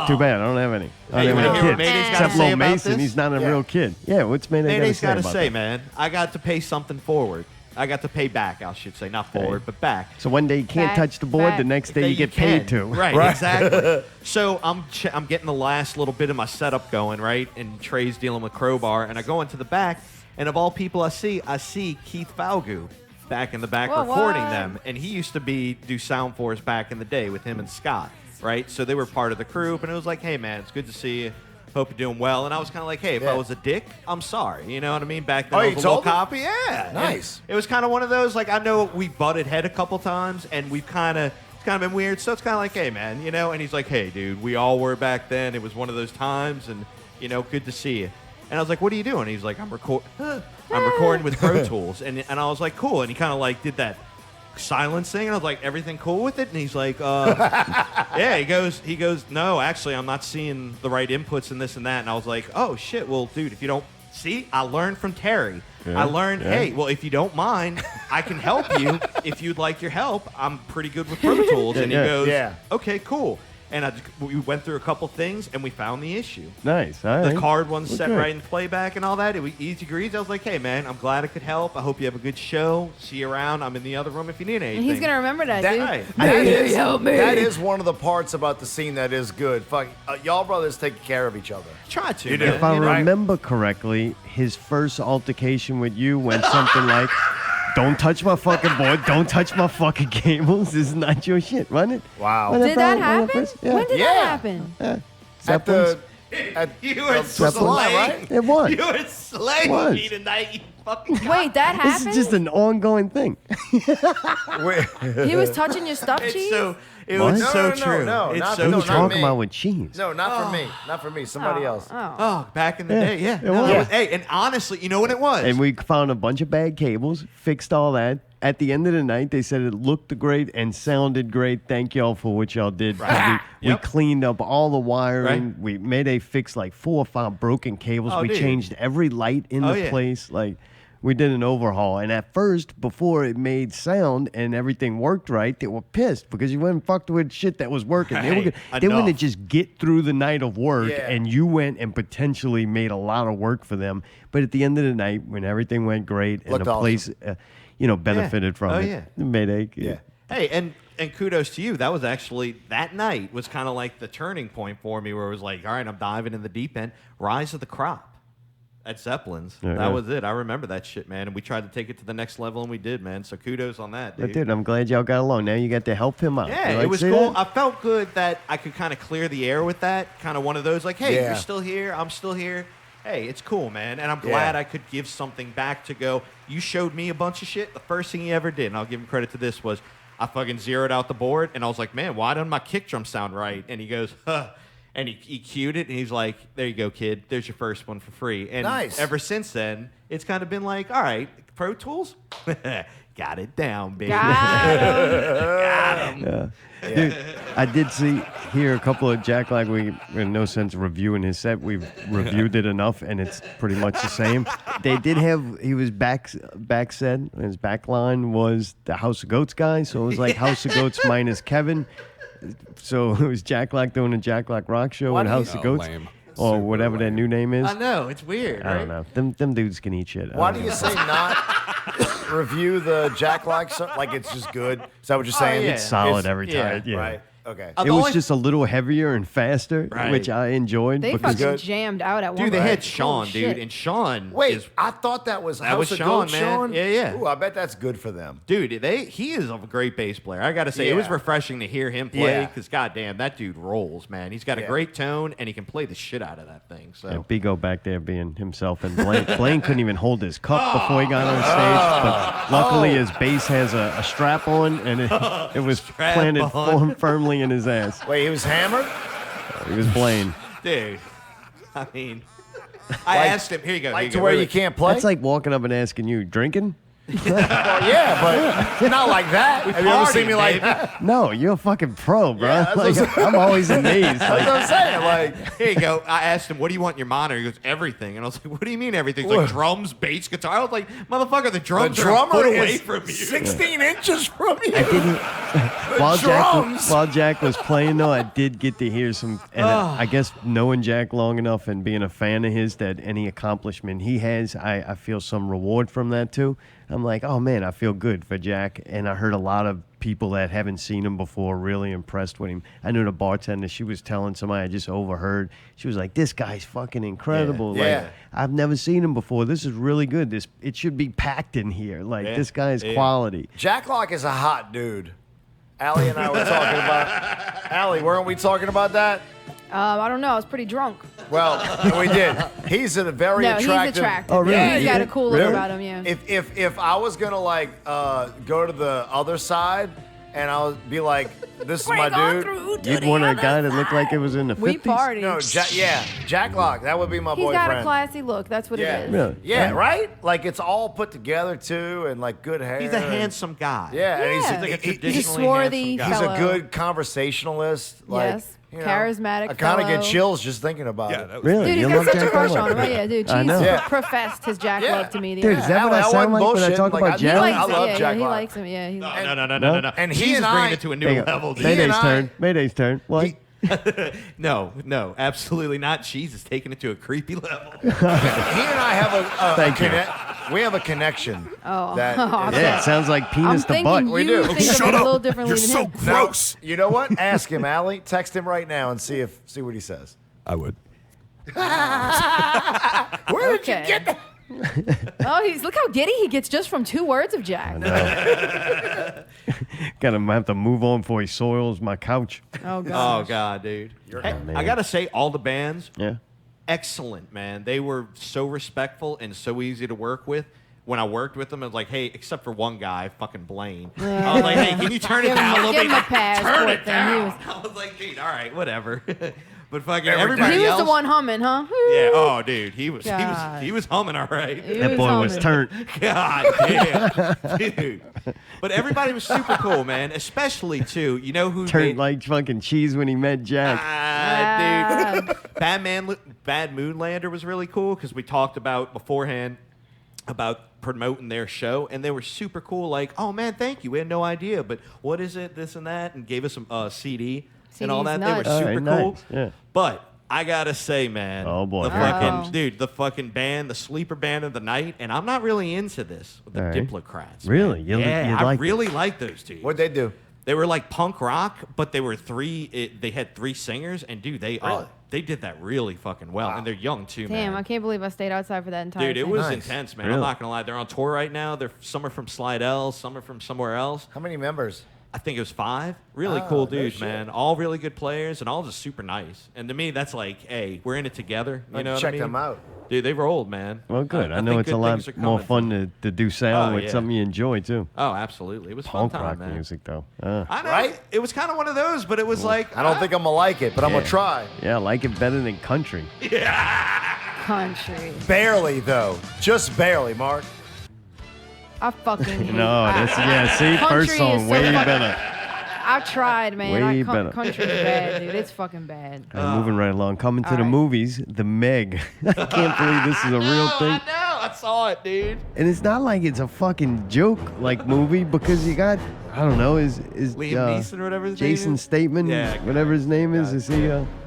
Too bad, I don't have any. I Hey, don't you have wanna any hear what kids. Mayday's gotta Except say little about Mason, this? he's not a Yeah. real kid. Yeah, what's Mayday Mayday's got to got to say say, about that? man, I got to pay something forward. I got to pay back, I should say. Not forward, but back. So one day you can't Back, touch the board, back. the next day That you get can. paid to. Right, exactly. So I'm getting the last little bit of my setup going, right? And Trey's dealing with Crowbar, and I go into the back, and of all people I see Keith Falgout back in the back Whoa, recording what? them, and he used to do sound for us back in the day with him and Scott, right? So they were part of the group, and it was like, hey man, it's good to see you. Hope you're doing well. And I was kind of like, hey, if Yeah. I was a dick, I'm sorry. You know what I mean? Back then, Oh, I you was a little told him? copy. Yeah. Nice. It was kind of one of those, like, I know we butted head a couple times, and it's kind of been weird. So it's kind of like, hey, man, you know? And he's like, hey, dude, we all were back then. It was one of those times, and, you know, good to see you. And I was like, what are you doing? He's like, I'm recording with Pro Tools. And I was like, cool. And he kind of, like, did that silence thing, and I was like, everything cool with it? And he's like, yeah. He goes, no, actually, I'm not seeing the right inputs and this and that. And I was like, oh shit, well, dude, if you don't see, I learned from Terry. I learned, hey, well, if you don't mind, I can help you. If you'd like your help, I'm pretty good with Pro Tools. And he goes, Yeah. okay, cool. And we went through a couple things, and we found the issue. Nice. All right. The card wasn't set Okay. right in playback and all that. It was easy grease. I was like, hey, man, I'm glad I could help. I hope you have a good show. See you around. I'm in the other room if you need anything. And he's going to remember that, That, dude. Right. that is one of the parts about the scene that is good. Fuck, y'all brothers take care of each other. Try to. You do. man. If I You know? remember correctly, his first altercation with you went something like, "Don't touch my fucking board. Don't touch my fucking cables. This is not your shit. Run it." Wow. Wasn't Did that probably one of the happen? first? Yeah. When did Yeah. that happen? At the You were that's the line, right? It was. You were slaying Was. me tonight, you fucking Wait, that This happened? is just an ongoing thing. He was touching your stuffed It's cheese? so it What? was No, so no, no, true. no, It's not- so What are you not true. talking me. about with cheese? No, not for me. Not for me. Somebody else. Oh. Oh, back in the Yeah, day, yeah. it No, was. hey, and honestly, you know what it was? And we found a bunch of bad cables, fixed all that. At the end of the night, they said it looked great and sounded great. Thank y'all for what y'all did. Right. We Yep. cleaned up all the wiring. Right. We Mayday fixed like 4 or 5 broken cables. Oh, we dude. changed every light in Oh, the yeah. place. Like, we did an overhaul. And at first, before it made sound and everything worked right, they were pissed because you went and fucked with shit that was working. They were Right. they were going to Enough. just get through the night of work, Yeah. and you went and potentially made a lot of work for them. But at the end of the night, when everything went great and Looked the awesome. place, benefited from Oh, it, yeah. Mayday. Yeah. Hey, and kudos to you. That was actually, that night was kind of like the turning point for me where it was like, all right, I'm diving in the deep end. Rise of the Crop at Zeppelin's. Yeah, that yeah. was it. I remember that shit, man. And we tried to take it to the next level, and we did, man. So kudos on that, dude. But dude, I'm glad y'all got along. Now you got to help him out. Yeah, You it like was see cool. that? I felt good that I could kind of clear the air with that. Kind of one of those like, hey, Yeah. you're still here. I'm still here. Hey, it's cool, man. And I'm glad Yeah. I could give something back to go, you showed me a bunch of shit. The first thing he ever did, and I'll give him credit to this, was I fucking zeroed out the board. And I was like, man, why doesn't my kick drum sound right? And he goes, huh. And he cued it, and he's like, there you go, kid. There's your first one for free. And Nice. ever since then, it's kind of been like, all right, Pro Tools? Got it down, baby. Got him. Dude, I did hear a couple of Jack Black. We in no sense reviewing his set. We've reviewed it enough, and it's pretty much the same. They did have he was back set. His back line was the House of Goats guy, so it was like House of Goats minus Kevin. So it was Jack Black doing a Jack Black rock show Why and do you- House of Goats, lame. or Super whatever their lame. new name is. I know. It's weird, I don't right? know. Them dudes can eat shit. I Why don't do you know. say not review the Jack Black song? Like it's just good? Is that what you're saying? yeah. It's solid It's- every yeah, time. Yeah. Right. Okay. The It was only- just a little heavier and faster, Right. which I enjoyed. They because fucking good. jammed out at one Dude, they point. had Sean, Holy dude, shit. and Sean Wait, is I thought that was That was House of Sean, Goats man. Sean? Yeah, yeah. Ooh, I bet that's good for them. dude. He is a great bass player. I gotta say, it was Yeah. refreshing to hear him play Yeah. because goddamn, that dude rolls, man. He's got a Yeah. great tone and he can play the shit out of that thing. So And Bigo back there being himself, and Blaine couldn't even hold his cup before he got on stage. But luckily, his bass has a strap on, and it was Strap planted on. firmly in his ass. Wait, he was hammered? He was Blaine. dude, I mean, I asked him. Here you go. Like here to you go. where Wait, you wait. can't play? That's like walking up and asking you, drinking? Well, yeah, but not like that. Have you ever seen me partying, like baby. that? No, you're a fucking pro, bro. Yeah, that's what I'm Like, I'm always amazed. That's Like, what I'm saying. Like, Here you go. I asked him, what do you want in your monitor? He goes, everything. And I was like, what do you mean everything? He's like, drums, bass, guitar. I was like, motherfucker, the the drums are a drummer foot away is from you. 16 inches from you. I didn't. drums. While Jack was playing, though, I did get to hear some. And I guess knowing Jack long enough and being a fan of his, that any accomplishment he has, I feel some reward from that too. I'm like, oh man, I feel good for Jack. And I heard a lot of people that haven't seen him before really impressed with him. I knew the bartender, she was telling somebody I just overheard. She was like, this guy's fucking incredible. Yeah. Like, I've never seen him before. This is really good. It should be packed in here. Like, Yeah. this guy's Yeah. quality. Jack Locke is a hot dude. Allie and I were talking about. Allie, weren't we talking about that? I don't know. I was pretty drunk. Well, we did. He's a very No, attractive. he's attractive. Oh, really? Yeah, he's Yeah. got a cool look Really? about him, yeah. If I was gonna like go to the other side and I would be like, this is my dude. You'd want a guy that looked like it was in the 50s? We party. No, Jack Locke. That would be my He's boyfriend. got a classy look. That's what Yeah. it is. Really? Yeah, right? Like it's all put together too, and like good hair. He's a handsome guy. Yeah, and Yeah. Like a he's He's a traditionally swarthy handsome he's guy. a fellow. good conversationalist. Like, Yes. you know, Charismatic I kind of get fellow. chills just thinking about it. Really? Dude, he's You got love such a Jack crush Locke? on him. Oh, yeah, dude. I She's know. Yeah. professed his Jack Yeah. love to me. the Dude, other is day. that what I wasn't sound like when I bullshitting. talk Like, about I He Jack? likes I it. love Yeah, Jack he Locke. likes him. Yeah. No. And he He's and bringing I- it to a new There you go. level. dude. He Mayday's and I- turn. Mayday's turn. What? No, absolutely not. Jesus, taking it to a creepy level. He and I have Thank you. we have a connection. Oh. That Yeah, it sounds like penis to butt. We do. Think of it a little differently than him. gross. You know what? Ask him, Allie. Text him right now and see what he says. I would. Where did you get that? Oh, look how giddy he gets just from 2 words of Jack. Gotta have to move on before he soils my couch. Oh god. Oh god, dude. man. I gotta say, all the bands, Yeah. excellent, man. They were so respectful and so easy to work with. When I worked with them, I was like, hey, except for one guy, fucking Blaine. I was like, hey, can you turn it down a little Give bit? him a pass. Turn poor it thing. down. I was like, dude, all right, whatever. But fucking He everybody was else. the one humming, huh? Yeah. Oh, dude, he was God. humming all right. That boy was turned. God damn, dude. But everybody was super cool, man. Especially too, you know who Turned made, like fucking cheese when he met Jack. dude. Bad Moonlander was really cool because we talked about beforehand about promoting their show, and they were super cool. Like, oh man, thank you. We had no idea, but what is it? This and that, and gave us some CD and all CD's that. They were nuts. super All right, cool. nice, yeah. But I gotta say, man, Oh, boy. the Here it fucking comes. dude, the fucking band, the sleeper band of the night, and I'm not really into this with the All right. Diplocrats. Really? man. You Yeah, I like really like those dudes. What'd they do? They were like punk rock, but they were they had 3 singers, and dude, they did that really fucking well, and they're young too, Damn, I man. can't believe I stayed outside for that entire Dude, it thing. was Nice. intense, man. Really? I'm not gonna lie. They're on tour right now. Some are from Slidell, some are from somewhere else. How many members? I think it was 5. Really Oh, cool no dudes, shit. man. All really good players and all just super nice. And to me, that's like, hey, we're in it together. You know what I Check mean? them out. Dude, they rolled, man. Well, good. I know think it's a good lot things are more coming. fun to do sound Oh, with yeah. something you enjoy, too. Oh, absolutely. It was Punk fun time, rock man. music, though. I know. Right? It was kind of one of those, but it was like, I don't think I'm gonna like it, but I'm gonna try. Yeah, I like it better than country. Country. Barely though, just barely, Mark. I fucking hate No, that's, yeah, see, Country first song, is so way fucking- better. I tried, man. Way better. Country's bad, dude. It's fucking bad. Moving right along. Coming to All the right. movies, The Meg. I can't believe this is a real thing. I know. I saw it, dude. And it's not like it's a fucking joke like movie because you got, I don't know, is Liam Neeson or whatever his Jason name is? Statham, Yeah, whatever his name is. Is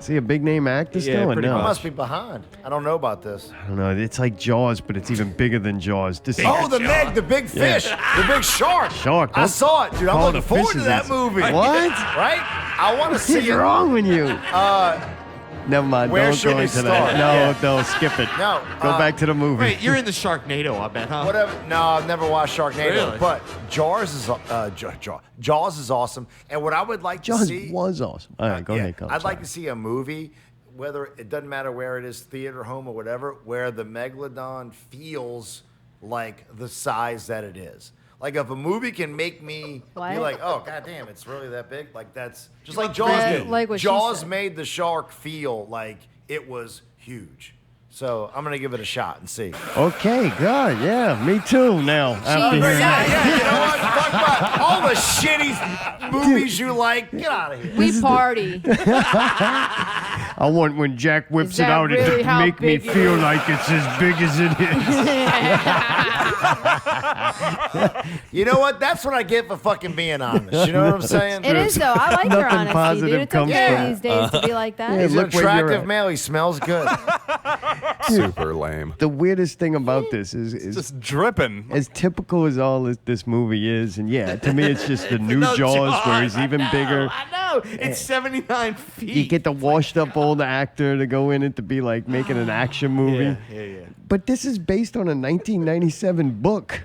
he a big name actor Yeah, still or pretty no? I much. must be behind. I don't know about this. I don't know. It's like Jaws, but it's even bigger than Jaws. This is Oh, the Meg, the big fish, the big shark. Shark. I Don't saw it, dude. I'm call looking the forward to fishes that ins- movie. What? Right? I want to see What's it. wrong with you? Never mind. where Don't should go we into start? that. No, no, skip it. No, Go back to the movie. Wait, you're in the Sharknado, I bet, huh? Whatever. No, I've never watched Sharknado, Really? but Jaws is Jaws is awesome. And what I would like to Jaws see was awesome. All right, go ahead. Colin, I'd like sorry. to see a movie, whether it doesn't matter where it is, theater, home, or whatever, where the megalodon feels like the size that it is. Like if a movie can make me be What? like, oh goddamn, it's really that big. Like that's just You like want Jaws preview. did. Like what she Jaws said. made the shark feel like it was huge. So I'm gonna give it a shot and see. Okay, good. Yeah, me too now. After hearing that. Yeah, you know what? Fuck about all the shitty movies you like. Get out of here. We party. I want when Jack whips Is it that out, it really to how make me big it feel is? like it's as big as it is. You know what? That's what I get for fucking being honest. You know what I'm saying? It is though. I like your Nothing honesty, positive dude. It's comes okay from- these days to be like that. Yeah, He's an look where you're attractive at. male. He smells good. Super lame. The weirdest thing about this is Just dripping. as typical as all this movie is, and yeah, to me it's just the new No, Jaws where he's I even know, bigger. I know. It's 79 feet. You get the washed up old actor to go in it to be like making an action movie. Yeah. But this is based on a 1997 book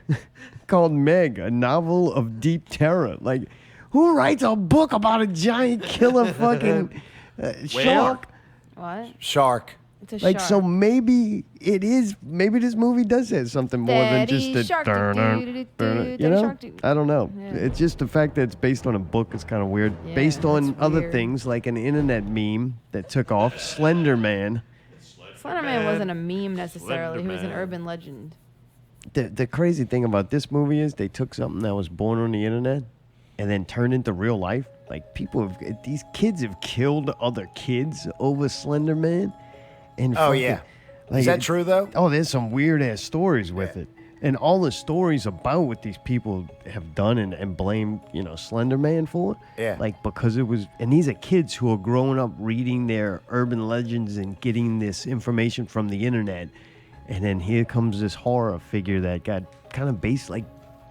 called Meg, a novel of deep terror. Like, who writes a book about a giant killer fucking shark? What? Shark. It's a Like, shark. so maybe it is. Maybe this movie does have something more than Daddy just a shark, dun, do, do, do, do, you daddy know. shark, do. I don't know. Yeah. It's just the fact that it's based on a book is kind of weird. Yeah, based on that's other weird. things like an internet meme that took off, Slender Man. Slender Man wasn't a meme necessarily. He was an Slender Man. urban legend. The crazy thing about this movie is they took something that was born on the internet and then turned into real life. Like these kids have killed other kids over Slender Man. And Oh, fucking- yeah. like, Is that true, though? Oh, there's some weird ass stories with it. And all the stories about what these people have done and blame, Slender Man for. Yeah. Like, because it was, and these are kids who are growing up reading their urban legends and getting this information from the internet. And then here comes this horror figure that got kind of based, like,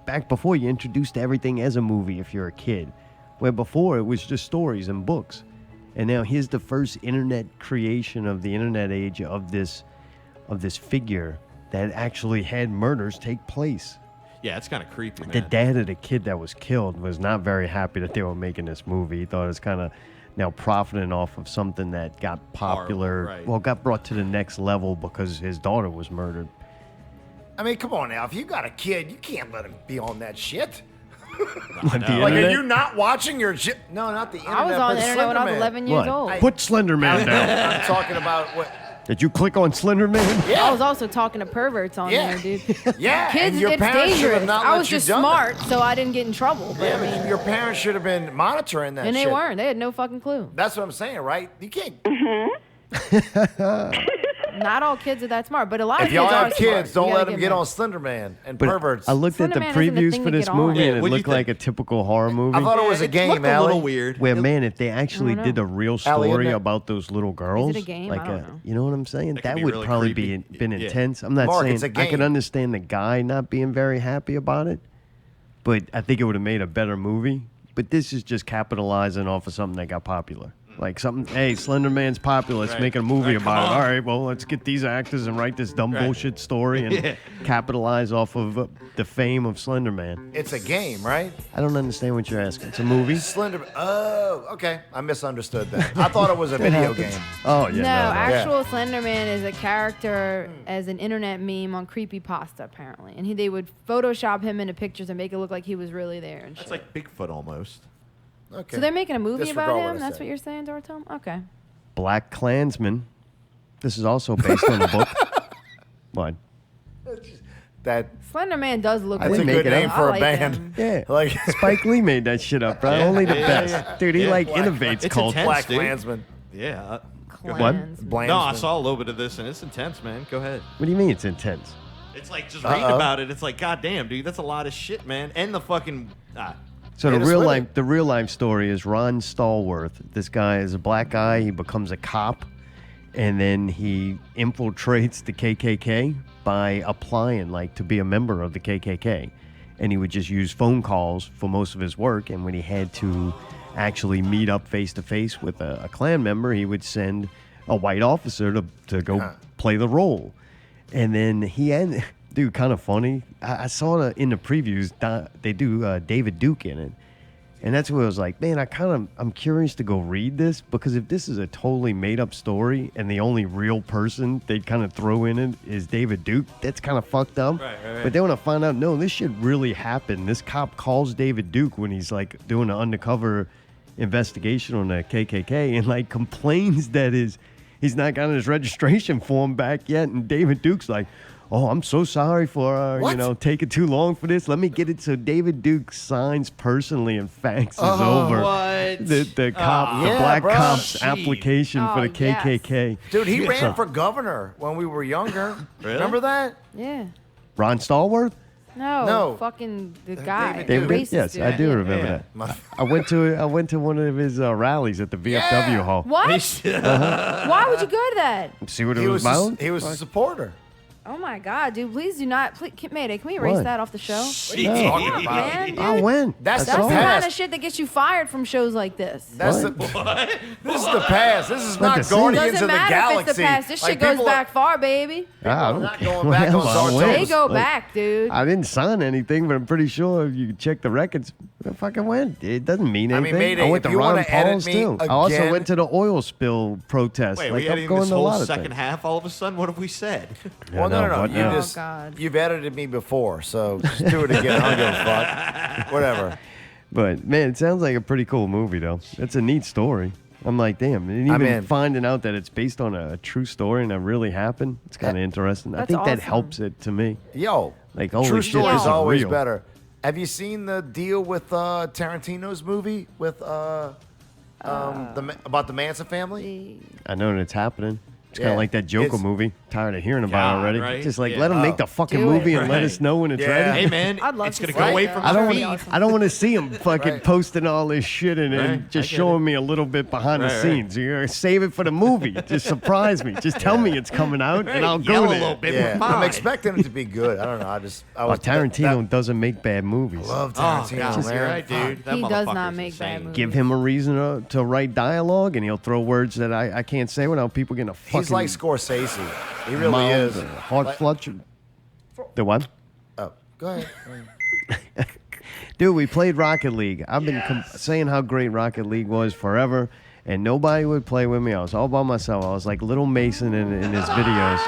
back before you introduced everything as a movie if you're a kid. Where before it was just stories and books. And now here's the first internet creation of the internet age of this figure that actually had murders take place. Yeah, it's kind of creepy, man. The dad of the kid that was killed was not very happy that they were making this movie. He thought it was kind of now profiting off of something that got popular, right. well, got brought to the next level because his daughter was murdered. I mean, come on now. If you got a kid, you can't let him be on that shit. What, the Like, are internet? you not watching your shit? No, not the internet. I was on but the internet when I was Slender Man. 11 years What? old. Put Slender Man down. I'm talking about what. Did you click on Slender Man? Yeah. I was also talking to perverts on Yeah. there, dude. Yeah, Kids, and your it's parents should have dangerous. not I let was you just done that. smart, so I didn't get in trouble. But Yeah, but your parents should have been monitoring that and they shit. weren't. They had no fucking clue. That's what I'm saying, right? You can't. Not all kids are that smart, but a lot If of y'all kids are have smart. kids, don't You let gotta them give get on Slender Man and But perverts. I looked at the Slender Man isn't the previews thing for to this get on. movie, Yeah, and it what'd you looked like a think? typical horror movie. I thought it was a It game, looked a little Allie. weird. Where, man, if they actually know. did a real Allie, story isn't it- about those little girls, a game? like I don't know. you know what I'm saying? That could That be would really probably creepy. been Yeah. intense. I'm not Mark, saying it's a I could game. understand the guy not being very happy about it, but I think it would have made a better movie. But this is just capitalizing off of something that got popular. Like something, hey, Slender Man's popular. Let's Right. make a movie Right, about it. come on. All right, well, let's get these actors and write this dumb Right. bullshit story and Yeah. capitalize off of the fame of Slender Man. It's a game, right? I don't understand what you're asking. It's a movie? Slender. Oh, okay. I misunderstood that. I thought it was a video game. Oh, yeah. No, no. actual Slender Man is a character as an internet meme on Creepypasta, apparently. And they would Photoshop him into pictures and make it look like he was really there and shit. That's like Bigfoot almost. Okay. So they're making a movie Disregard about what him? I That's said. what you're saying, Dortom? Okay. BlacKkKlansman. This is also based on a book. What? That Slender Man does look I that's a didn't weird. make good it name up. for I a like band. him. Yeah. Like Spike Lee made that shit up, bro. Only the best. Dude, he like innovates It's culture. intense. Black dude. Klansman. Yeah. Klansman. Bland. No, I saw a little bit of this, and it's intense, man. Go ahead. What do you mean it's intense? It's like just reading about it. It's like, goddamn, dude, that's a lot of shit, man. And the fucking. So Hit us with it. the real life story is Ron Stallworth. This guy is a black guy. He becomes a cop, and then he infiltrates the KKK by applying like to be a member of the KKK, and he would just use phone calls for most of his work. And when he had to actually meet up face to face with a Klan member, he would send a white officer to go play the role. And then he had. Dude, kind of funny. I saw in the previews they do David Duke in it, and that's where I was like, man, I'm curious to go read this, because if this is a totally made up story and the only real person they'd kind of throw in it is David Duke, that's kind of fucked up. Right. But then when I find out, no, this shit really happened. This cop calls David Duke when he's like doing an undercover investigation on the KKK and like complains that he's not gotten his registration form back yet, and David Duke's like, oh, I'm so sorry for, taking too long for this. Let me get it. So David Duke signs personally and faxes over the cop, the Yeah, black bro. cop's Jeez. application for the yes. KKK. Dude, he Yeah. ran for governor when we were younger. Really? Remember that? Yeah. Ron Stallworth? No. Fucking the guy. David the Duke? racist Yes, dude. I do Yeah. remember Yeah. that. I went to one of his rallies at the VFW Yeah. hall. What? Why would you go to that? See what He it was was about? he was a supporter. Oh my God, dude! Please do not. Mayday, can we erase What? that off the show? What are you talking about? Man, dude. I went. That's That's the the kind past. of shit that gets you fired from shows like this. That's the This is the past. This is not the Guardians Doesn't of the matter Galaxy. if it's the past. This Like, shit goes people back far, baby. I don't not care. going back on Whatever, I Sartorius. went. They go Like, back, dude. I didn't sign anything, but I'm pretty sure if you check the records, I fucking went. It doesn't mean I anything. mean, Mayday, went if to you Ron wanna edit Paul's me too. I also again- went to the oil spill protest. Wait, like, we I'm editing going this to a whole lot of second things. half all of a sudden? What have we said? Yeah, Well, no. what You now? just God. you've edited me before, so just do it again. I don't give a fuck. Whatever. But man, it sounds like a pretty cool movie, though. It's a neat story. I'm like, damn. And even in. finding out that it's based on a true story and that really happened, it's kind of interesting. I That's think that awesome. helps it to me. Yo, Like, holy true shit, story this is is always real. better. Have you seen the deal with Tarantino's movie with about the Manson family? I know that it's happening. It's kind of like that Joker movie. Tired of hearing about it already. right? Just like Yeah. let him make the fucking movie and let us know when it's ready. Hey man, I'd love it's to gonna see go that. away from I don't our want. feed. I don't want to see him fucking posting all this shit and Right. just I get showing it. me a little bit behind the Right, right. scenes. You're gonna save it for the movie. Just surprise me. Just tell me it's coming out, and I'll Yell go a there. little bit. Yeah, We're I'm fine. expecting it to be good. I don't know. I Oh, was Tarantino doesn't make bad movies. love Oh, Tarantino, God, man. you're right, dude. That He does not motherfucker's make bad insane. movies. Give him a reason to write dialogue, and he'll throw words that I can't say without people getting a fucking. He's like Scorsese. He really mouth is. or heart flutter. The what? Oh, go ahead. Dude, we played Rocket League. I've been saying how great Rocket League was forever, and nobody would play with me. I was all by myself. I was like little Mason in his videos.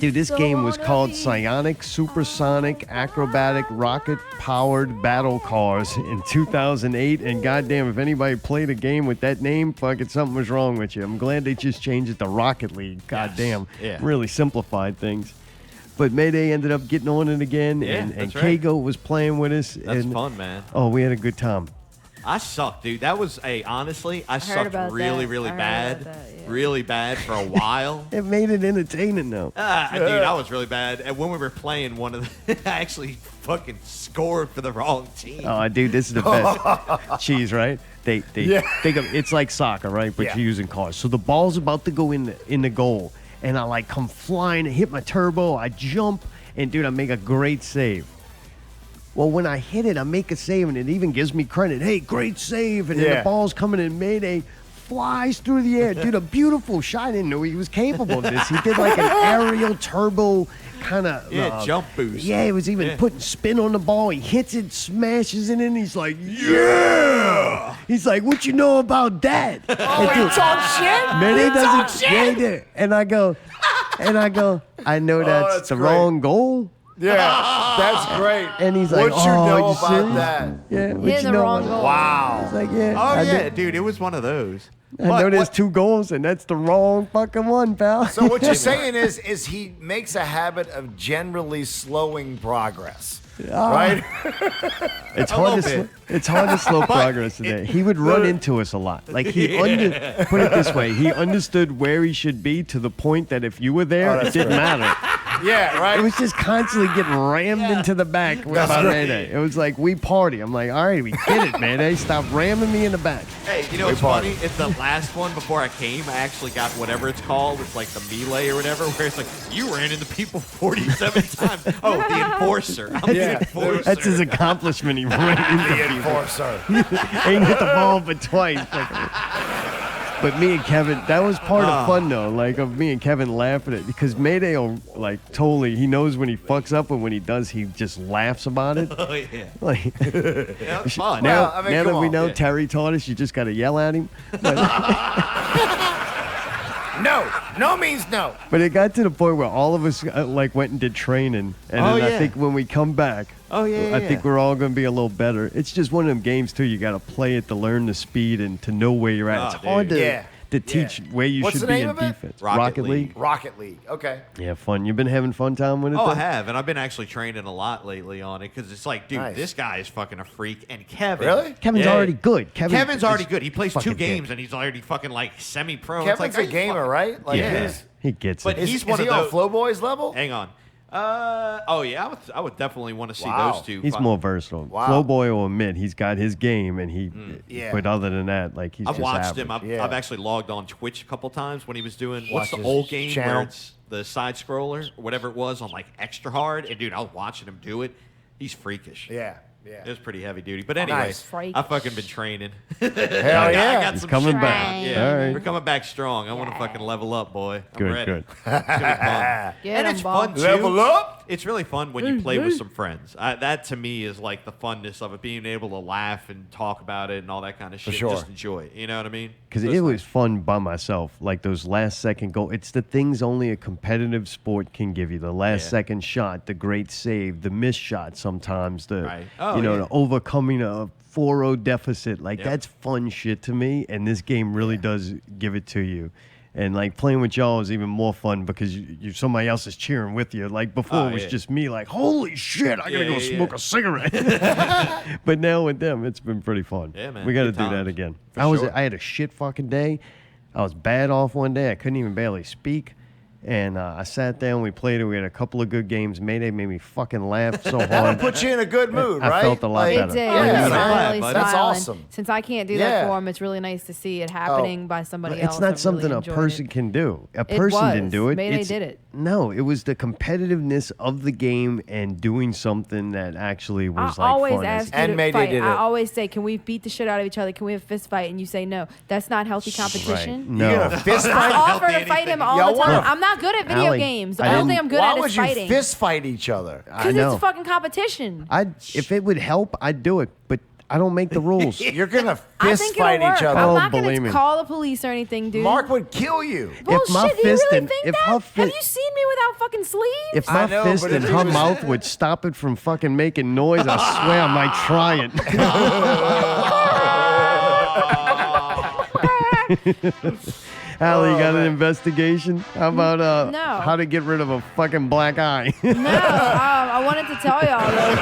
Dude, this game was called Psionic Supersonic Acrobatic Rocket-Powered Battle Cars in 2008, and goddamn, if anybody played a game with that name, fucking something was wrong with you. I'm glad they just changed it to Rocket League. Goddamn. Yeah. Really simplified things. But Mayday ended up getting on it again, Yeah, and that's right. Kago was playing with us. That's and, fun, man. Oh, we had a good time. I sucked, dude. That was honestly, I heard sucked about really, that. really I heard bad. about that, yeah. Really bad for a while. It made it entertaining, though. Dude, I was really bad. And when we were playing one of the, I actually fucking scored for the wrong team. Oh, dude, this is the best. Cheese, right? They think of it's like soccer, right? But Yeah. you're using cars. So the ball's about to go in the goal, and I like come flying and hit my turbo. I jump, and dude, I make a great save. Well, when I hit it, I make a save, and it even gives me credit. Hey, great save! And then Yeah. the ball's coming in. Mayday flies through the air. Dude, a beautiful shot. I didn't know he was capable of this. He did like an aerial turbo kind of jump boost. Yeah, he was even putting spin on the ball. He hits it, smashes it in. He's like, yeah! He's like, what you know about that? Oh, you talk shit? Mayday You doesn't. talk shit? Yeah, he did. And I go, I know that's that's the great. wrong goal. Yeah, that's great. And he's like, what you oh, know you about serious? that? Yeah, what Hitting you the know wrong about goal. Wow. It's like, yeah. Oh, I yeah, did- dude, it was one of those. I know there's 2 goals, and that's the wrong fucking one, pal. So what you're saying is he makes a habit of generally slowing progress, right? It's A hard to little bit. it's hard to slow progress today. He would run into us a lot. Like put it this way, he understood where he should be to the point that if you were there, it that's didn't great. matter. Yeah, right. It was just constantly getting rammed into the back with my Mayday. It was like, we party. I'm like, all right, we get it, Mayday. Stop ramming me in the back. Hey, you know what's funny? It's the last one before I came. I actually got whatever it's called. It's like the melee or whatever, where it's like, you ran into people 47 times. Oh, the enforcer. I'm the enforcer. That's his accomplishment. He ran into the people. enforcer. Ain't hit the ball but twice. But me and Kevin, that was part of fun though. Like of me and Kevin laughing at it because Mayday will like totally. He knows when he fucks up, and when he does, he just laughs about it. Oh, yeah. Like Yeah, it's fun. now, Well, I mean, now come that we on. know Yeah. Terry taught us, you just got to yell at him. No means no. But it got to the point where all of us like went and did training, and Oh, then I yeah. think when we come back, Oh, yeah, I think we're all going to be a little better. It's just one of them games too. You got to play it to learn the speed and to know where you're at. Oh, It's hard dude. to Yeah. teach where you What's should the be name in of it? defense. Rocket League. Rocket League. Okay. Yeah, fun. You've been having fun time with it. Oh, though? I have, and I've been actually training a lot lately on it because it's like, dude, Nice. this guy is fucking a freak, and Kevin. Really? Kevin's Yeah. already good. Kevin's already is good. He plays 2 fucking games, good. and he's already fucking like semi-pro. It's Kevin's like, a gamer, right? Like Yeah. he's, He gets But it. he's is one he of on those. Flow Boys level? Hang on. Oh yeah, I would definitely want to see Wow. those two. He's more versatile. Wow. Flowboy will admit he's got his game, and he. Yeah. But other than that, like he's I've just watched average. him. I've, Yeah. I've actually logged on Twitch a couple times when he was doing what's Watch the his old game channel. where it's the side scroller or whatever it was on like extra hard. And dude, I was watching him do it. He's freakish. Yeah. Yeah. It was pretty heavy duty. But anyway, Nice. Freakish. I've fucking been training. Hell I yeah. got He's some coming shit back. down. Right. Yeah, All right. we're coming back strong. I want to fucking level up, boy. I'm Good, ready. good. It's gonna be fun. Get and 'em, it's Bob. fun too. Level up. It's really fun when you play with some friends. That to me is like the funness of it, being able to laugh and talk about it and all that kind of shit. sure. Just enjoy it. You know what I mean? Because So it it's was fun by myself. Like those last second goal. It's the things only a competitive sport can give you. The last Yeah. second shot, the great save, the missed shot sometimes, the Right. Oh, you know, yeah. the overcoming a 4-0 deficit. Like Yep. that's fun shit to me. And this game really does give it to you. And like playing with y'all is even more fun because you somebody else is cheering with you. Like before it was yeah. just me like, holy shit, I gotta go Yeah, smoke yeah. a cigarette. But now with them, it's been pretty fun. Yeah, man. We gotta Good do that times. again. For sure. I had a shit fucking day. I was bad off one day. I couldn't even barely speak. And I sat down, we played it. We had a couple of good games. Mayday made me fucking laugh so That would hard. put you in a good mood, I right? felt a lot Like, better. It did. Yeah, You're man. smiling, That's smiling. awesome. Since I can't do Yeah. that for him, it's really nice to see it happening by somebody else. It's not I've something really a enjoyed person it. can do. A It person didn't was. do it. Mayday did it. No, it was the competitiveness of the game and doing something that actually was I like always fun. ask you And to Mayday fight. did it. I always say, can we beat the shit out of each other? Can we have a fist fight? And you say no. That's not healthy competition. Right. No. You're gonna fist I fight? offer to fight him all Yo, the time. what? I'm not good at video Allie, games. The I only didn't- thing I'm good Why at would is you fighting. fist fight each other? I Because know. it's fucking competition. If it would help, I'd do it. But I don't make the rules. You're gonna I fist think fight it'll work. each other. I'm Oh, not going believe to me. call the police or anything, dude. Mark would kill you. Bullshit. my Do you fist really and- think if that? her Have fist- you seen me without fucking sleeves? If my I know, fist but in if her it was- mouth would stop it from fucking making noise, I swear I might try it. Allie, you got an investigation? How about No. how to get rid of a fucking black eye? No, I wanted to tell y'all though.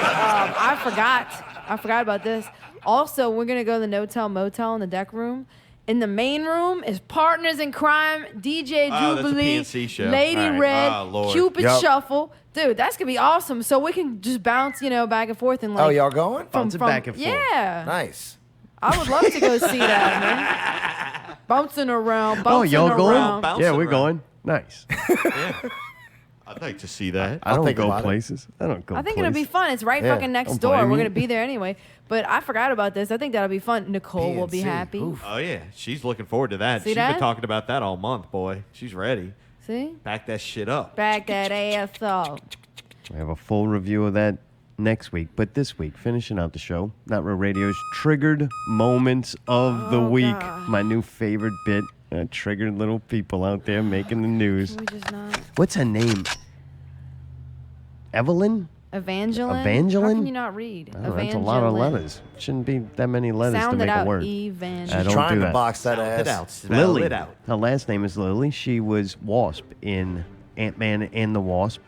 I forgot about this. Also, we're gonna go to the No Tell Motel in the deck room. In the main room is Partners in Crime, DJ Oh, that's a Jubilee, PNC show. Lady All right. Red, Oh, Lord. Cupid Yup. Shuffle. Dude, that's gonna be awesome. So we can just bounce, back and forth and like. Oh, y'all going? Bouncing back and forth. Yeah, Nice. I would love to go see that, man. Bouncing around, Oh, bouncing y'all going? around. Bouncing Yeah, we're around. going. Nice. I'd like to see that. I don't think go about it. places. I don't go I think places. it'll be fun. It's right Yeah. fucking next Don't door. blame We're me. gonna be there anyway. But I forgot about this. I think that'll be fun. Nicole will be PNC. happy. Oof. Oh yeah, she's looking forward to that. See She's that? been talking about that all month, boy. She's ready. See? Back that shit up. Back that ass up. I have a full review of that next week. But this week, finishing out the show, Not Real Radio's Triggered Moments of the Week. God. My new favorite bit. Triggered little people out there making the news. Can we just not? What's her name? Evelyn? Evangeline? Evangeline? How can you not read? Oh, that's a lot of letters. Shouldn't be that many letters Sound to it make out, a word. Evangeline. I don't Trying do to that. box that Sound it ass. out. Spell Lily. it out. Her last name is Lily. She was Wasp in Ant-Man and the Wasp.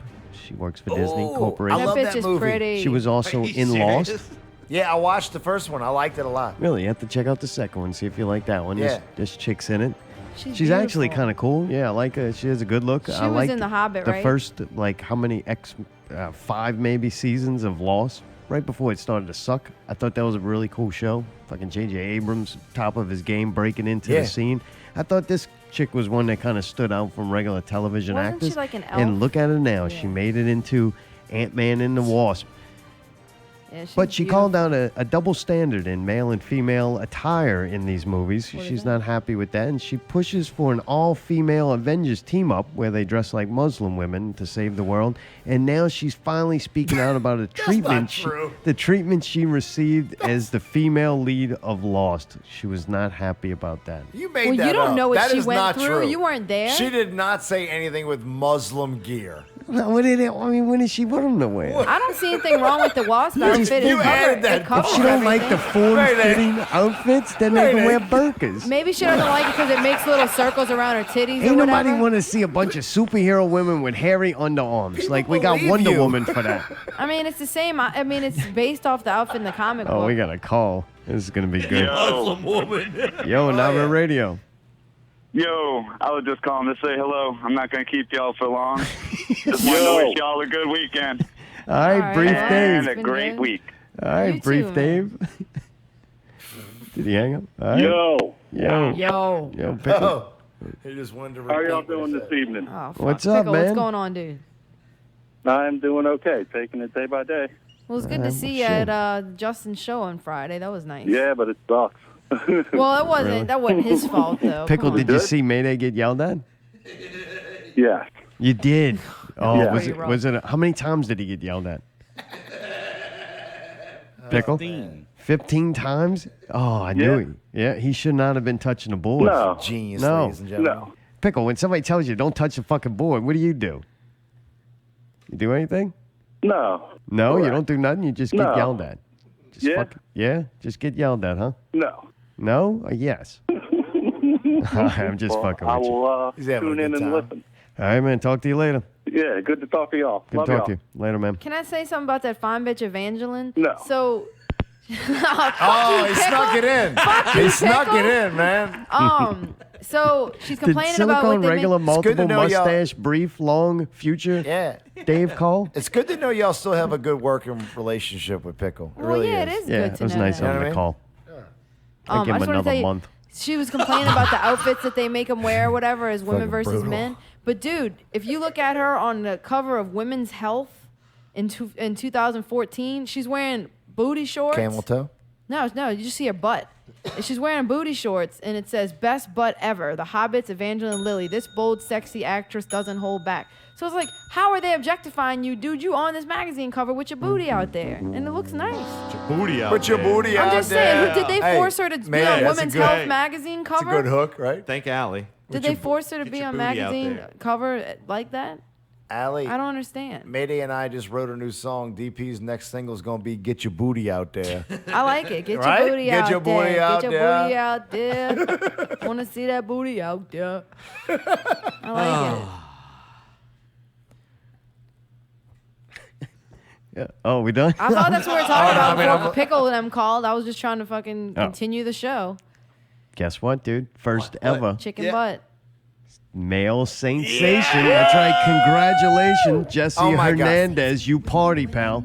She works for Disney Oh, Corporation. I love That that bitch is movie. pretty. She was also in Lost. Yeah, I watched the first one. I liked it a lot. Really, you have to check out the second one, see if you like that one. Yeah. This chick's in it. She's actually beautiful. kind of cool. Yeah, I like her. She has a good look. She I was liked in The Hobbit, the right? first, how many 5 maybe seasons of Lost, right before it started to suck. I thought that was a really cool show. Fucking J.J. Abrams, top of his game, breaking into Yeah. the scene. I thought this chick was one that kind of stood out from regular television Wasn't actors. she like an And elf? look at her now. She made it into Ant-Man and the Wasp. Yeah, she's But she called out a double standard in male and female attire in these movies. What is She's that? not happy with that, and she pushes for an all-female Avengers team-up where they dress like Muslim women to save the world. And now she's finally speaking out about a treatment, true. the treatment she received as the female lead of Lost. She was not happy about that. You made Well, that you don't up. know what That she is went not through. True. You weren't there. She did not say anything with Muslim gear. What did it? I mean, when did she want them to wear? I don't see anything wrong with the Wasp outfit. you It added that it covers If she don't like the everything. form-fitting outfits, then they can wear burqas. Maybe she doesn't like it because it makes little circles around her titties Ain't or nobody whatever. want to see a bunch of superhero women with hairy underarms. Like, we got believe Wonder you. Woman for that. I mean, it's the same. I mean, it's based off the outfit in the comic book. Oh, we got a call. This is going to be good. Muslim woman. Yo, Not Real Radio. Yo, I was just calling to say hello. I'm not going to keep y'all for long. Just want to wish y'all a good weekend. All right, Brief well, Dave. And a been great good. week. All right, You Brief too, Dave. Did he hang up? All right. Yo, Yo. Yo, Pickle. Oh, he just wanted to. how y'all repeat what doing he this said. evening? Oh, fuck. What's up, Pickle, man? What's going on, dude? I'm doing okay, taking it day by day. Well, it's good to see you shit. at Justin's show on Friday. That was nice. Yeah, but it sucks. Well, it wasn't. Really? That wasn't his fault, though. Pickle, Come on. did you see Mayday get yelled at? Yeah. You did. Oh, Yeah. was Pretty it? rough. Was it? How many times did he get yelled at? Pickle. 15 times. Oh, I knew Yeah. it. Yeah, he should not have been touching the board. No. Genius, No. ladies and gentlemen. No. Pickle, when somebody tells you don't touch the fucking board, what do? You do You anything? No. No, you Correct. don't do nothing. You just get No. yelled at. Just Yeah. yeah, just get yelled at, huh? No. No or yes? I'm just Well, fucking I with you. will He's having a tune in good and time. listen. All right, man. Talk to you later. Yeah, good to talk to y'all. Good Love talk y'all. to you later, man. Can I say something about that fine bitch Evangeline? No. So Oh, he snuck it in. He snuck it in, man. So she's Did complaining about what Silicone they regular make. multiple know y'all- mustache brief long future Yeah. Dave call? It's good to know y'all still have a good working relationship with Pickle. It Well, really yeah, is. it is Yeah, good it to was know nice that. of You know him what I to mean? call. I'll give him I just wanna another say, month. She was complaining about the outfits that they make them wear or whatever as women Fucking versus brutal. men. But dude, if you look at her on the cover of Women's Health in 2014, she's wearing booty shorts. Camel toe? No, you just see her butt. And she's wearing booty shorts, and it says "Best butt ever." The Hobbits, Evangeline Lilly. This bold, sexy actress doesn't hold back. So it's like, how are they objectifying you, dude? You on this magazine cover with your booty out there, and it looks nice. Booty out Put your there. booty out I'm just saying, there. who did they Hey, force her to be man, on that's a Women's good- Health magazine It's a cover? good hook, right? Thank Allie. Did they force her to get be your on booty out magazine there. cover like that? Allie, I don't understand. Mayday and I just wrote a new song. DP's next single is going to be Get Your Booty Out There. I like it. Get Right? your booty Get out your there. booty out Get your there. booty out there. Want to see that booty out there. I like it. Yeah. Oh, we done? I thought that's what we were talking about I mean, before Pickle and them called. I was just trying to fucking Oh. continue the show. Guess what, dude? First ever Chicken butt. male sensation. That's right. Congratulations, Jesse Oh my God. Hernandez. You party, pal.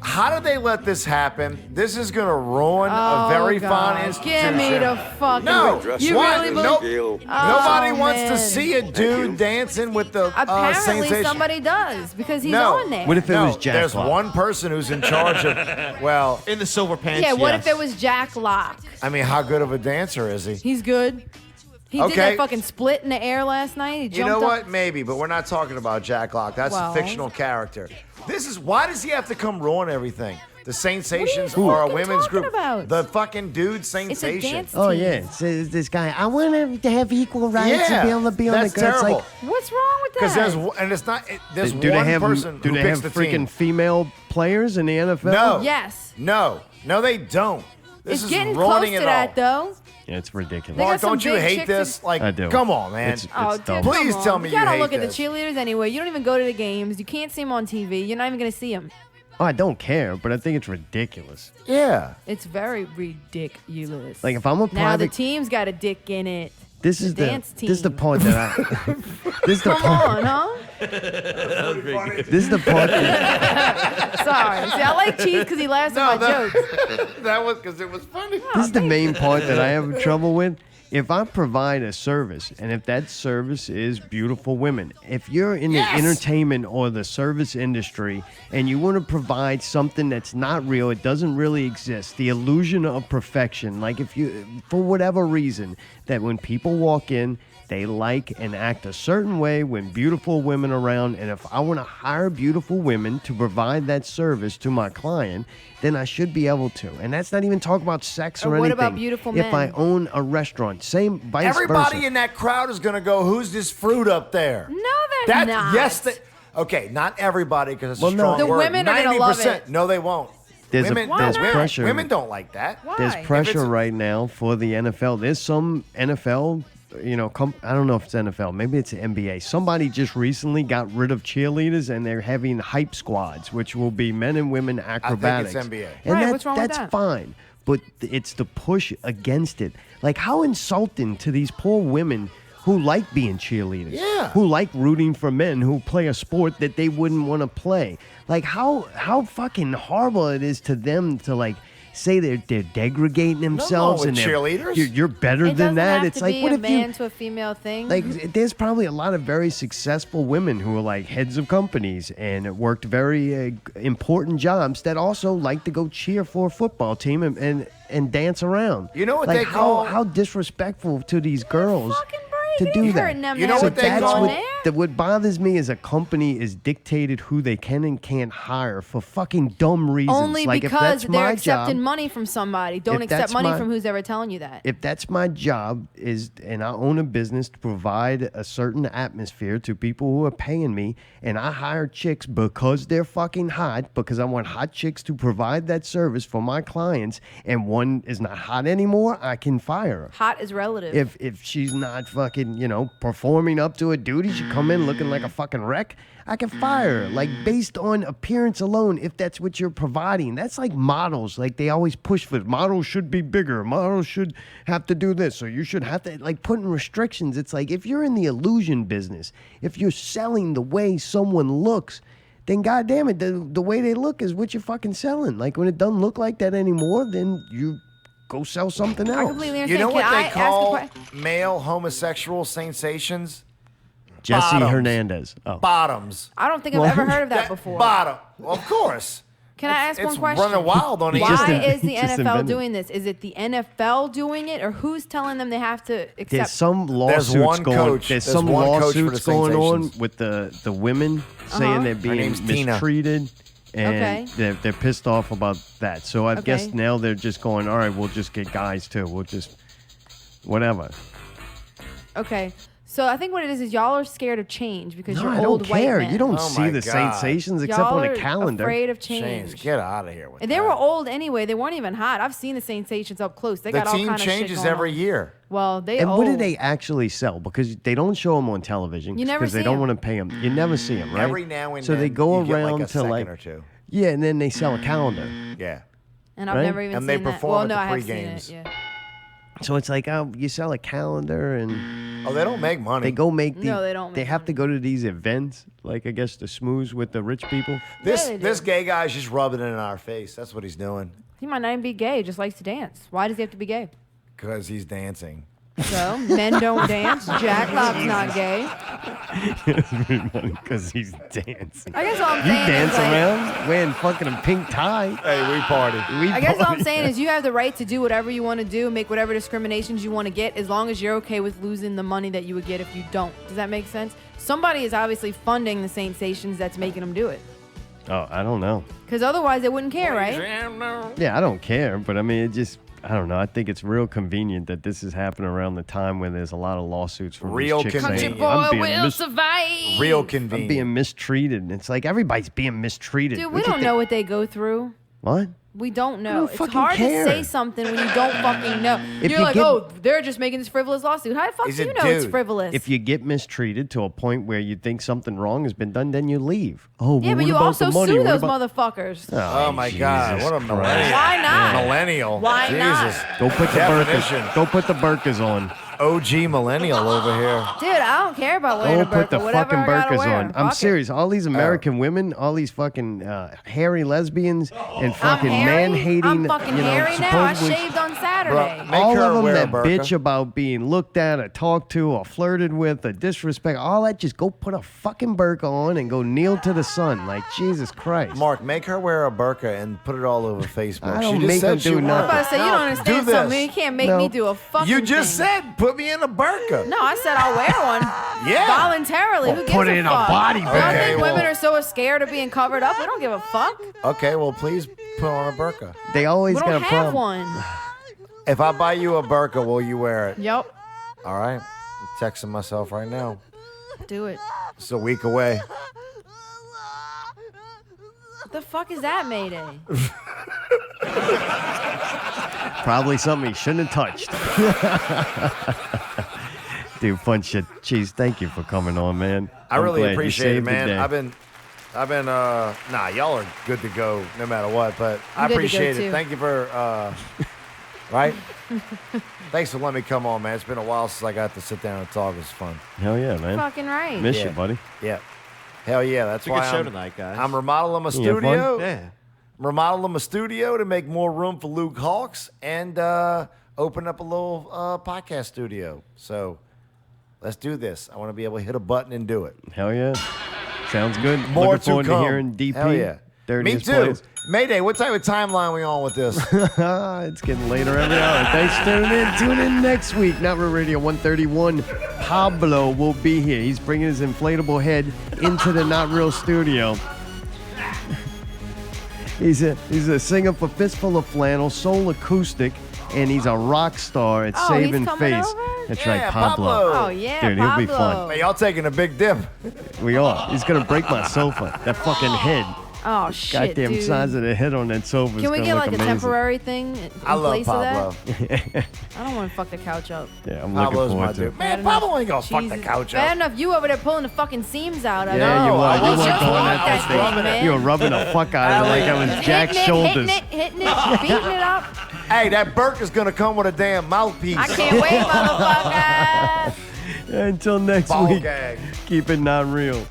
How did they let this happen? This is going to ruin a very God. fine institution. Give me the fucking. No, You what? really Nope. believe? Nobody Oh, wants to man. see a dude dancing with the Apparently sensation. somebody does because he's No. on there. What if it No, was Jack there's Locke? one person who's in charge of, well, In the silver pants. Yeah, what yes. if it was Jack Locke? I mean, how good of a dancer is he? He's good. He did Okay. that fucking split in the air last night. He You jumped know up. what? Maybe, but we're not talking about Jack Locke. That's Well. a fictional character. This is why does he have to come ruin everything? The Sensations What are you are a fucking women's talking group. about? The fucking dude It's a Sensation. dance Oh, team. yeah. It's this guy. I want him to have equal rights and be able to be on the that's gut. It's terrible. like, What's wrong with that? Because and it's not. There's do one they have, person do who they picks have the freaking team. female players in the NFL? No. Yes. No, they don't. This It's is getting close ruining to it that, all. though. Yeah, it's ridiculous. They got Mark, some don't you big hate chicks this? Like, I do. come on, man. It's Oh, dumb. dude, Please come tell on. me you you don't hate look at the this. cheerleaders anyway. You don't even go to the games. You can't see them on TV. You're not even going to see them. Oh, I don't care, but I think it's ridiculous. Yeah. It's very ridiculous. Like, if I'm a now the private... team's got a dick in it. This is the dance team. this is the part that I... this is the Come part... on, huh? This is the part that... Sorry. See, I like Cheese because he laughs at my jokes. That was because it was funny. This is the main part that I have trouble with. If I provide a service, and if that service is beautiful women, if you're in the entertainment or the service industry and you want to provide something that's not real, it doesn't really exist, the illusion of perfection, like if you, for whatever reason, that when people walk in, they like and act a certain way when beautiful women are around, and if I want to hire beautiful women to provide that service to my client, then I should be able to. And that's not even talking about sex or Or what anything. about beautiful If I men? own a restaurant, same vice Everybody versa. in that crowd is going to go, who's this fruit up there? No, they're not. Yes, okay, not everybody because it's Well, a no. strong The word. women are gonna love 90%. it. No, they won't. There's women, there's women, pressure. Women don't like that. Why? There's If pressure it's- right now for the NFL. There's some NFL, I don't know if it's NFL. Maybe it's the NBA. Somebody just recently got rid of cheerleaders, and they're having hype squads, which will be men and women acrobatics. NBA. And Right, what's wrong with that's that? fine. But it's the push against it. Like, how insulting to these poor women who like being cheerleaders. Yeah. Who like rooting for men who play a sport that they wouldn't want to play. Like, how fucking horrible it is to them to, like, say they're degrading themselves with and they're- cheerleaders. You're better It than doesn't that. have It's to like, be what a if man you to a female thing. like? There's probably a lot of very successful women who are like heads of companies and worked very important jobs that also like to go cheer for a football team and dance around. You know what like they call- how disrespectful to these girls fucking to brave. do You that. hurting them You know now. what they That's call- What bothers me is a company is dictated who they can and can't hire for fucking dumb reasons. Only like, if because that's they're my accepting job, money from somebody. Don't If accept that's money my- from who's ever telling you that. if that's my job and I own a business to provide a certain atmosphere to people who are paying me, and I hire chicks because they're fucking hot, because I want hot chicks to provide that service for my clients, and one is not hot anymore, I can fire her. Hot is relative. If she's not fucking, performing up to her duty, she come in looking like a fucking wreck, I can fire her. Like, based on appearance alone, if that's what you're providing. That's like models. Like, they always push for models should be bigger. Models should have to do this. So you should have to, like, putting restrictions. It's like, if you're in the illusion business, if you're selling the way someone looks, then goddamn it, the way they look is what you're fucking selling. Like, when it doesn't look like that anymore, then you go sell something else. I completely understand. You know what Can they I call ask a question? male homosexual sensations? Jesse Bottoms. Hernandez. Oh. Bottoms. I don't think I've ever heard of that before. Bottom. Well, of course. Can I ask one question? It's running wild on Why is the just NFL invented. doing this? Is it the NFL doing it, or who's telling them they have to accept? There's some lawsuits one going. coach. There's There's some one coach for lawsuits the going on Sensations. with the women saying they're being name's Tina. mistreated, and Okay. they're pissed off about that. So I guess Okay. now they're just going, all right, we'll just get guys too. We'll just whatever. Okay. So I think what it is y'all are scared of change because No, you're I old don't white care. men. You don't Oh see my the God. sensations except Y'all on a are calendar. afraid of James, change. get out of here with And that. they were old anyway. They weren't even hot. I've seen the Sensations up close. They The got all team kind of shit changes going every on. year. Well, they And old. what do they actually sell? Because they don't show them on television. You never because they see don't 'em. want to pay them. You never see them, right? Every now and so then they go you get around like a to second like or two. yeah, and then they sell a calendar. Yeah. And I've right? never even And seen they that. perform Well, at no, the I have pre-games. seen it. Yeah. So it's like, oh, you sell a calendar and Oh, they don't make money. they go make the. No, they don't They make have to go to these events, like I guess the smooze with the rich people. This Yeah, they this do. gay guy's just rubbing it in our face. That's what he's doing. He might not even be gay. Just likes to dance. Why does he have to be gay? Because he's dancing. So men don't dance. Jack Locke's not gay. Because he's dancing. I guess all I'm You saying dance is like, around wearing fucking a pink tie. Hey, we party. I guess all I'm saying is you have the right to do whatever you want to do, make whatever discriminations you want to get, as long as you're okay with losing the money that you would get if you don't. Does that make sense? Somebody is obviously funding the Sensations that's making them do it. Oh, I don't know. Because otherwise they wouldn't care, right? Yeah, I don't care, but I mean, it just, I don't know. I think it's real convenient that this is happening around the time when there's a lot of lawsuits from Real these chicks Country saying, convenient. boy I'm being, will survive. Real I'm convenient. being mistreated. And it's like everybody's being mistreated. Dude, we Look at don't know what they go through. What? We don't know. don't It's fucking hard care. to say something when you don't fucking know. If You're you like, get- oh, they're just making this frivolous lawsuit. How the fuck He's do a you know it's dude. frivolous? If you get mistreated to a point where you think something wrong has been done, then you leave. Oh, yeah, well, but what you about also the money? sue What those about- motherfuckers. Oh my God! Jesus What a Christ. millennial. Why not? Millennial. Why not? Jesus. Go put the Definition. burkas. Go put the burkas on. OG millennial over here. Dude, I don't care about wearing Go a burqa. put the Whatever fucking I gotta burkas wear. on. I'm Fuck it. serious. All these American women, all these fucking hairy lesbians and I'm fucking hairy. man-hating. I'm fucking you know, hairy now. I supposedly- shaved on Saturday. Make all her of them wear a that burqa. bitch about being looked at or talked to or flirted with or disrespect, all that, just go put a fucking burqa on and go kneel to the sun. Like, Jesus Christ. Mark, make her wear a burqa and put it all over Facebook. I don't she just make said them she do would. nothing. I'm about to say, you No, don't understand do something. this. You can't make No. me do a fucking You just thing. said put me in a burqa. No, I said I'll wear one. Yeah. Voluntarily. Well, Who gives put a it in a fuck? body You don't bag. think Okay, women well- are so scared of being covered up? We don't give a fuck. Okay, well please put on a burqa. They always We got don't a have problem. one. If I buy you a burqa, will you wear it? Yep. All right. I'm texting myself right now. Do it. It's a week away. What the fuck is that, Mayday? Probably something he shouldn't have touched. Dude, fun shit. Jeez, thank you for coming on, man. I I'm really glad you appreciate it, saved the man. day. I've been nah, y'all are good to go no matter what, but I I'm good to go, appreciate it. too. Thank you for right? Thanks for letting me come on, man. It's been a while since I got to sit down and talk. It was fun. Hell yeah, man. Fucking right. Miss Yeah. you, buddy. Yeah. Hell yeah. That's It's a why good show I'm, tonight, guys. I'm remodeling my You have fun? studio. Yeah. Remodeling my studio to make more room for Luke Hawks and open up a little podcast studio. So let's do this. I want to be able to hit a button and do it. Hell yeah. Sounds good. More Looking forward to come. to hearing DP. Hell yeah. Me Dirtiest too. Plays. Mayday, what type of timeline we on with this? It's getting later every hour. Thanks for tuning in. Tune in next week. Not Real Radio 131. Pablo will be here. He's bringing his inflatable head into the Not Real studio. He's a singer for Fistful of Flannel, Soul Acoustic, and he's a rock star at Oh, Saving he's coming Face. over? That's Yeah, right, Pablo. Oh, yeah, Dude, he'll be Pablo. fun. Hey, y'all taking a big dip. We are. He's gonna break my sofa. That fucking head. Oh shit, Goddamn dude. size of the head on that sofa is Can we gonna get look like amazing. a temporary thing in I love place Pablo. of that? I don't want to fuck the couch up. Yeah, I'm looking Pablo's my forward to dude. it. Man, Pablo ain't gonna fuck the couch Bad up. enough you over there pulling the fucking seams out of it. Yeah, you No, were. I You wasn't weren't going pulling at it. I that was thing. rubbing it. You were rubbing the fuck out of it like I was Jack's shoulders. Hitting it, beating it up. Hey, that Burke is gonna come with a damn mouthpiece. I can't wait, motherfucker. Until next Ball week, gag. keep it not real.